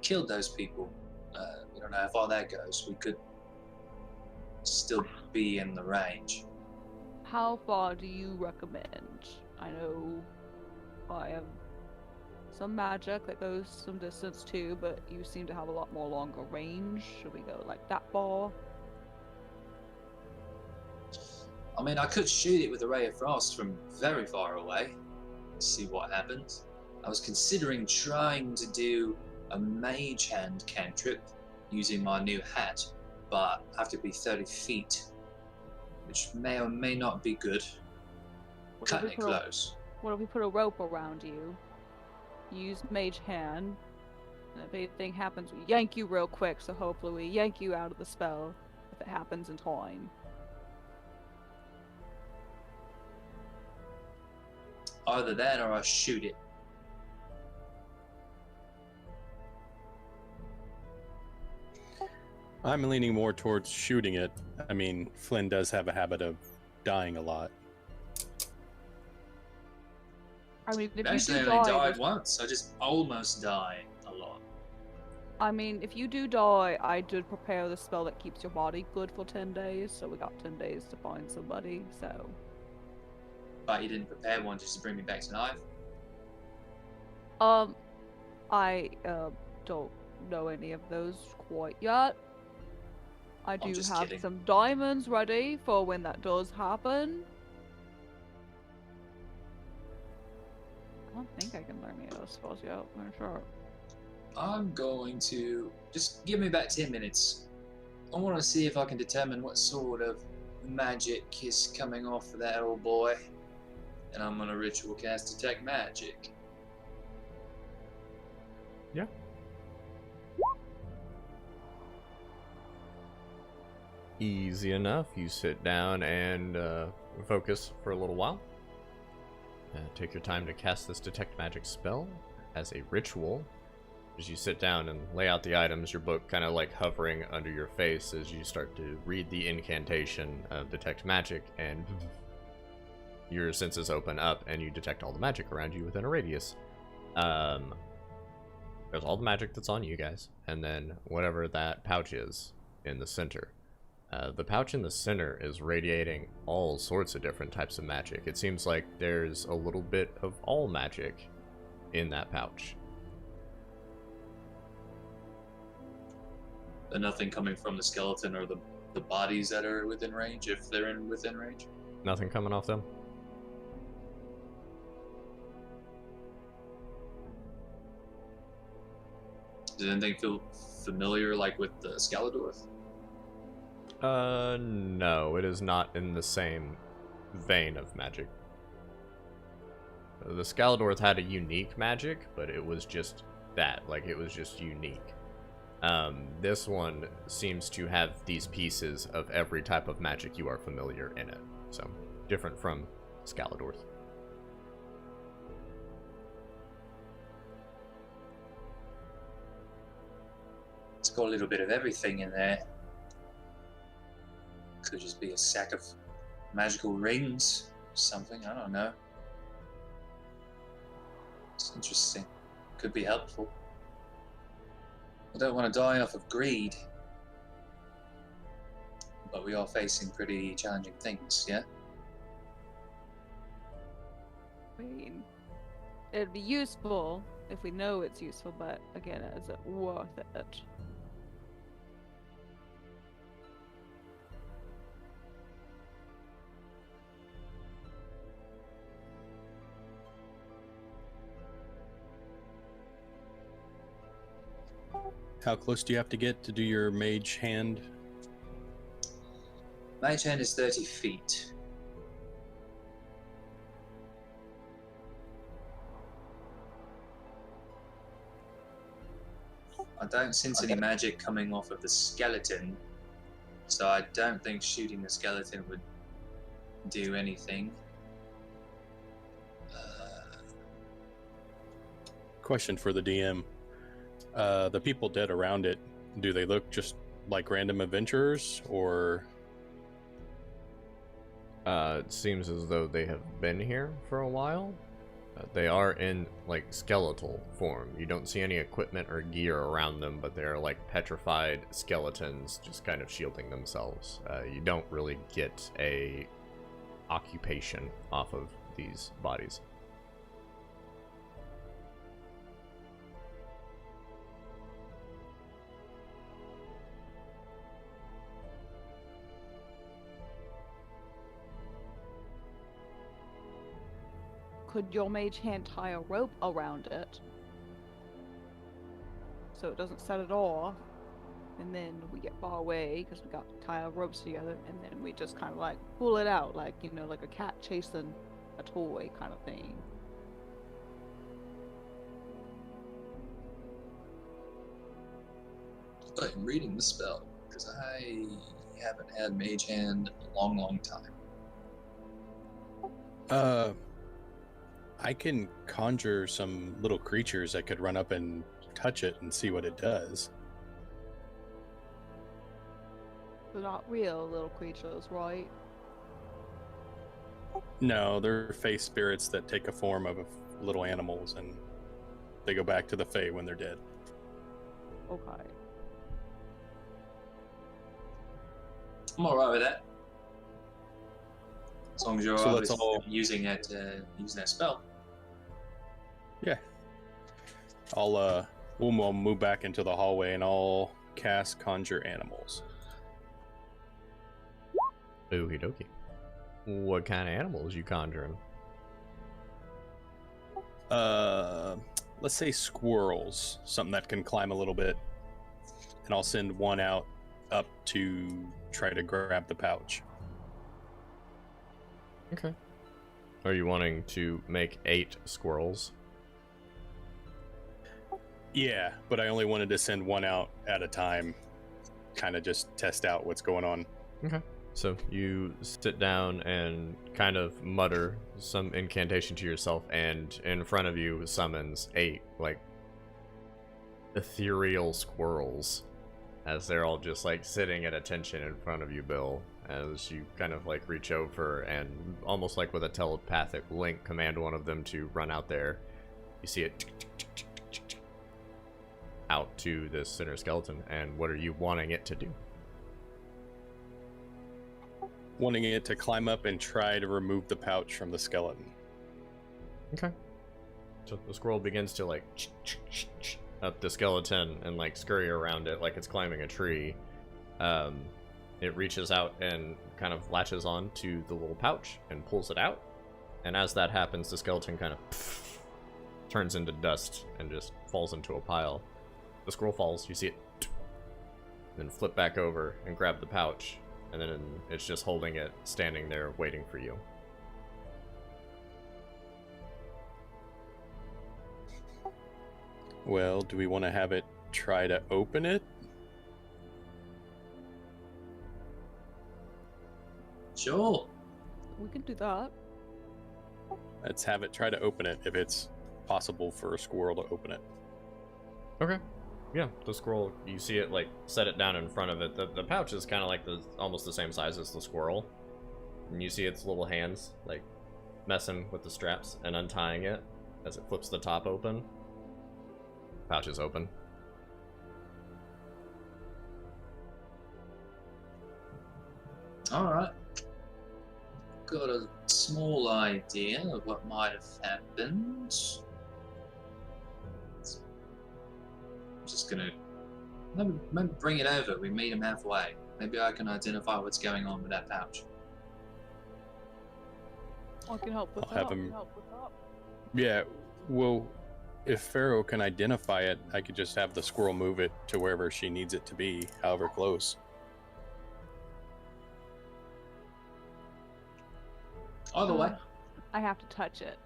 killed those people. We don't know how far that goes. We could still be in the range. How far do you recommend? I know I have some magic that goes some distance too, but you seem to have a lot more longer range. Should we go like that far? I mean, I could shoot it with a ray of frost from very far away. See what happens. I was considering trying to do a mage hand cantrip using my new hat, but I have to be 30 feet, which may or may not be good. What if we Cutting it put a- close. What if we put a rope around you? Use mage hand, and if anything happens, we yank you real quick, so hopefully we yank you out of the spell if it happens in time. Either that or I shoot it. I'm leaning more towards shooting it. I mean, Flynn does have a habit of dying a lot. I mean, if Actually, you I do only die, died once. I just almost die a lot. I mean, if you do die, I did prepare the spell that keeps your body good for 10 days, so we got 10 days to find somebody, so... But you didn't prepare one just to bring me back to life. I don't know any of those quite yet. I do just have kidding. some diamonds ready for when that does happen. I don't think I can learn any of those spells yet, I'm not sure. I'm going to just give me about 10 minutes. I want to see if I can determine what sort of magic is coming off of that old boy. And I'm going to ritual cast Detect Magic. Yeah. Easy enough. You sit down and focus for a little while. Take your time to cast this detect magic spell as a ritual. As you sit down and lay out the items, your book kind of like hovering under your face as you start to read the incantation of detect magic, and your senses open up and you detect all the magic around you within a radius. There's all the magic that's on you guys, and then whatever that pouch is in the center. The pouch in the center is radiating all sorts of different types of magic. It seems like there's a little bit of all magic in that pouch. And nothing coming from the skeleton or the bodies that are within range, if they're within range? Nothing coming off them? Does anything feel familiar, like with the Scaladorth? No, it is not in the same vein of magic. The Scaladorth had a unique magic, but it was just that, like, it was just unique. This one seems to have these pieces of every type of magic you are familiar in it. So, different from Scaladorth. It's got a little bit of everything in there. Could just be a sack of magical rings or something, I don't know. It's interesting. Could be helpful. I don't want to die off of greed. But we are facing pretty challenging things, yeah? I mean, it'd be useful if we know it's useful, but again, is it worth it? How close do you have to get to do your mage hand? Mage hand is 30 feet. I don't sense any magic coming off of the skeleton, so I don't think shooting the skeleton would do anything. Question for the DM. The people dead around it, do they look just like random adventurers, or? It seems as though they have been here for a while. They are in, like, skeletal form. You don't see any equipment or gear around them, but they're like petrified skeletons just kind of shielding themselves. You don't really get a occupation off of these bodies. Could your mage hand tie a rope around it so it doesn't set it off, and then we get far away because we got to tie our ropes together, and then we just kind of like pull it out, like, you know, like a cat chasing a toy kind of thing. I'm reading the spell because I haven't had mage hand in a long time. I can conjure some little creatures that could run up and touch it and see what it does. They're not real little creatures, right? No, they're Fae spirits that take a form of little animals, and they go back to the Fae when they're dead. Okay. I'm alright with that. As long as you're So let's obviously all- using that spell. Yeah. We'll move back into the hallway and I'll cast Conjure Animals. Okie dokie. What kind of animals you conjuring? Let's say squirrels, something that can climb a little bit. And I'll send one out up to try to grab the pouch. Okay. Are you wanting to make 8 squirrels? Yeah, but I only wanted to send one out at a time, kind of just test out what's going on. Okay. So you sit down and kind of mutter some incantation to yourself, and in front of you summons 8, like, ethereal squirrels, as they're all just, like, sitting at attention in front of you, Bill, as you kind of, like, reach over and, almost like with a telepathic link, command one of them to run out there. You see it out to this center skeleton, and what are you wanting it to do? Wanting it to climb up and try to remove the pouch from the skeleton. Okay. So the squirrel begins to like up the skeleton and like scurry around it like it's climbing a tree. It reaches out and kind of latches on to the little pouch and pulls it out. And as that happens, the skeleton kind of turns into dust and just falls into a pile. The squirrel falls, you see it, then flip back over and grab the pouch. And then it's just holding it, standing there, waiting for you. Well, do we want to have it try to open it? Sure. We can do that. Let's have it try to open it if it's possible for a squirrel to open it. Okay. Yeah, the squirrel, you see it like set it down in front of it. The pouch is kind of like almost the same size as the squirrel. And you see its little hands like messing with the straps and untying it as it flips the top open. Pouch is open. Alright. Got a small idea of what might have happened. I'm just gonna maybe bring it over. We meet him halfway. Maybe I can identify what's going on with that pouch. I can help with I'll that. have him- Yeah, well, if Pharaoh can identify it, I could just have the squirrel move it to wherever she needs it to be, however close. Either way. I have to touch it.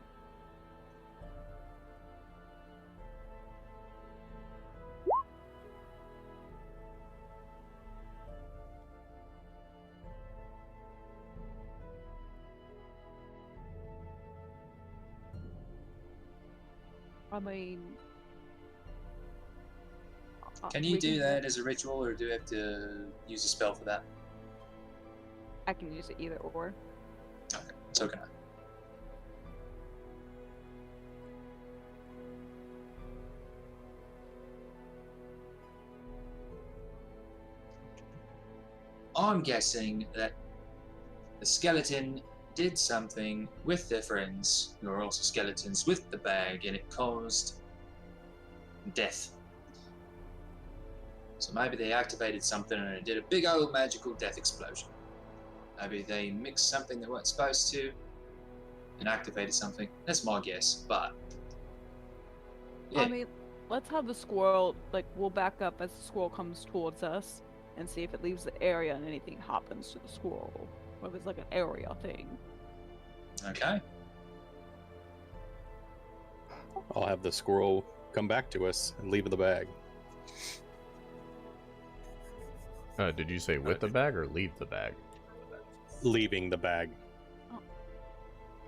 I mean, Can you do that as a ritual, or do you have to use a spell for that? I can use it either or. Okay, so can I. I'm guessing that the skeleton did something with their friends, who are also skeletons, with the bag, and it caused death. So maybe they activated something and it did a big old magical death explosion. Maybe they mixed something they weren't supposed to and activated something. That's my guess, but yeah. I mean, let's have the squirrel, like, we'll back up as the squirrel comes towards us and see if it leaves the area and anything happens to the squirrel. Or if it's like an area thing. Okay. I'll have the squirrel come back to us and leave the bag. Did you say with the bag or leave the bag? Leaving the bag.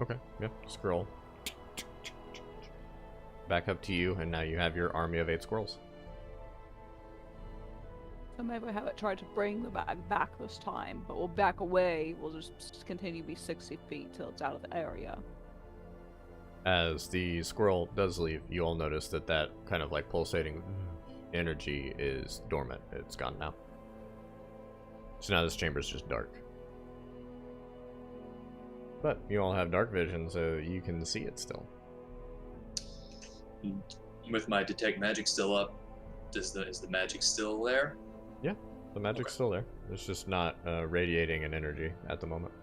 Okay, yeah, scroll. Back up to you, and now you have your army of 8 squirrels. So maybe I have it try to bring the bag back this time, but we'll back away. We'll just continue to be 60 feet till it's out of the area. As the squirrel does leave, you all notice that that kind of like pulsating energy is dormant. It's gone now. So now this chamber is just dark. But you all have dark vision, so you can see it still. With my detect magic still up, is the magic still there? Yeah, the magic's still there. It's just not radiating an energy at the moment.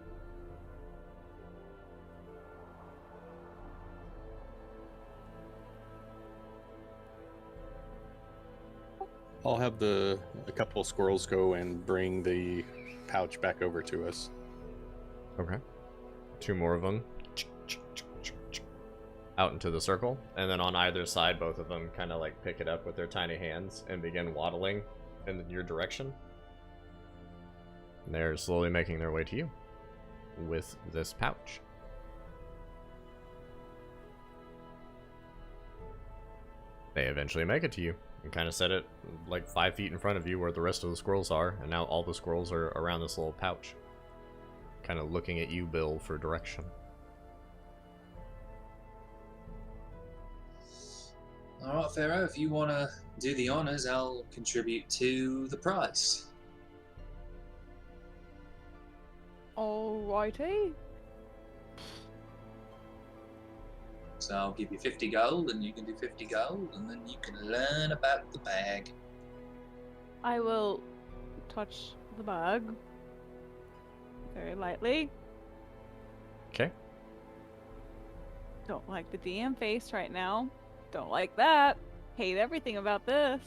I'll have a couple of squirrels go and bring the pouch back over to us. Okay. 2 more of them. Out into the circle, and then on either side, both of them kind of like pick it up with their tiny hands and begin waddling in your direction. They're slowly making their way to you with this pouch. They eventually make it to you and kind of set it like 5 feet in front of you where the rest of the squirrels are, and now all the squirrels are around this little pouch, kind of looking at you, Bill, for direction. Alright, Pharaoh, if you want to do the honors, I'll contribute to the price. Alrighty. So I'll give you 50 gold, and you can do 50 gold, and then you can learn about the bag. I will touch the bag very lightly. Okay. Don't like the DM face right now. Don't like that. Hate everything about this.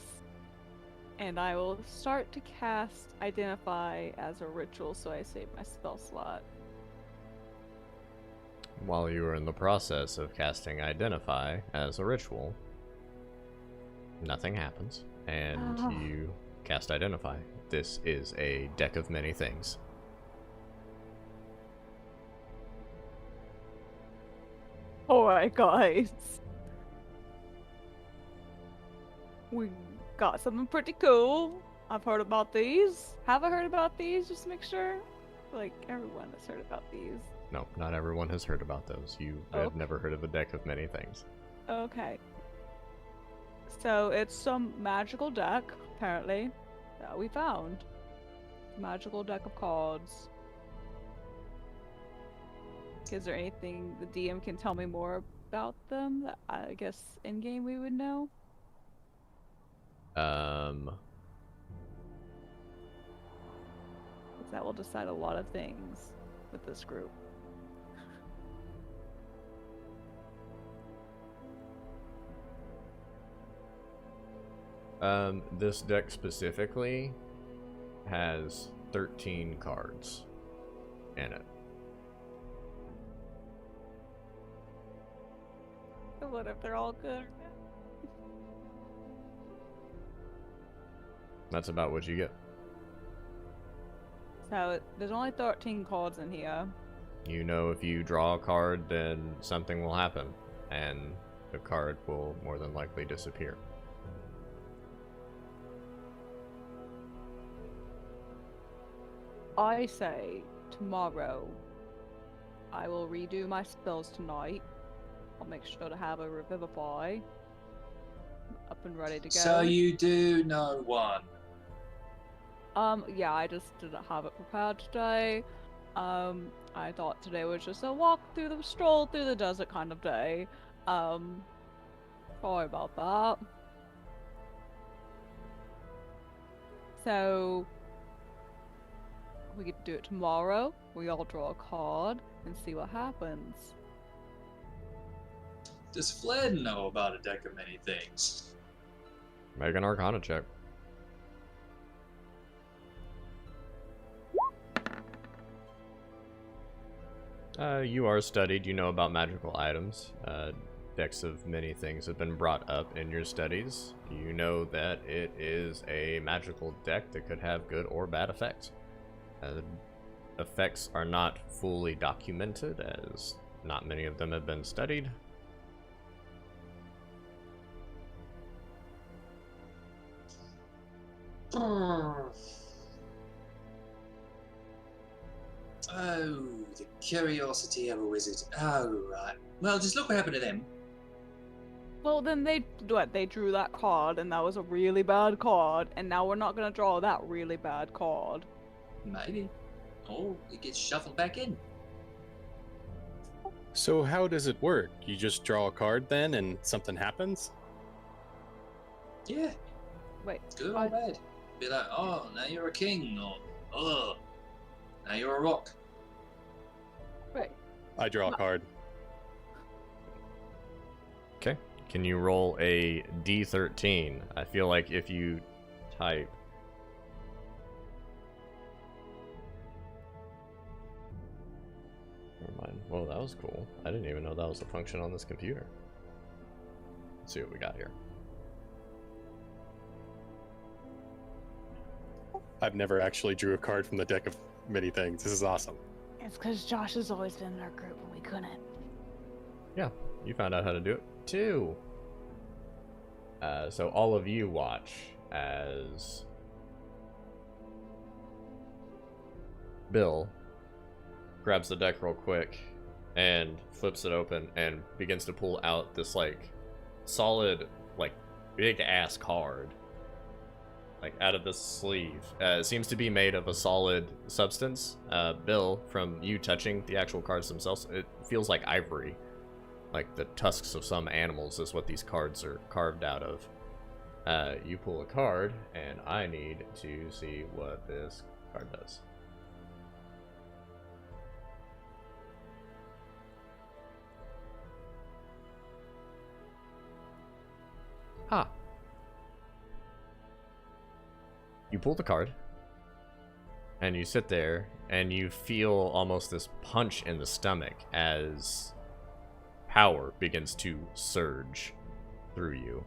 And I will start to cast Identify as a ritual, so I save my spell slot. While you are in the process of casting Identify as a ritual, nothing happens, and you cast Identify. This is a deck of many things. Alright, guys. We got something pretty cool. I've heard about these. Have I heard about these? Just to make sure. Like, everyone has heard about these. No, not everyone has heard about those. You have never heard of a deck of many things. Okay. So, it's some magical deck, apparently, that we found. Magical deck of cards. Is there anything the DM can tell me more about them that I guess in-game we would know? That will decide a lot of things with this group. This deck specifically has 13 cards in it. What if they're all good? That's about what you get. So there's only 13 cards in here. You know, if you draw a card, then something will happen, and the card will more than likely disappear. I say tomorrow I will redo my spells tonight. I'll make sure to have a Revivify up and ready to go. So you do know one. Yeah, I just didn't have it prepared today. I thought today was just a stroll through the desert kind of day. Sorry about that. So, we could do it tomorrow. We all draw a card and see what happens. Does Fled know about a deck of many things? Make an Arcana check. You are studied, you know about magical items. Decks of many things have been brought up in your studies. You know that it is a magical deck that could have good or bad effects. Effects are not fully documented, as not many of them have been studied. Oh, the curiosity of a wizard. Oh, right. Well, just look what happened to them. Well, then they drew that card, and that was a really bad card, and now we're not gonna draw that really bad card. Maybe. Or it gets shuffled back in. So how does it work? You just draw a card then and something happens? Yeah. Wait. Good or bad. Be like, oh, now you're a king, or oh, now you're a rock. Wait. I draw a card. Okay. Can you roll a D13? I feel like if you type... Never mind. Well, that was cool. I didn't even know that was a function on this computer. Let's see what we got here. I've never actually drew a card from the deck of many things. This is awesome. It's because Josh has always been in our group and we couldn't. Yeah, you found out how to do it too. So all of you watch as Bill grabs the deck real quick and flips it open and begins to pull out this like solid, like big ass card, like out of this sleeve. It seems to be made of a solid substance. Bill, from you touching the actual cards themselves, it feels like ivory. Like the tusks of some animals is what these cards are carved out of. You pull a card, and I need to see what this card does. Ah. You pull the card, and you sit there, and you feel almost this punch in the stomach as power begins to surge through you.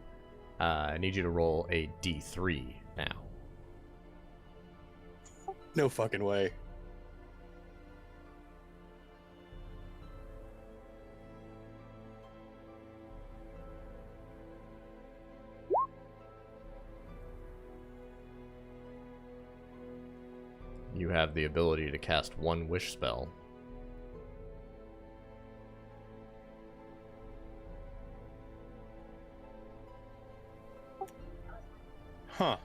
I need you to roll a D3 now. No fucking way. You have the ability to cast one wish spell. Huh.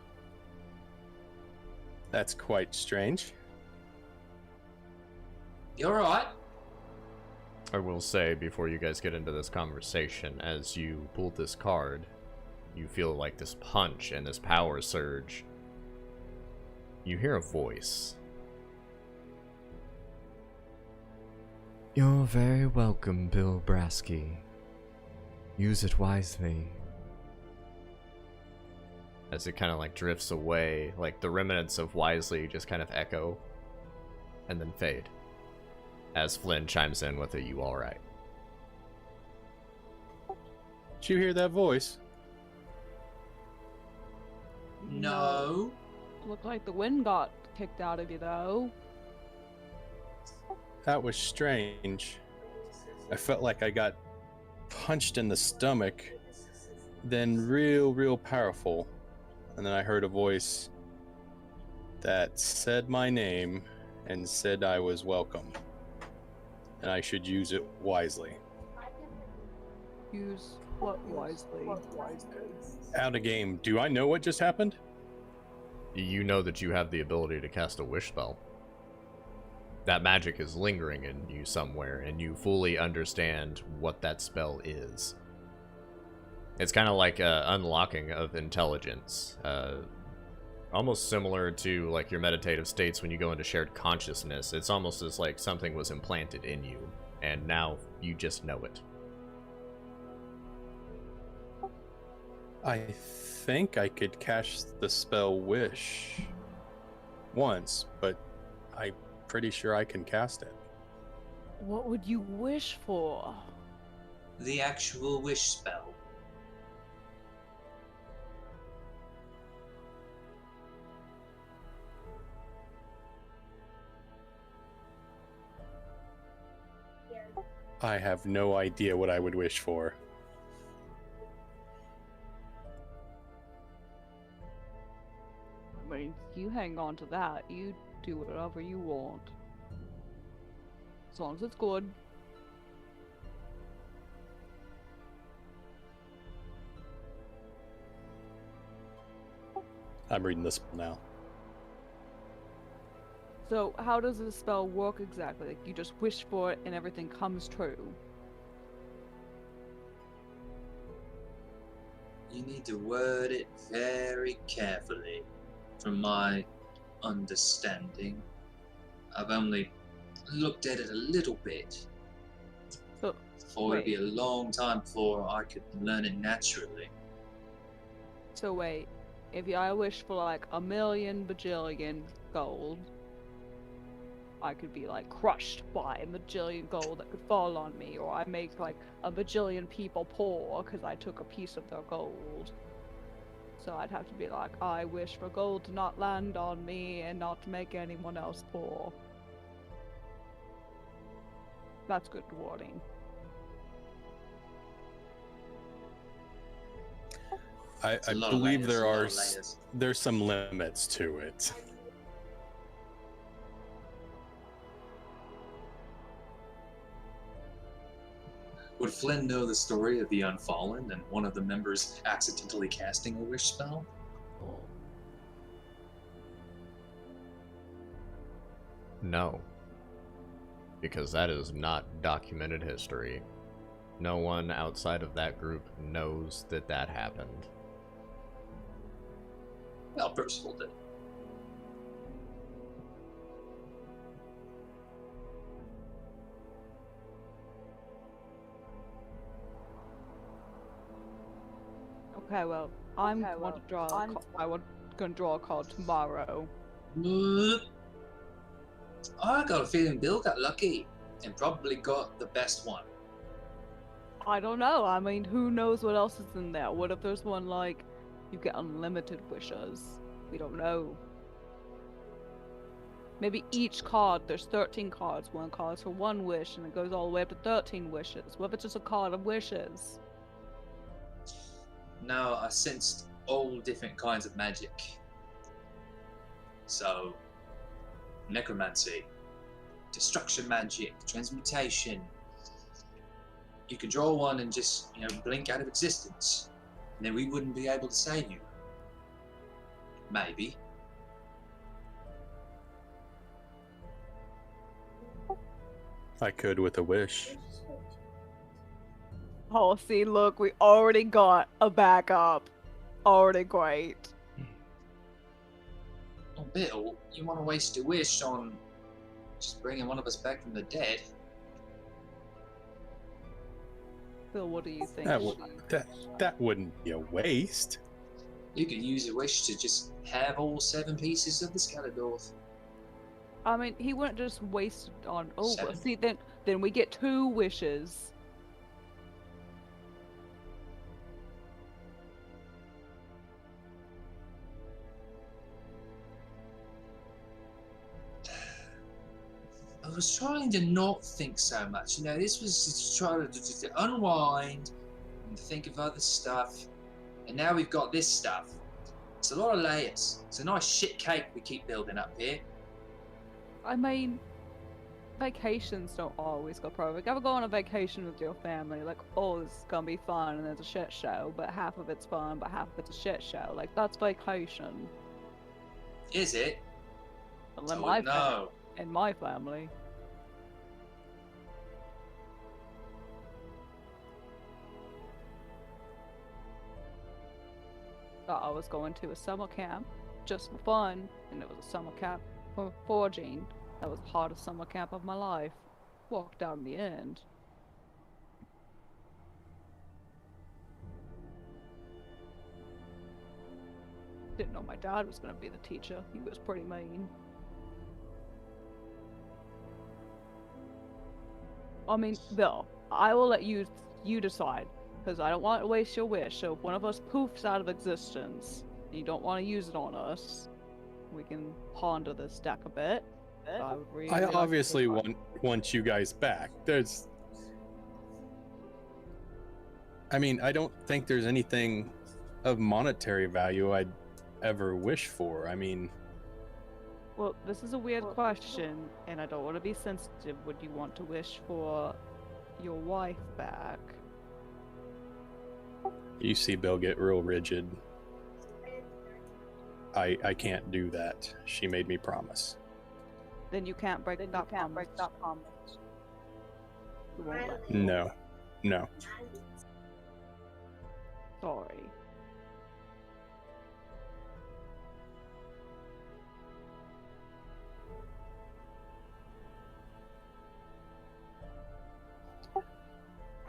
That's quite strange. You alright? I will say, before you guys get into this conversation, as you pull this card, you feel like this punch and this power surge. You hear a voice. You're very welcome, Bill Brasky. Use it wisely. As it kind of like drifts away, like the remnants of wisely just kind of echo and then fade. As Flynn chimes in with a "you alright?" Did you hear that voice? No. Looked like the wind got kicked out of you, though. That was strange. I felt like I got punched in the stomach, then real powerful. And then I heard a voice that said my name and said I was welcome. And I should use it wisely. Use what wisely? Out of game. Do I know what just happened? You know that you have the ability to cast a wish spell. That magic is lingering in you somewhere, and you fully understand what that spell is. It's kind of like an unlocking of intelligence. Almost similar to like your meditative states when you go into shared consciousness. It's almost as like something was implanted in you, and now you just know it. I think I could cast the spell Wish once, but I'm pretty sure I can cast it. What would you wish for? The actual wish spell. I have no idea what I would wish for. I mean, you hang on to that. You do whatever you want. As long as it's good. I'm reading this now. So, how does the spell work exactly? Like, you just wish for it and everything comes true. You need to word it very carefully, from my understanding. I've only looked at it a little bit. So, It'd be a long time before I could learn it naturally. so wait. If I wish for like 1,000,000 bajillion gold, I could be like crushed by a bajillion gold that could fall on me, or I make like a bajillion people poor because I took a piece of their gold. So I'd have to be like, I wish for gold to not land on me and not to make anyone else poor. That's good wording. I It's a lot of believe layers, there a lot are of layers. there's some limits to it. Would Flynn know the story of the Unfallen and one of the members accidentally casting a wish spell? No. Because that is not documented history. No one outside of that group knows that that happened. Well, Percival did. Okay, well, I'm going to draw. I want going to draw a card tomorrow. I got a feeling Bill got lucky and probably got the best one. I don't know. I mean, who knows what else is in there? What if there's one like you get unlimited wishes? We don't know. Maybe each card, there's 13 cards. One card's for one wish, and it goes all the way up to 13 wishes. What if it's just a card of wishes? Now I sensed all different kinds of magic. So, necromancy, destruction magic, transmutation. You could draw one and just, blink out of existence. And then we wouldn't be able to save you. Maybe. I could with a wish. Oh, see, look, we already got a backup. Already great. Oh, Bill, you want to waste a wish on just bringing one of us back from the dead? Bill, what do you think? That wouldn't be a waste. You could use a wish to just have all 7 pieces of the Skeletorf. I mean, he wouldn't just waste it on. Oh, well, 7. see, then we get 2 wishes. I was trying to not think so much. This was just trying to unwind and think of other stuff. And now we've got this stuff. It's a lot of layers. It's a nice shit cake we keep building up here. I mean, vacations don't always go perfect. Ever go on a vacation with your family, like, oh, this is gonna be fun, and it's a shit show, but half of it's fun, but half of it's a shit show. Like, that's vacation. Is it? Well, Oh, no. In my family. Thought I was going to a summer camp just for fun, and it was a summer camp for forging. That was the hardest summer camp of my life. Walked out in the end. Didn't know my dad was going to be the teacher. He was pretty mean. I mean, Bill, I will let you decide, because I don't want to waste your wish. So if one of us poofs out of existence, and you don't want to use it on us, we can ponder this deck a bit. I obviously want you guys back. I don't think there's anything of monetary value I'd ever wish for. Well, this is a weird question, and I don't want to be sensitive. Would you want to wish for your wife back? You see Bill get real rigid. I can't do that. She made me promise. Then you can't break that promise. You won't let me. No. Sorry.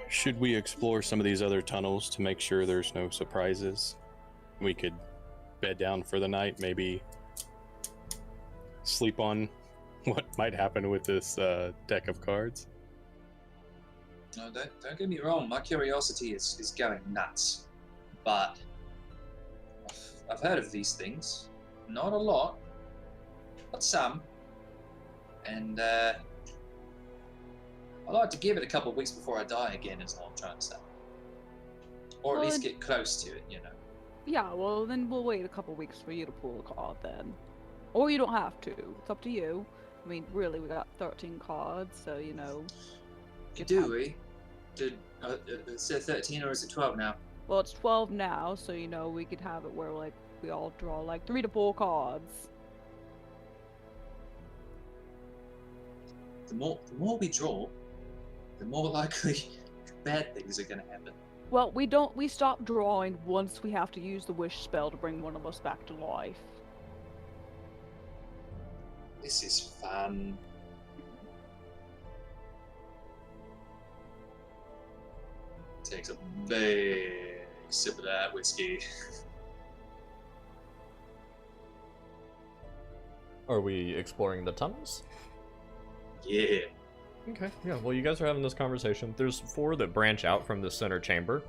Should we explore some of these other tunnels to make sure there's no surprises? We could bed down for the night, maybe sleep on what might happen with this deck of cards. No, don't get me wrong. My curiosity is going nuts. But I've heard of these things. Not a lot, but some. And I like to give it a couple of weeks before I die again, is all I'm trying to say. Or at Well, least get close to it, you know. Yeah, well, then we'll wait a couple weeks for you to pull a card then. Or you don't have to. It's up to you. I mean, really, we got 13 cards, so, you know. Do we? Is it 13 or is it 12 now? Well, it's 12 now, so, you know, we could have it where, like, we all draw, like, 3 to 4 cards. The more we draw, the more likely bad things are going to happen. Well, we stop drawing once we have to use the wish spell to bring one of us back to life. This is fun. Takes a big sip of that whiskey. Are we exploring the tunnels? Yeah. Okay, yeah, well, you guys are having this conversation. There's 4 that branch out from the center chamber.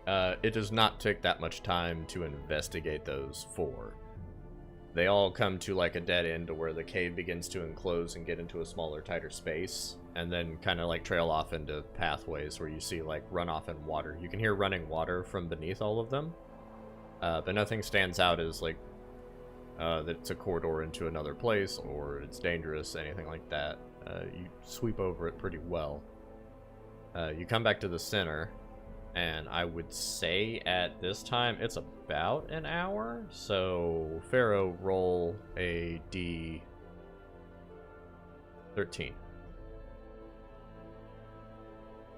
It does not take that much time to investigate those 4. They all come to like a dead end to where the cave begins to enclose and get into a smaller, tighter space, and then kind of like trail off into pathways where you see like runoff and water. You can hear running water from beneath all of them, but nothing stands out as like that it's a corridor into another place or it's dangerous, anything like that. You sweep over it pretty well. You come back to the center, and I would say at this time it's about an hour. So Pharaoh, roll a D13.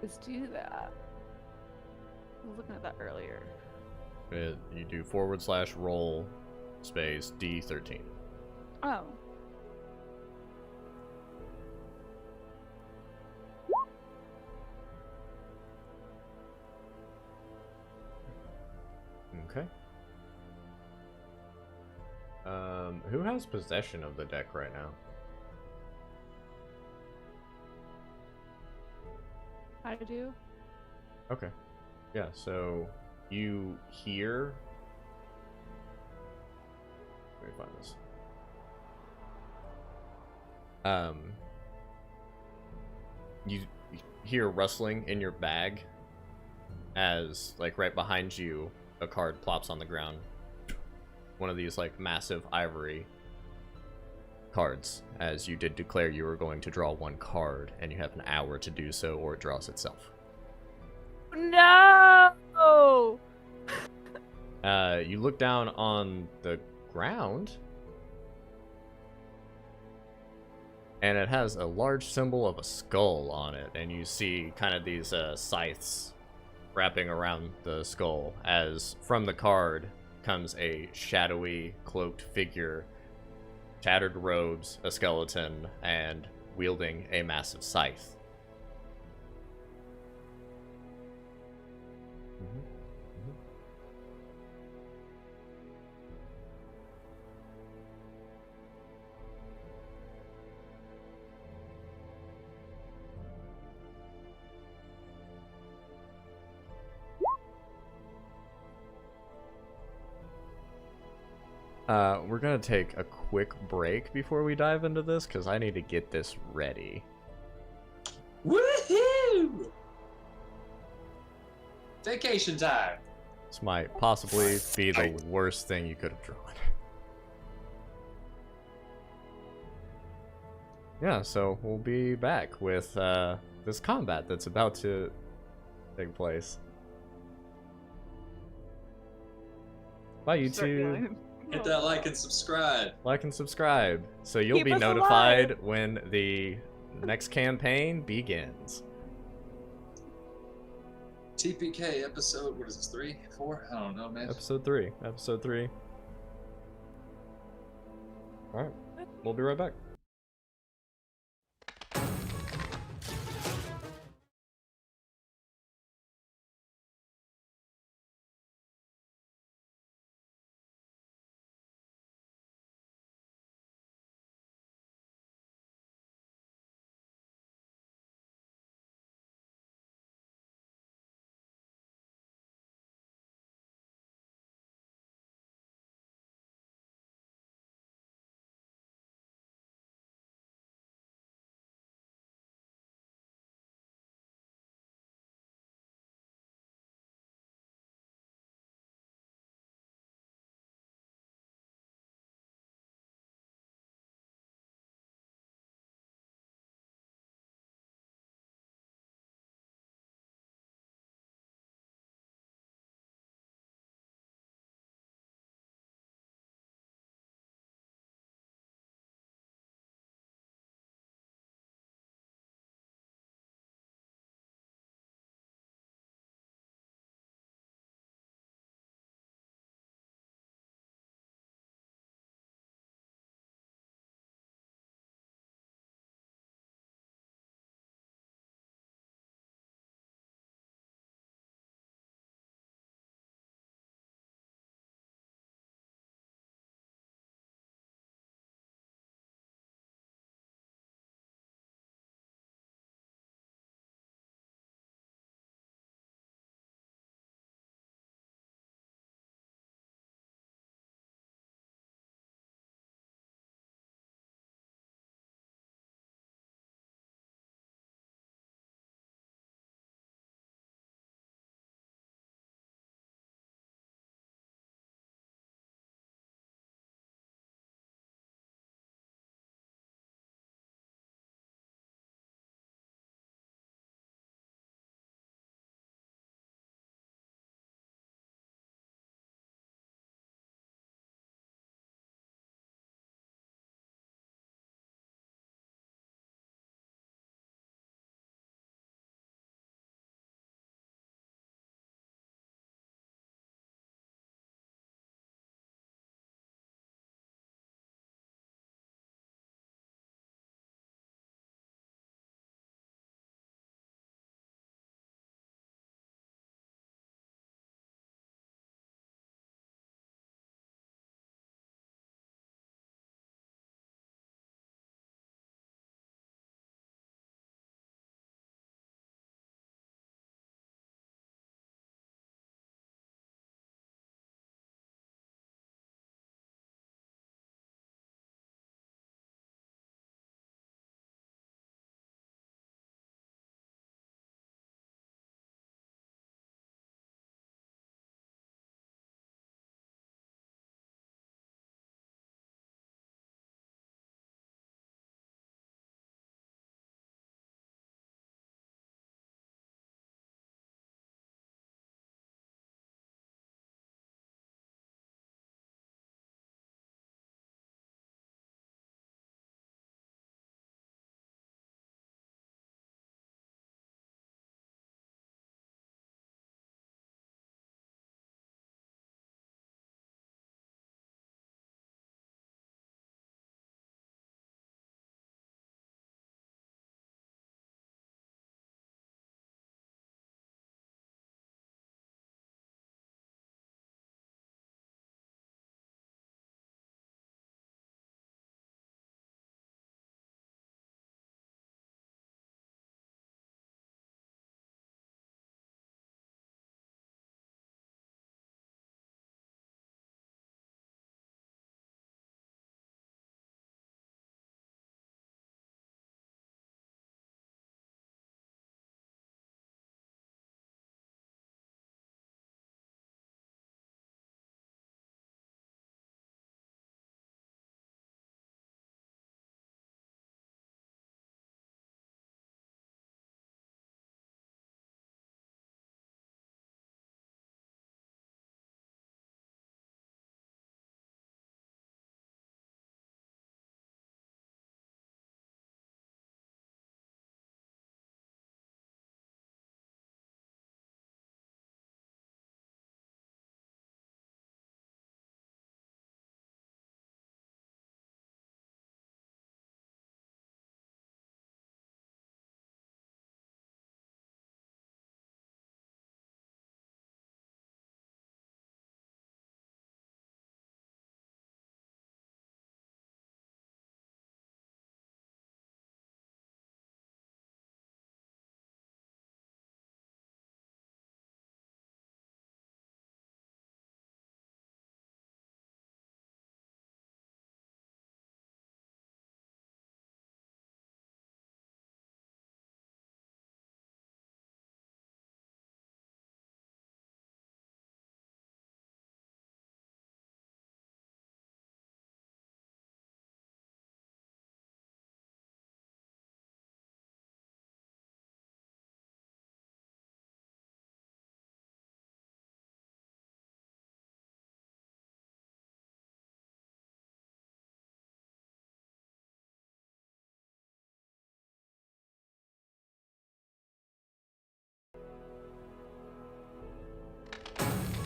Let's do that. I was looking at that earlier. You do / roll space D13. Oh. Okay. Who has possession of the deck right now? I do. Okay. Yeah, so you hear... Let me find this. You hear rustling in your bag as, like, right behind you, a card plops on the ground. One of these, like, massive ivory cards, as you did declare you were going to draw 1 card, and you have an hour to do so, or it draws itself. No! You look down on the ground, and it has a large symbol of a skull on it, and you see kind of these scythes wrapping around the skull, as from the card comes a shadowy, cloaked figure, tattered robes, a skeleton, and wielding a massive scythe. We're gonna take a quick break before we dive into this, because I need to get this ready. Woohoo! Vacation time. This might possibly be the worst thing you could have drawn. Yeah, so we'll be back with this combat that's about to take place. Bye, YouTube. Hit that like and subscribe. Like and subscribe, so you'll Keep be us notified alive. when the next campaign begins. TPK episode, what is this, 3, 4? I don't know, man. Episode 3. Alright, we'll be right back.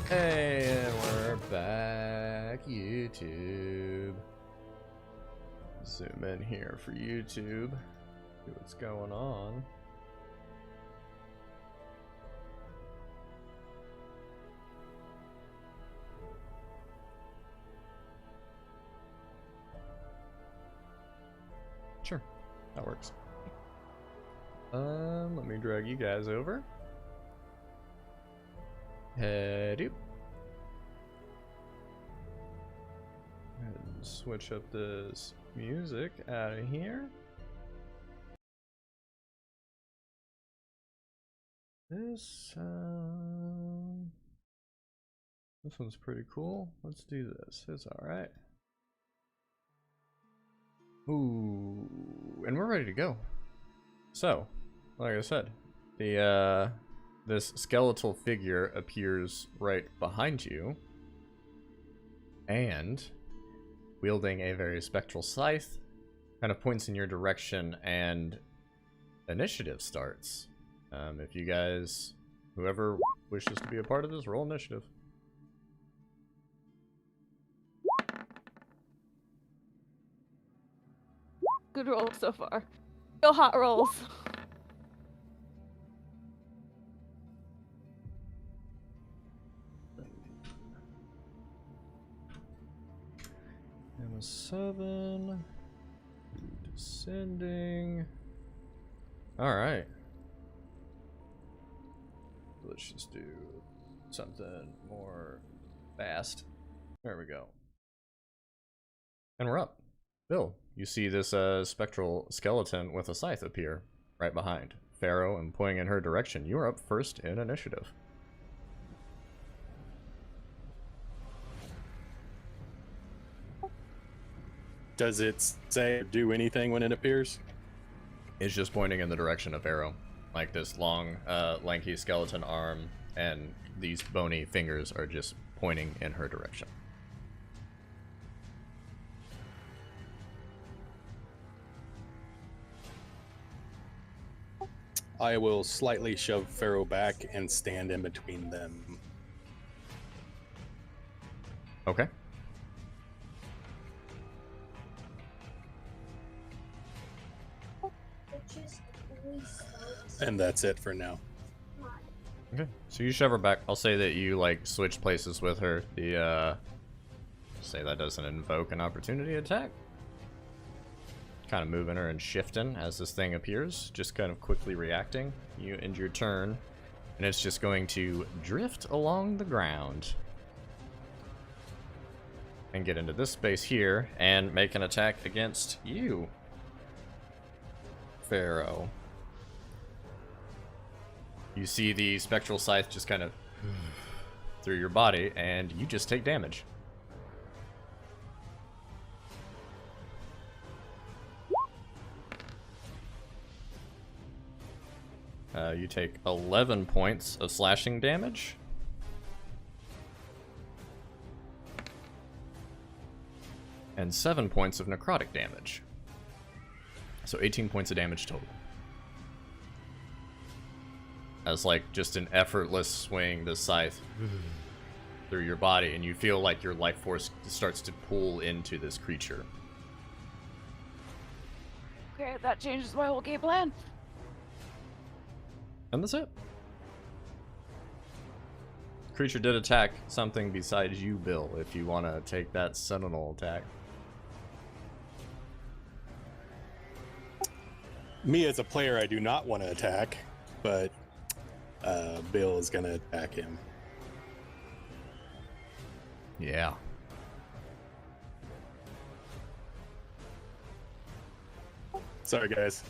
Hey, and we're back. YouTube. Zoom in here for YouTube. See what's going on. Sure, that works. Let me drag you guys over. Head-oop. And switch up this music out of here. This one's pretty cool. Let's do this. It's alright. Ooh, and we're ready to go. So, like I said, this skeletal figure appears right behind you, and wielding a very spectral scythe, kind of points in your direction, and initiative starts. If you guys, whoever wishes to be a part of this, roll initiative. Good rolls so far. Real hot rolls. And a 7. Descending. Alright. Let's just do something more fast. There we go. And we're up. Bill, you see this spectral skeleton with a scythe appear right behind Pharaoh and pointing in her direction. You are up first in initiative. Does it say or do anything when it appears? It's just pointing in the direction of Pharaoh. Like this long, lanky skeleton arm and these bony fingers are just pointing in her direction. I will slightly shove Pharaoh back and stand in between them. Okay. And that's it for now. Okay. So you shove her back. I'll say that you like switch places with her. Say that doesn't invoke an opportunity attack. Kind of moving her and shifting as this thing appears, just kind of quickly reacting. You end your turn, and it's just going to drift along the ground and get into this space here and make an attack against you, Pharaoh. You see the spectral scythe just kind of through your body, and you just take damage. You take 11 points of slashing damage. And 7 points of necrotic damage. So 18 points of damage total. As like just an effortless swing, the scythe through your body, and you feel like your life force starts to pull into this creature. Okay, that changes my whole game plan. And that's it. Creature did attack something besides you, Bill, if you want to take that sentinel attack. Me as a player, I do not want to attack, but Bill is going to attack him. Yeah. Sorry, guys.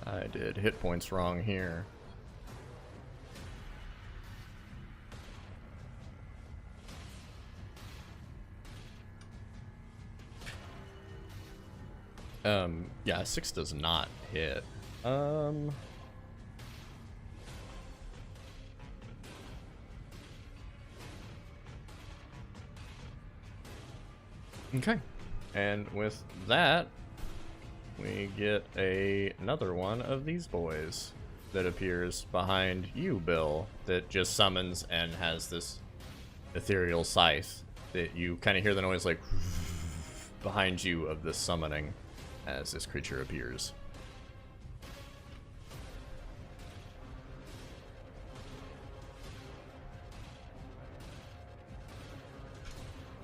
I did hit points wrong here. Yeah, 6 does not hit. Okay. And with that, we get another one of these boys that appears behind you, Bill, that just summons and has this ethereal scythe that you kind of hear the noise like behind you of this summoning as this creature appears.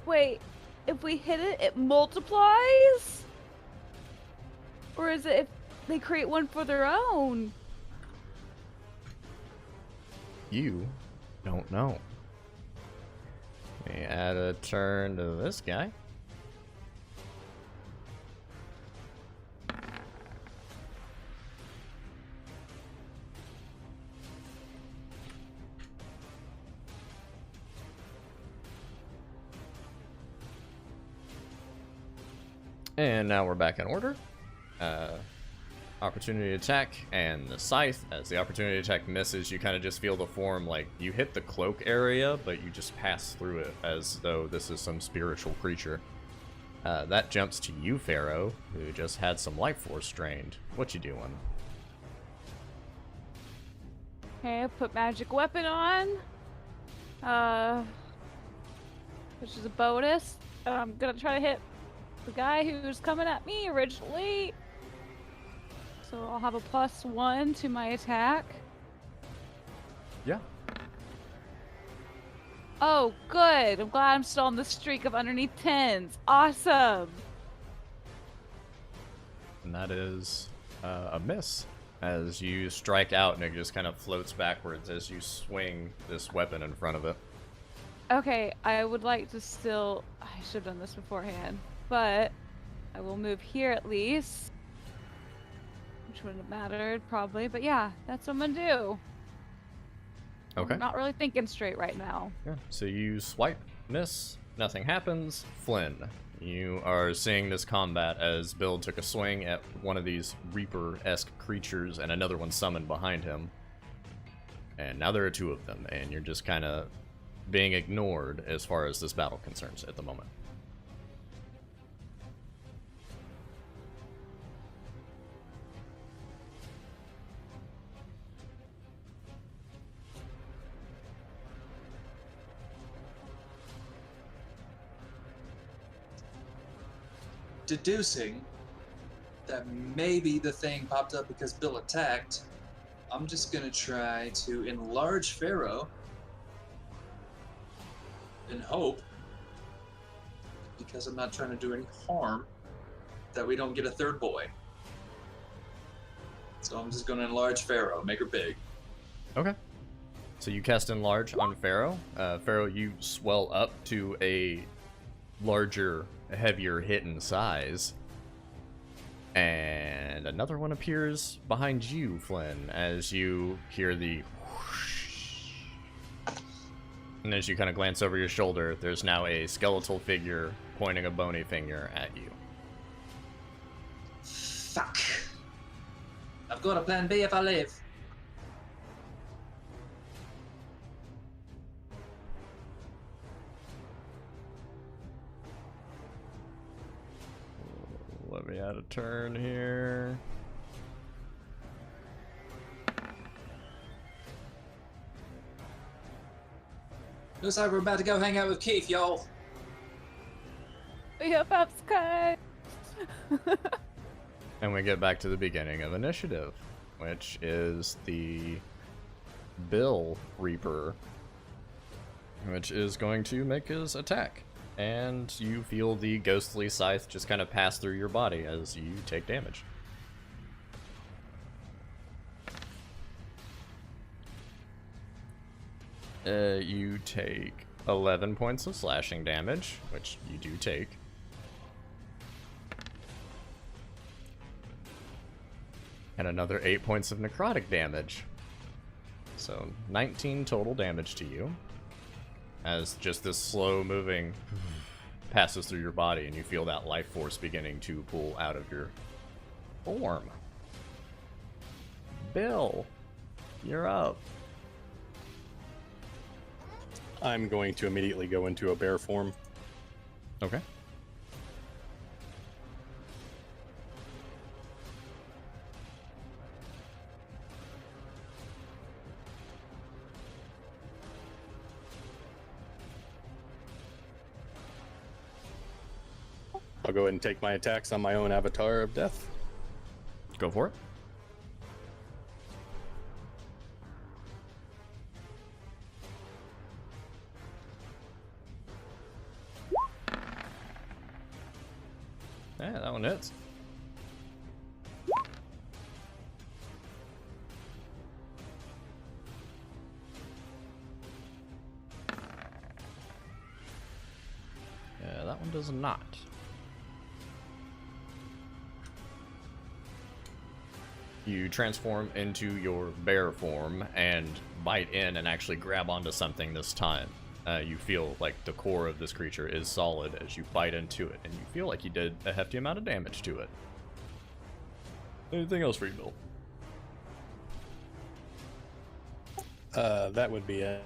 Wait, if we hit it, it multiplies? Or is it if they create one for their own? You don't know. We add a turn to this guy. And now we're back in order. Opportunity attack and the scythe. As the opportunity attack misses, you kind of just feel the form like you hit the cloak area, but you just pass through it as though this is some spiritual creature. That jumps to you, Pharaoh, who just had some life force drained. What you doing? Okay, I put magic weapon on. Which is a bonus. I'm gonna try to hit the guy who's coming at me originally. So I'll have a +1 to my attack. Yeah. Oh, good. I'm glad I'm still on the streak of underneath 10s. Awesome. And that is a miss. As you strike out and it just kind of floats backwards as you swing this weapon in front of it. Okay, I would like to still... I should have done this beforehand. But I will move here at least. Which wouldn't have mattered, probably. But yeah, that's what I'm gonna do. Okay. I'm not really thinking straight right now. Yeah. So you swipe, miss, nothing happens. Flynn, you are seeing this combat as Bill took a swing at one of these Reaper-esque creatures and another one summoned behind him. And now there are two of them, and you're just kind of being ignored as far as this battle concerns at the moment. Deducing that maybe the thing popped up because Bill attacked, I'm just gonna try to enlarge Pharaoh and hope, because I'm not trying to do any harm, that we don't get a third boy. So I'm just gonna enlarge Pharaoh, make her big. Okay. So you cast Enlarge on Pharaoh. Pharaoh, you swell up to a larger, heavier hit in size. And another one appears behind you, Flynn, as you hear the whoosh. And as you kind of glance over your shoulder, there's now a skeletal figure pointing a bony finger at you. Fuck. I've got a plan B if I live. Let me add a turn here. Looks like we're about to go hang out with Keith, y'all. Yep, I'm sky. And we get back to the beginning of initiative, which is the Bill Reaper, which is going to make his attack. And you feel the ghostly scythe just kind of pass through your body as you take damage. You take 11 points of slashing damage, which you do take. And another 8 points of necrotic damage. So 19 total damage to you. As just this slow moving passes through your body and you feel that life force beginning to pull out of your form. Bill, you're up. I'm going to immediately go into a bear form. Okay. I'll go ahead and take my attacks on my own avatar of death. Go for it. Yeah, that one hits. Yeah, that one does not. You transform into your bear form and bite in and actually grab onto something this time. You feel like the core of this creature is solid as you bite into it, and you feel like you did a hefty amount of damage to it. Anything else for you, Bill? That would be it.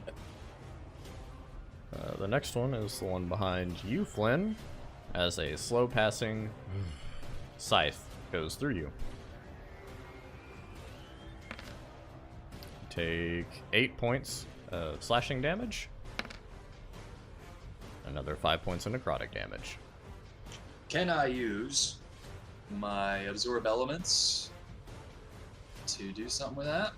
The next one is the one behind you, Flynn, as a slow-passing scythe goes through you. Take 8 points of slashing damage. Another 5 points of necrotic damage. Can I use my absorb elements to do something with that?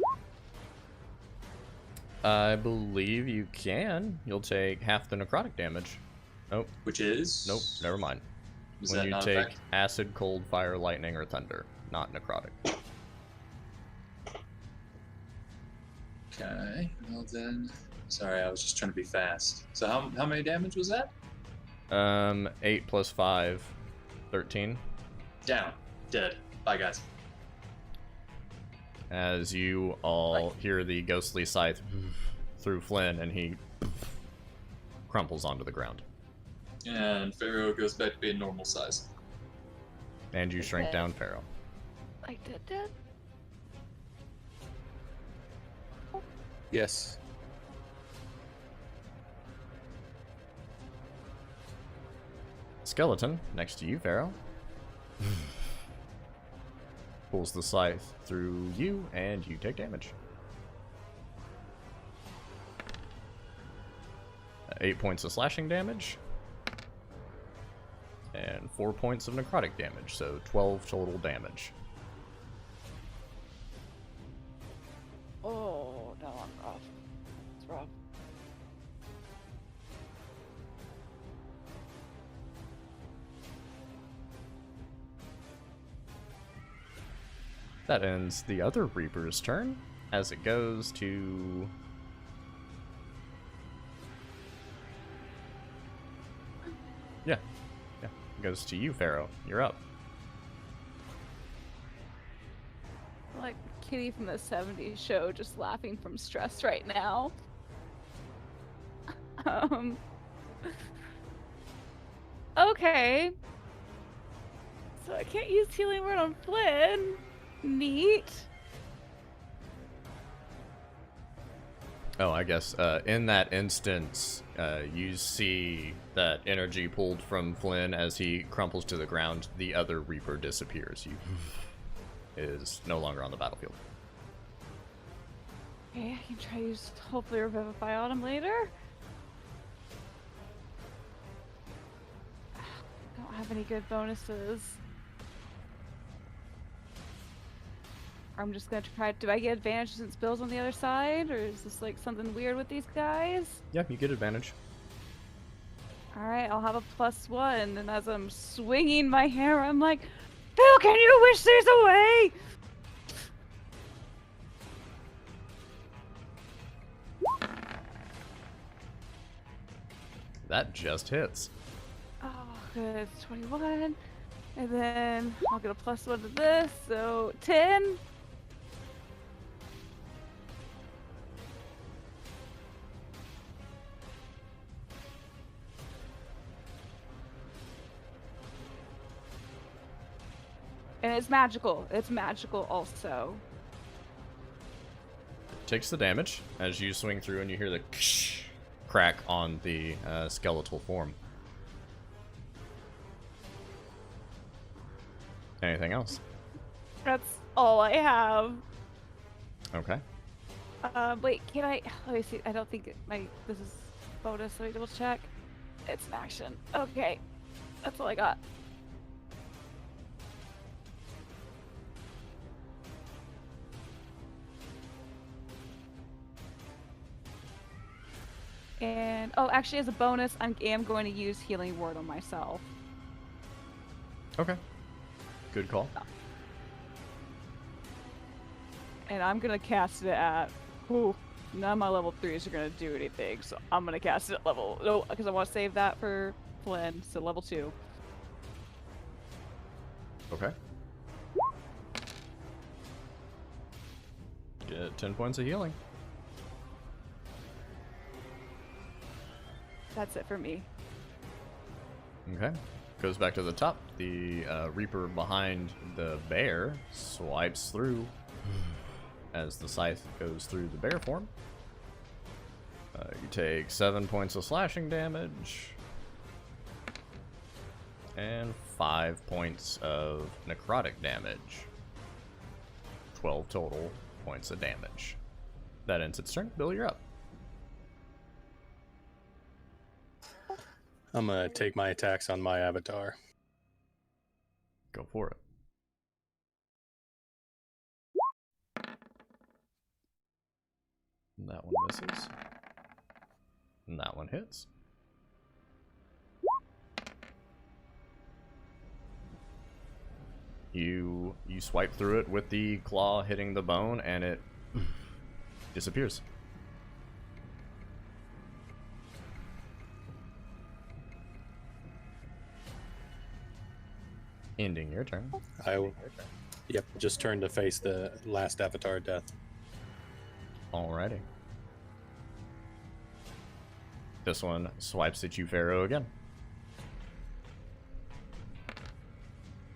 I believe you can. You'll take half the necrotic damage. Nope. Which is? Nope. Never mind. Is When that you not take effect? acid, cold, fire, lightning, or thunder, not necrotic. Okay. Well then. Sorry, I was just trying to be fast. So how many damage was that? 8 plus 5, 13. Down. Dead. Bye, guys. As you all hear the ghostly scythe through Flynn, and he crumples onto the ground. And Pharaoh goes back to being normal size. And you shrink down Pharaoh. Like dead. Yes. Skeleton, next to you, Pharaoh. Pulls the scythe through you, and you take damage. 8 points of slashing damage. And 4 points of necrotic damage, so 12 total damage. Oh, no, I'm rough. It's rough. That ends the other Reaper's turn, as it goes to... Yeah. It goes to you, Pharaoh. You're up. Like Kitty from the 70s show, just laughing from stress right now. Okay. So I can't use healing word on Flynn. Neat. Oh, I guess in that instance, you see that energy pulled from Flynn as he crumples to the ground. The other Reaper disappears. Is no longer on the battlefield. Okay, I can try to use hopefully Revivify on him later. Don't have any good bonuses. I'm just gonna try. Do I get advantage since Bill's on the other side, or is this like something weird with these guys? Yeah, you get advantage. All right, I'll have a +1, and as I'm swinging my hammer, I'm like, Bill, can you wish these away? That just hits. Oh, good. It's 21. And then I'll get a +1 to this, so 10. And it's magical. It's magical also. Takes the damage as you swing through and you hear the crack on the skeletal form. Anything else? That's all I have. Okay. Wait, can I? Let me see. I don't think this is bonus. Let me double check. It's an action. Okay, that's all I got. And oh, actually, as a bonus, I am going to use Healing Word on myself. Okay. Good call. And I'm gonna cast it at. Ooh, none of my level 3s are gonna do anything, so I'm gonna cast it at level. No, because I want to save that for Flynn. So level 2. Okay. Get 10 points of healing. That's it for me. Okay. Goes back to the top. The Reaper behind the bear swipes through as the scythe goes through the bear form. You take 7 points of slashing damage and 5 points of necrotic damage. 12 total points of damage. That ends its turn. Bill, you're up. I'm gonna take my attacks on my avatar. Go for it. That one misses. And that one hits. You swipe through it with the claw hitting the bone, and it disappears. Ending your turn. I will. Yep, just turn to face the last avatar death. Alrighty. This one swipes at you, Pharaoh, again.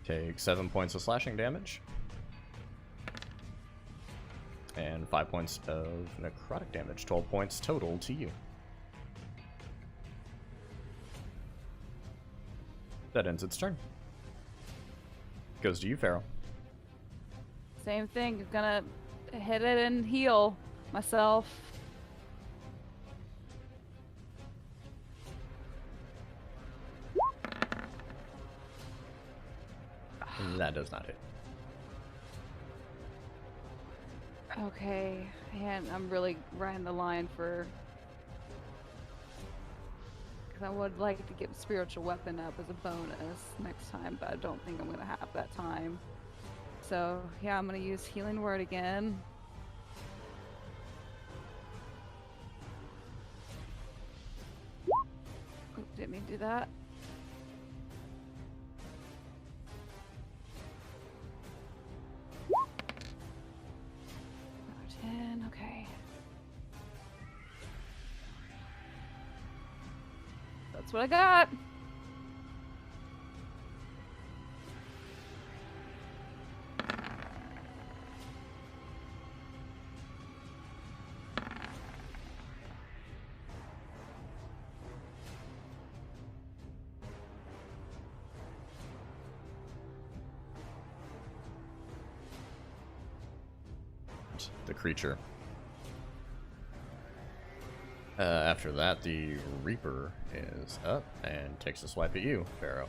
Take 7 points of slashing damage. And 5 points of necrotic damage. 12 points total to you. That ends its turn. Goes to you, Pharaoh. Same thing. I'm gonna hit it and heal myself. That does not hit. Okay, and I'm really riding the line for. Because I would like to get spiritual weapon up as a bonus next time, but I don't think I'm gonna have that time. So yeah, I'm gonna use Healing Word again. Oop, didn't mean to do that. Okay. That's what I got. The creature. After that, the Reaper is up and takes a swipe at you, Pharaoh.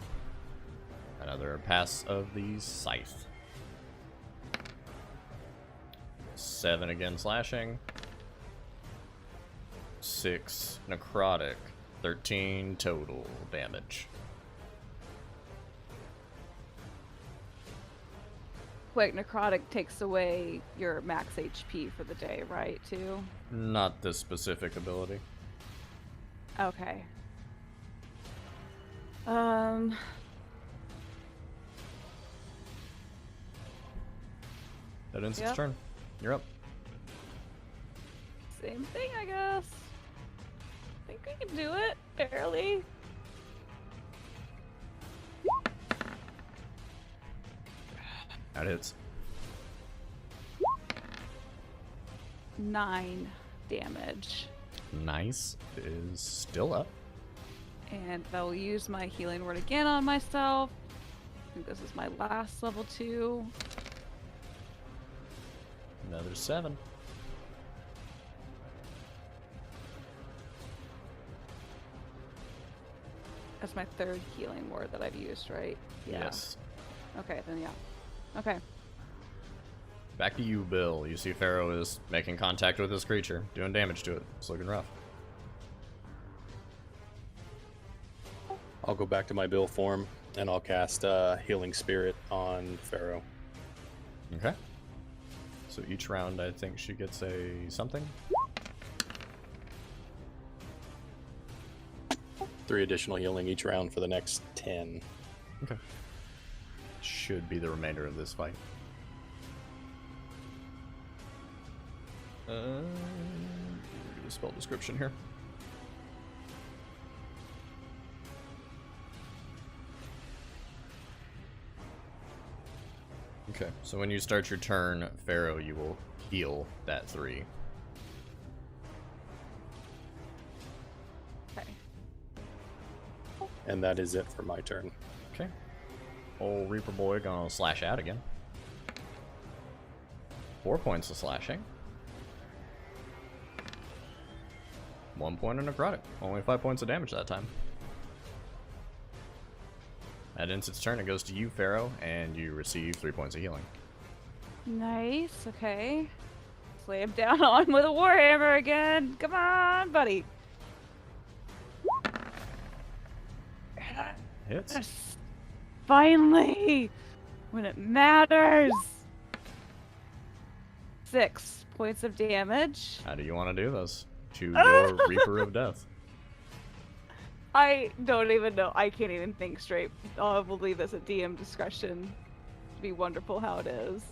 Another pass of the scythe. 7 again slashing. 6 necrotic. 13 total damage. Wait, necrotic takes away your max HP for the day, right, too? Not this specific ability. Okay. That ends its Yep. turn. You're up. Same thing, I guess. I think we can do it, barely. That hits. 9 damage. Nice. It is still up. And I'll use my Healing Word again on myself. I think this is my last level 2. Another 7. That's my 3rd Healing Word that I've used, right? Yeah. Yes. Okay, then yeah. Okay. Back to you, Bill. You see Pharaoh is making contact with this creature, doing damage to it. It's looking rough. I'll go back to my bill form and I'll cast Healing Spirit on Pharaoh. Okay. So each round, I think she gets a something. 3 additional healing each round for the next 10. Okay. Should be the remainder of this fight. Do a spell description here. Okay, so when you start your turn, Pharaoh, you will heal that 3. Okay. And that is it for my turn. Okay. Old Reaper Boy gonna slash out again. 4 points of slashing. 1 point of necrotic. Only 5 points of damage that time. That ends its turn. It goes to you, Pharaoh, and you receive 3 points of healing. Nice. Okay. Lay him down on with a warhammer again. Come on, buddy. Hits. Yes. Finally, when it matters. 6 points of damage. How do you want to do this? To your Reaper of Death. I don't even know. I can't even think straight. We'll leave this at DM discretion. It'd be wonderful how it is.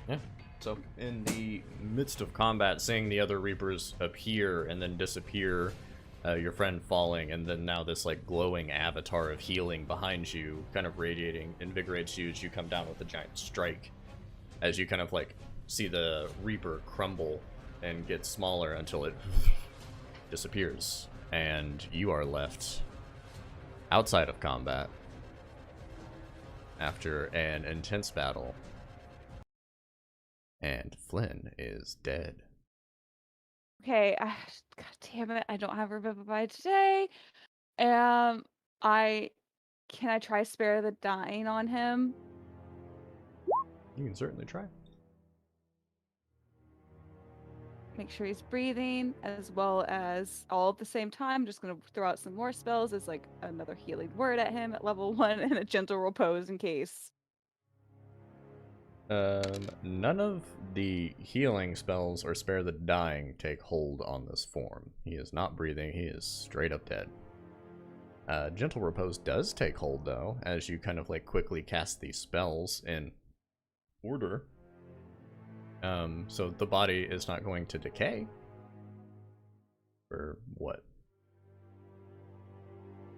Yeah. So, in the midst of combat, seeing the other Reapers appear and then disappear, your friend falling, and then now this like glowing avatar of healing behind you, kind of radiating, invigorates you as you come down with a giant strike. As you kind of like see the Reaper crumble and get smaller until it disappears. And you are left outside of combat after an intense battle. And Flynn is dead. Okay, God damn it, I don't have Revivify today. Can I try Spare the Dying on him? You can certainly try. Make sure he's breathing, as well as all at the same time. I'm just gonna throw out some more spells as like another healing word at him at level 1 and a gentle repose in case. None of the healing spells or Spare the Dying take hold on this form. He is not breathing, he is straight up dead. Gentle Repose does take hold, though, as you kind of like quickly cast these spells in order. So the body is not going to decay. For what?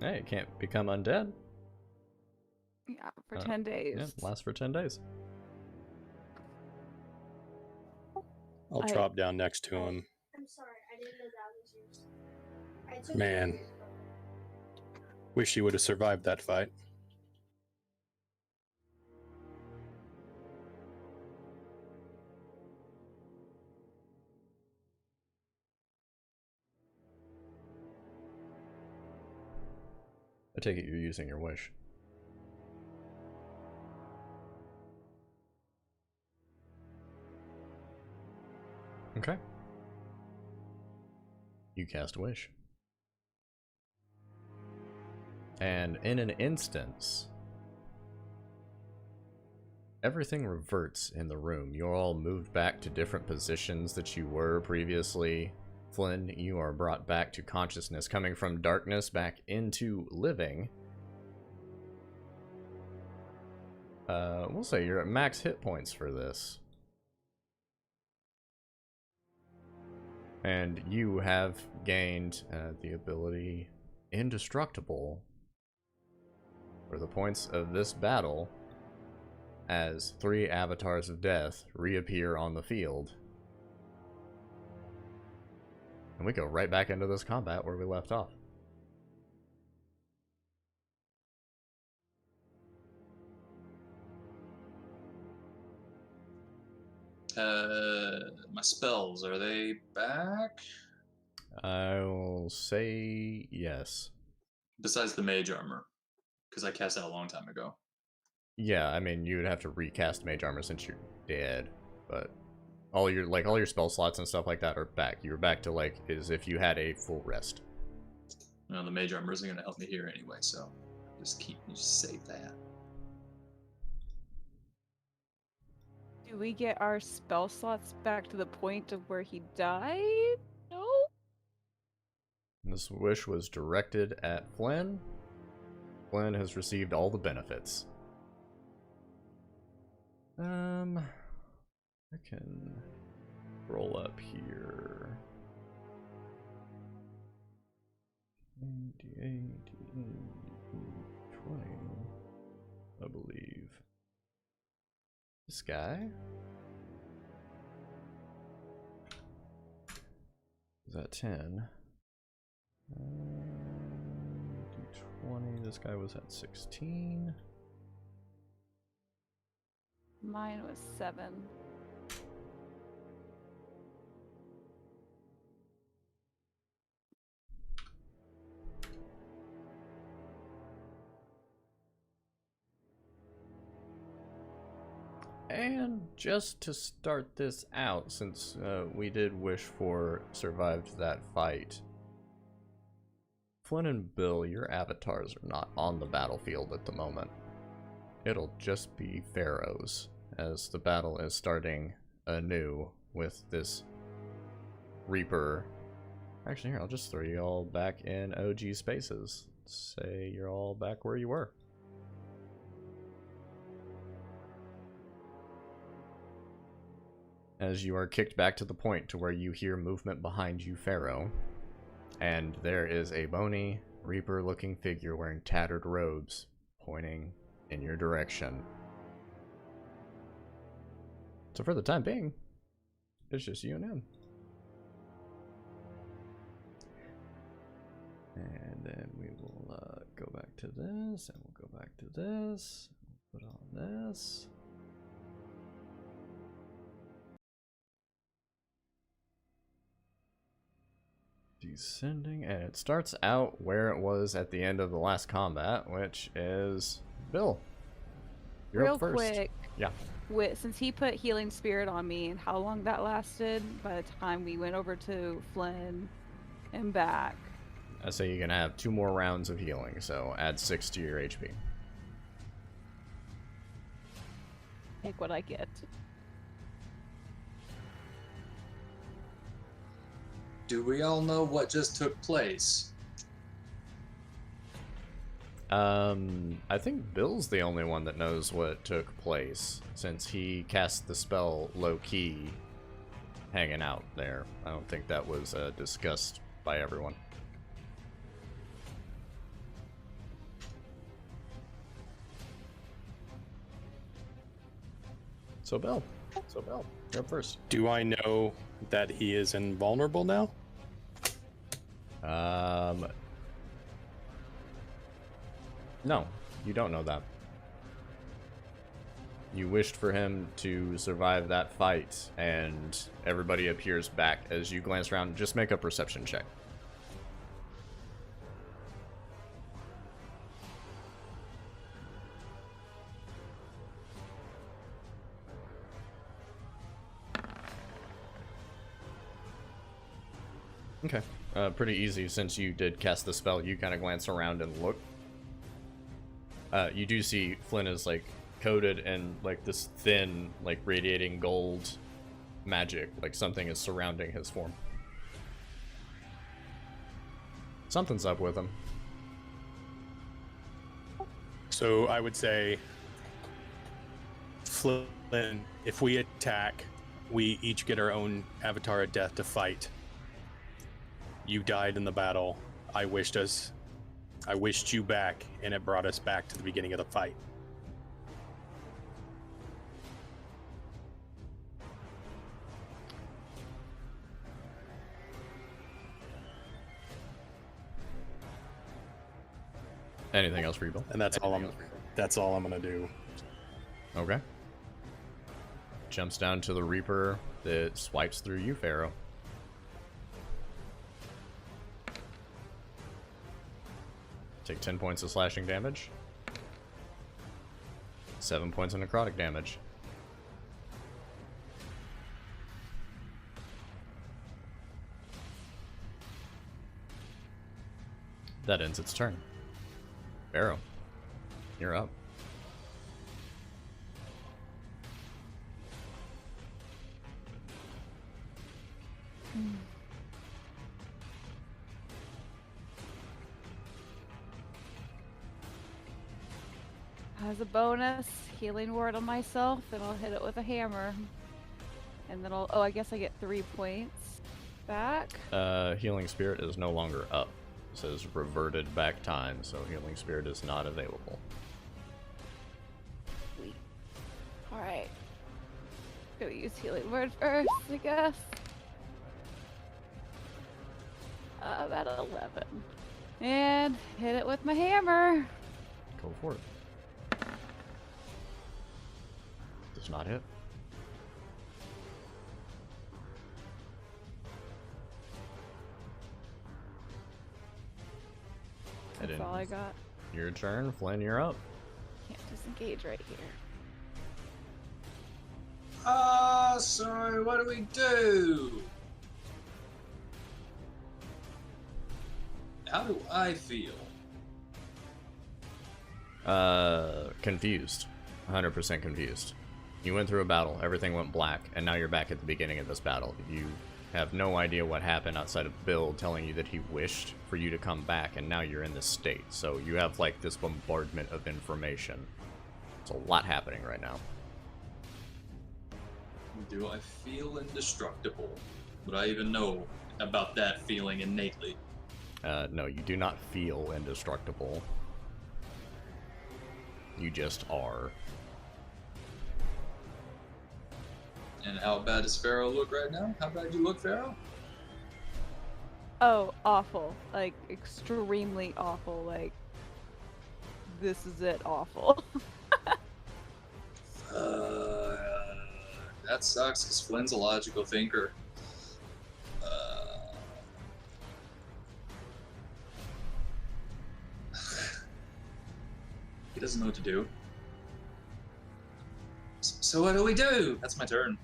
Hey, it can't become undead. Yeah, for 10 days. Yeah, lasts for 10 days. I'll drop down next to him. I'm sorry, I didn't know that was yours. Man. Wish you would have survived that fight. I take it you're using your wish. Okay. You cast Wish. And in an instance, everything reverts in the room. You're all moved back to different positions that you were previously. Flynn, you are brought back to consciousness, coming from darkness back into living. We'll say you're at max hit points for this. And you have gained the ability Indestructible for the points of this battle as 3 avatars of death reappear on the field. And we go right back into this combat where we left off. My spells, are they back? I'll say yes. Besides the mage armor, because I cast that a long time ago. Yeah, I mean, you would have to recast mage armor since you're dead, but all your spell slots and stuff like that are back. You're back to like as if you had a full rest. Well, the mage armor isn't going to help me here anyway, so just save that. Do we get our spell slots back to the point of where he died? No? This wish was directed at Flynn. Flynn has received all the benefits. I can roll up here. D8, 20, I believe. This guy? Is that 10? D20, this guy was at 16. Mine was 7. And just to start this out, since we did wish for survived that fight, Flynn and Bill, your avatars are not on the battlefield at the moment. It'll just be Pharaoh's, as the battle is starting anew with this Reaper. Actually, here, I'll just throw you all back in OG spaces. Say you're all back where you were. As you are kicked back to the point to where you hear movement behind you, Pharaoh, and there is a bony, Reaper-looking figure wearing tattered robes pointing in your direction. So for the time being, it's just you and him. And then we will go back to this, and we'll go back to this, we'll put on this. Descending, and it starts out where it was at the end of the last combat, which is Bill. You're Real up first. quick, Yeah. since he put Healing Spirit on me and how long that lasted, by the time we went over to Flynn and back. I say you're gonna have 2 more rounds of healing, so add 6 to your HP. Take what I get. Do we all know what just took place? I think Bill's the only one that knows what took place, since he cast the spell low-key hanging out there. I don't think that was discussed by everyone. So Bill, you're up first. Do I know that he is invulnerable now? No, you don't know that. You wished for him to survive that fight, and everybody appears back as you glance around. Just make a perception check. Okay. Pretty easy, since you did cast the spell. You kind of glance around and look. You do see Flynn is like coated in like this thin, like radiating gold magic. Like something is surrounding his form. Something's up with him. So I would say, Flynn, if we attack, we each get our own avatar of death to fight. You died in the battle. I wished you back, and it brought us back to the beginning of the fight. Anything else for you, Bill? And that's all I'm gonna do. Okay. Jumps down to the Reaper that swipes through you, Pharaoh. Take 10 points of slashing damage. 7 points of necrotic damage. that ends its turn. Barrow, you're up. As a bonus, healing word on myself, and I'll hit it with a hammer. And then I'll, oh, I guess I get 3 points back. Healing Spirit is no longer up. It says reverted back time, so Healing Spirit is not available. Sweet. Alright. Gonna use healing word first, I guess. About 11. And hit it with my hammer. Go for it. Does not hit. That's all I got. Your turn, Flynn, you're up. Can't disengage right here. So what do we do? How do I feel? Confused. 100% confused. You went through a battle, everything went black, and now you're back at the beginning of this battle. You have no idea what happened outside of Bill telling you that he wished for you to come back, and now you're in this state. So you have like this bombardment of information. There's a lot happening right now. Do I feel indestructible? Would I even know about that feeling innately? No, you do not feel indestructible. You just are. And how bad does Pharaoh look right now? How bad you look, Pharaoh? Oh, awful. Like, extremely awful. Like, this is it, awful. That sucks, because Flynn's a logical thinker. He doesn't know what to do. So what do we do? That's my turn.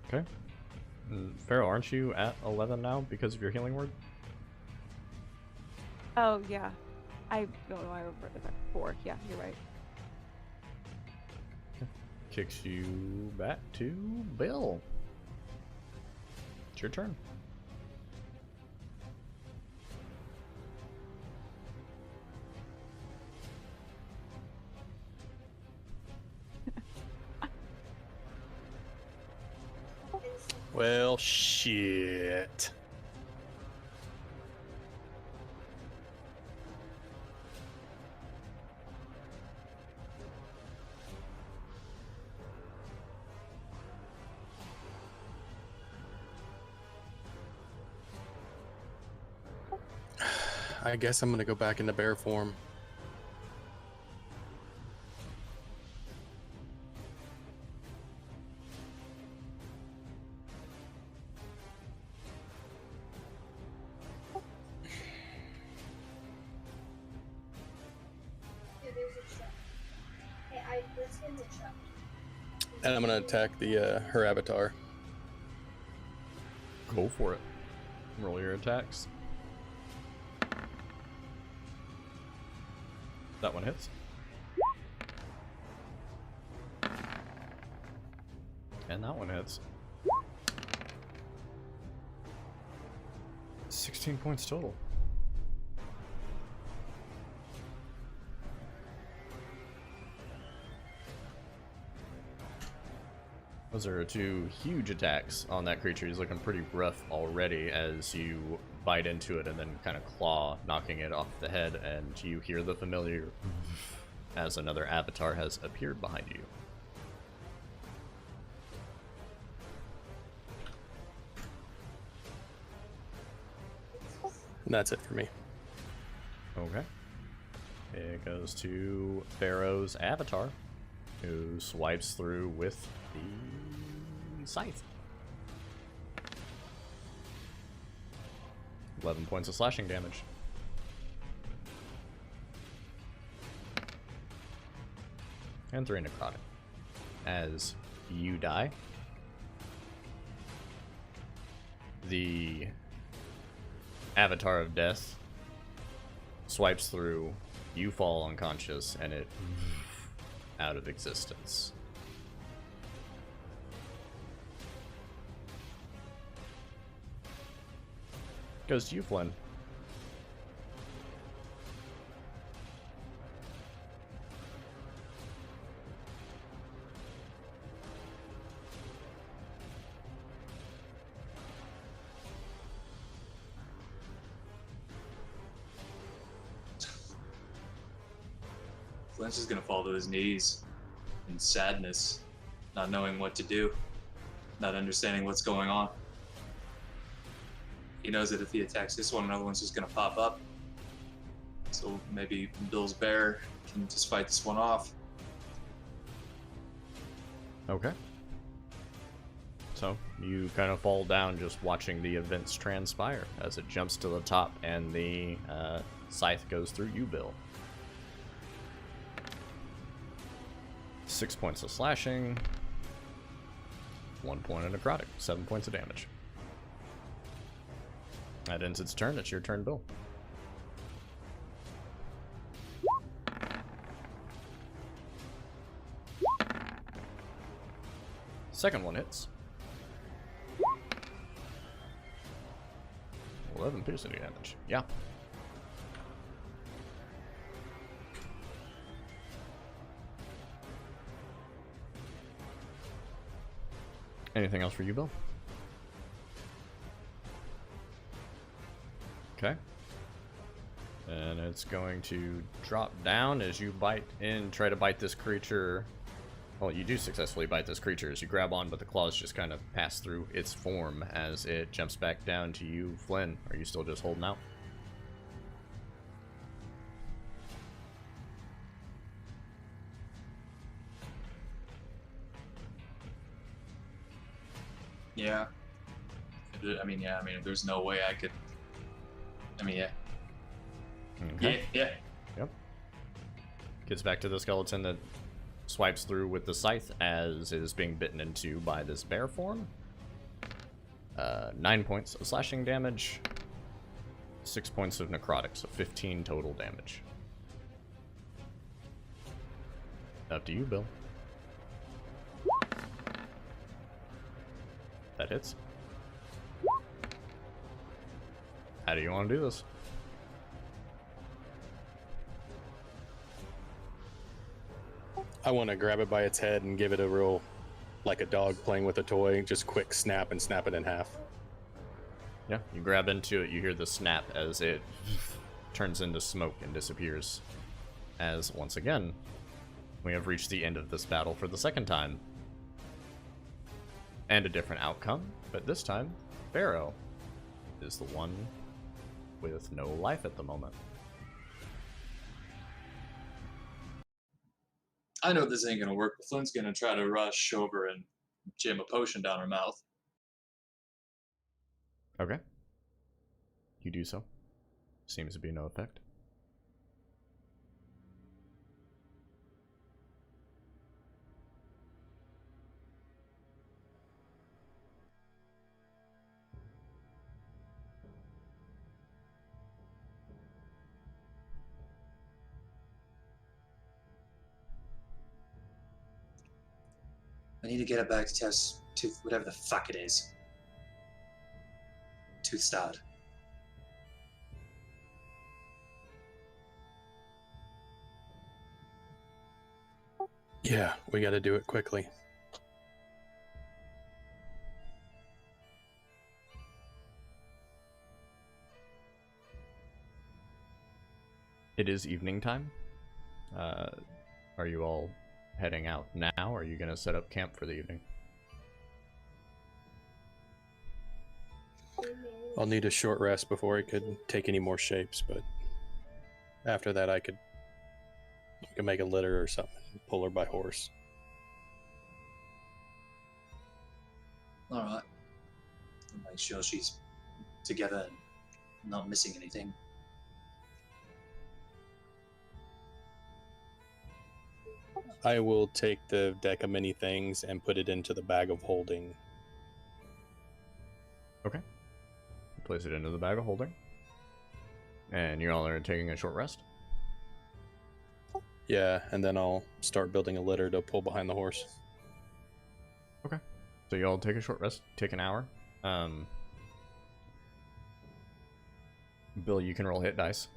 Okay. Pharaoh, aren't you at 11 now because of your healing word? Oh, yeah. I don't know. I remember it's like 4. Yeah, you're right. Kicks you back to Bill. It's your turn. Well, shit. I guess I'm gonna go back into bear form. Yeah, there's a truck. Hey, let's get in the truck. And I'm gonna attack the her avatar. Go for it. Roll your attacks. That one hits. And that one hits. 16 points total. Those are 2 huge attacks on that creature. He's looking pretty rough already as you bite into it and then kind of claw, knocking it off the head, and you hear the familiar as another avatar has appeared behind you. And that's it for me. Okay. It goes to Pharaoh's avatar, who swipes through with the scythe. 11 points of slashing damage. And 3 necrotic. As you die, the Avatar of Death swipes through, you fall unconscious, and it out of existence. Goes to you, Flynn. Flynn's just gonna fall to his knees in sadness, not knowing what to do, not understanding what's going on. He knows that if he attacks this one, another one's just gonna pop up. So maybe Bill's bear can just fight this one off. Okay. So you kind of fall down just watching the events transpire as it jumps to the top and the scythe goes through you, Bill. 6 points of slashing, 1 point of necrotic, 7 points of damage. That ends its turn. It's your turn, Bill. Second one hits. 11 piercing damage. Yeah. Anything else for you, Bill? Okay. And it's going to drop down as you bite in, try to bite this creature. Well, you do successfully bite this creature as you grab on, but the claws just kind of pass through its form as it jumps back down to you, Flynn. Are you still just holding out? Yeah. I mean, if there's no way I could. Yeah. Okay. Yeah. Yep. Gets back to the skeleton that swipes through with the scythe as it is being bitten into by this bear form. 9 points of slashing damage, 6 points of necrotic, so 15 total damage. Up to you, Bill. That hits. How do you want to do this? I want to grab it by its head and give it a real, like a dog playing with a toy, just quick snap and snap it in half. Yeah, you grab into it, you hear the snap as it turns into smoke and disappears. As, once again, we have reached the end of this battle for the second time. And a different outcome, but this time, Pharaoh is the one with no life at the moment. I know this ain't gonna work, but Flynn's gonna try to rush over and jam a potion down her mouth. Okay. You do so. Seems to be no effect. I need to get it back to test Tooth, whatever the fuck it is. Tooth starred. Yeah, we got to do it quickly. It is evening time. Are you all heading out now, or are you going to set up camp for the evening? I'll need a short rest before I could take any more shapes, but after that I could make a litter or something, pull her by horse. Alright. I'll make sure she's together and not missing anything. I will take the deck of many things and put it into the bag of holding. Okay. Place it into the bag of holding. And you all are taking a short rest? Yeah, and then I'll start building a litter to pull behind the horse. Okay. So you all take a short rest, take an hour. Bill, you can roll hit dice.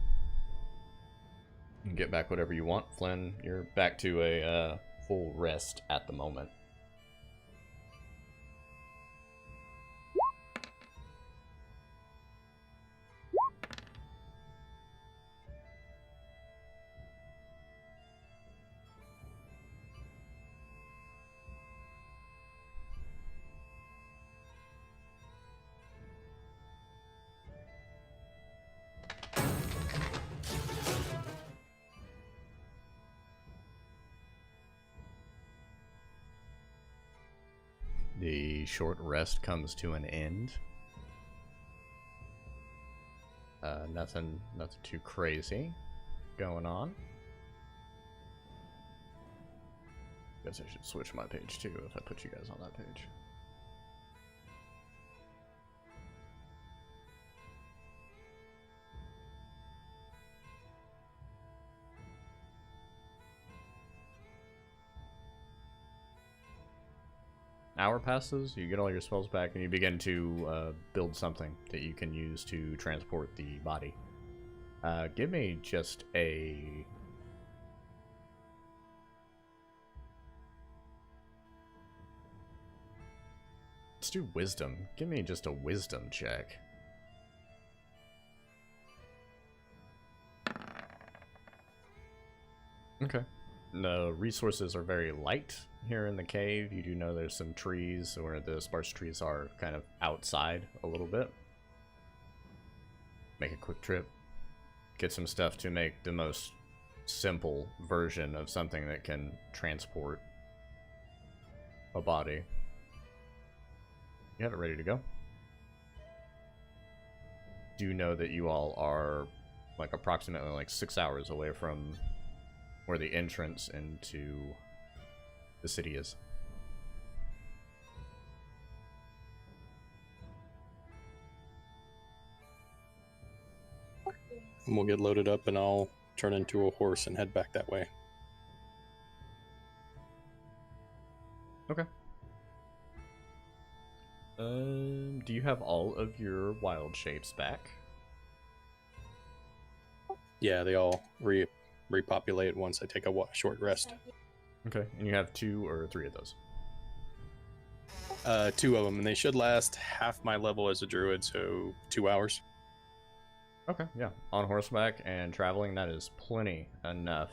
And get back whatever you want. Flynn, you're back to a full rest at the moment. The short rest comes to an end. Nothing too crazy going on. Guess I should switch my page too if I put you guys on that page. Hour passes, you get all your spells back, and you begin to build something that you can use to transport the body. Give me just a... Let's do wisdom. Give me just a wisdom check. Okay. The resources are very light here in the cave. You do know there's some trees, or the sparse trees are kind of outside a little bit. Make a quick trip. Get some stuff to make the most simple version of something that can transport a body. You have it ready to go. Do know that you all are like approximately like 6 hours away from where the entrance into the city is. And we'll get loaded up and I'll turn into a horse and head back that way. Okay. Do you have all of your wild shapes back? Yeah, they all repopulate once I take a short rest. Okay, and you have 2 or 3 of those. 2 of them, and they should last half my level as a druid, so 2 hours. Okay, yeah. On horseback and traveling, that is plenty enough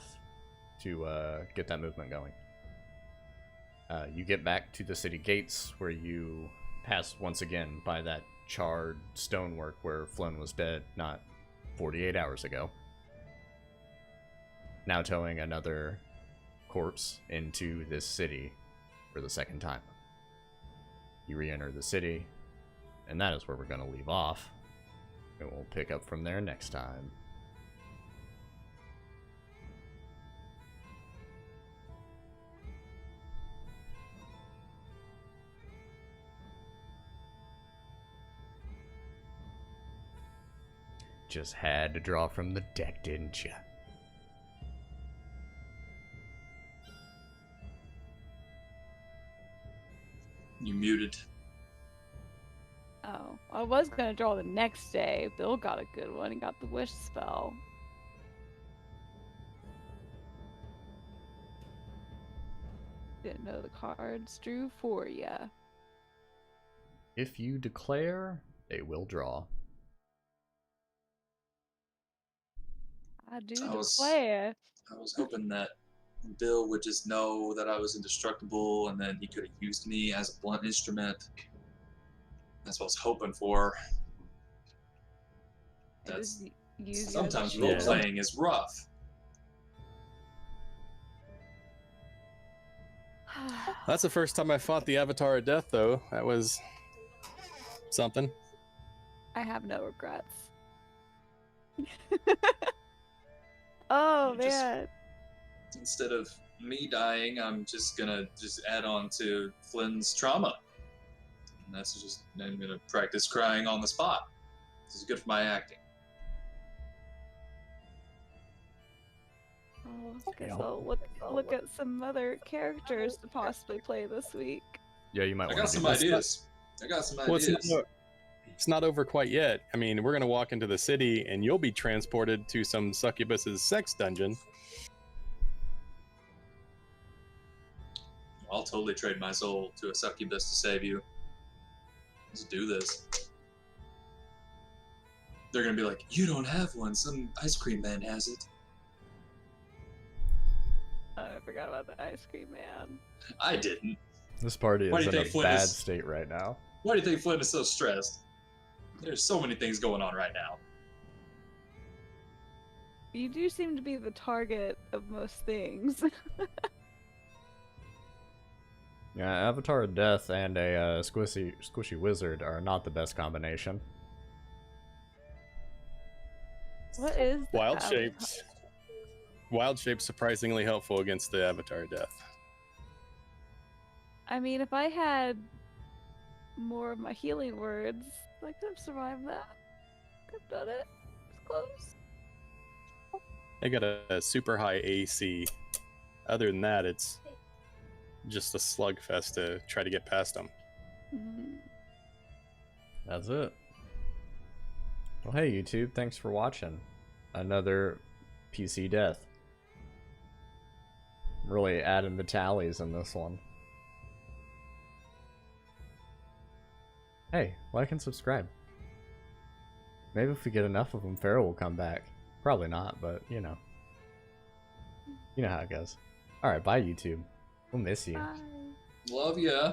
to get that movement going. You get back to the city gates where you pass once again by that charred stonework where Flynn was dead not 48 hours ago. Now towing another corpse into this city for the second time. You re-enter the city, and that is where we're going to leave off. And we'll pick up from there next time. Just had to draw from the deck, didn't you? You muted. Oh, I was gonna draw the next day. Bill got a good one. He got the wish spell. Didn't know the cards drew for ya. If you declare, they will draw. I do I was- declare. I was hoping that Bill would just know that I was indestructible and then he could have used me as a blunt instrument. That's what I was hoping for. I That's just use you as a sometimes shield. role playing is rough. That's the first time I fought the Avatar of Death, though. That was something. I have no regrets. Oh You just- man. Instead of me dying, I'm just gonna add on to Flynn's trauma. And that's just, I'm gonna practice crying on the spot. This is good for my acting. Oh, guess I'll look at some other characters to possibly play this week. Yeah, you might I want got to some do that. ideas. I got some Well, ideas. it's not over quite yet. I mean, we're gonna walk into the city, and you'll be transported to some succubus's sex dungeon. I'll totally trade my soul to a succubus to save you. Let's do this. They're gonna be like, you don't have one. Some ice cream man has it. I forgot about the ice cream man. I didn't. This party Why is do in you a think Flint bad is- state right now. Why do you think Flint is so stressed? There's so many things going on right now. You do seem to be the target of most things. Yeah, Avatar of Death and a squishy wizard are not the best combination. What is the Wild av- shapes. Wild shapes surprisingly helpful against the Avatar of Death. I mean, if I had more of my healing words, I could have survived that. Could have done it. It's close. They got a super high AC. Other than that, it's just a slugfest to try to get past them. Mhm. That's it. Well, hey YouTube, thanks for watching. Another PC death. Really adding the tallies in this one. Hey, like and subscribe. Maybe if we get enough of them, Pharaoh will come back. Probably not, but you know. You know how it goes. Alright, bye YouTube. We'll miss you. Bye. Love ya.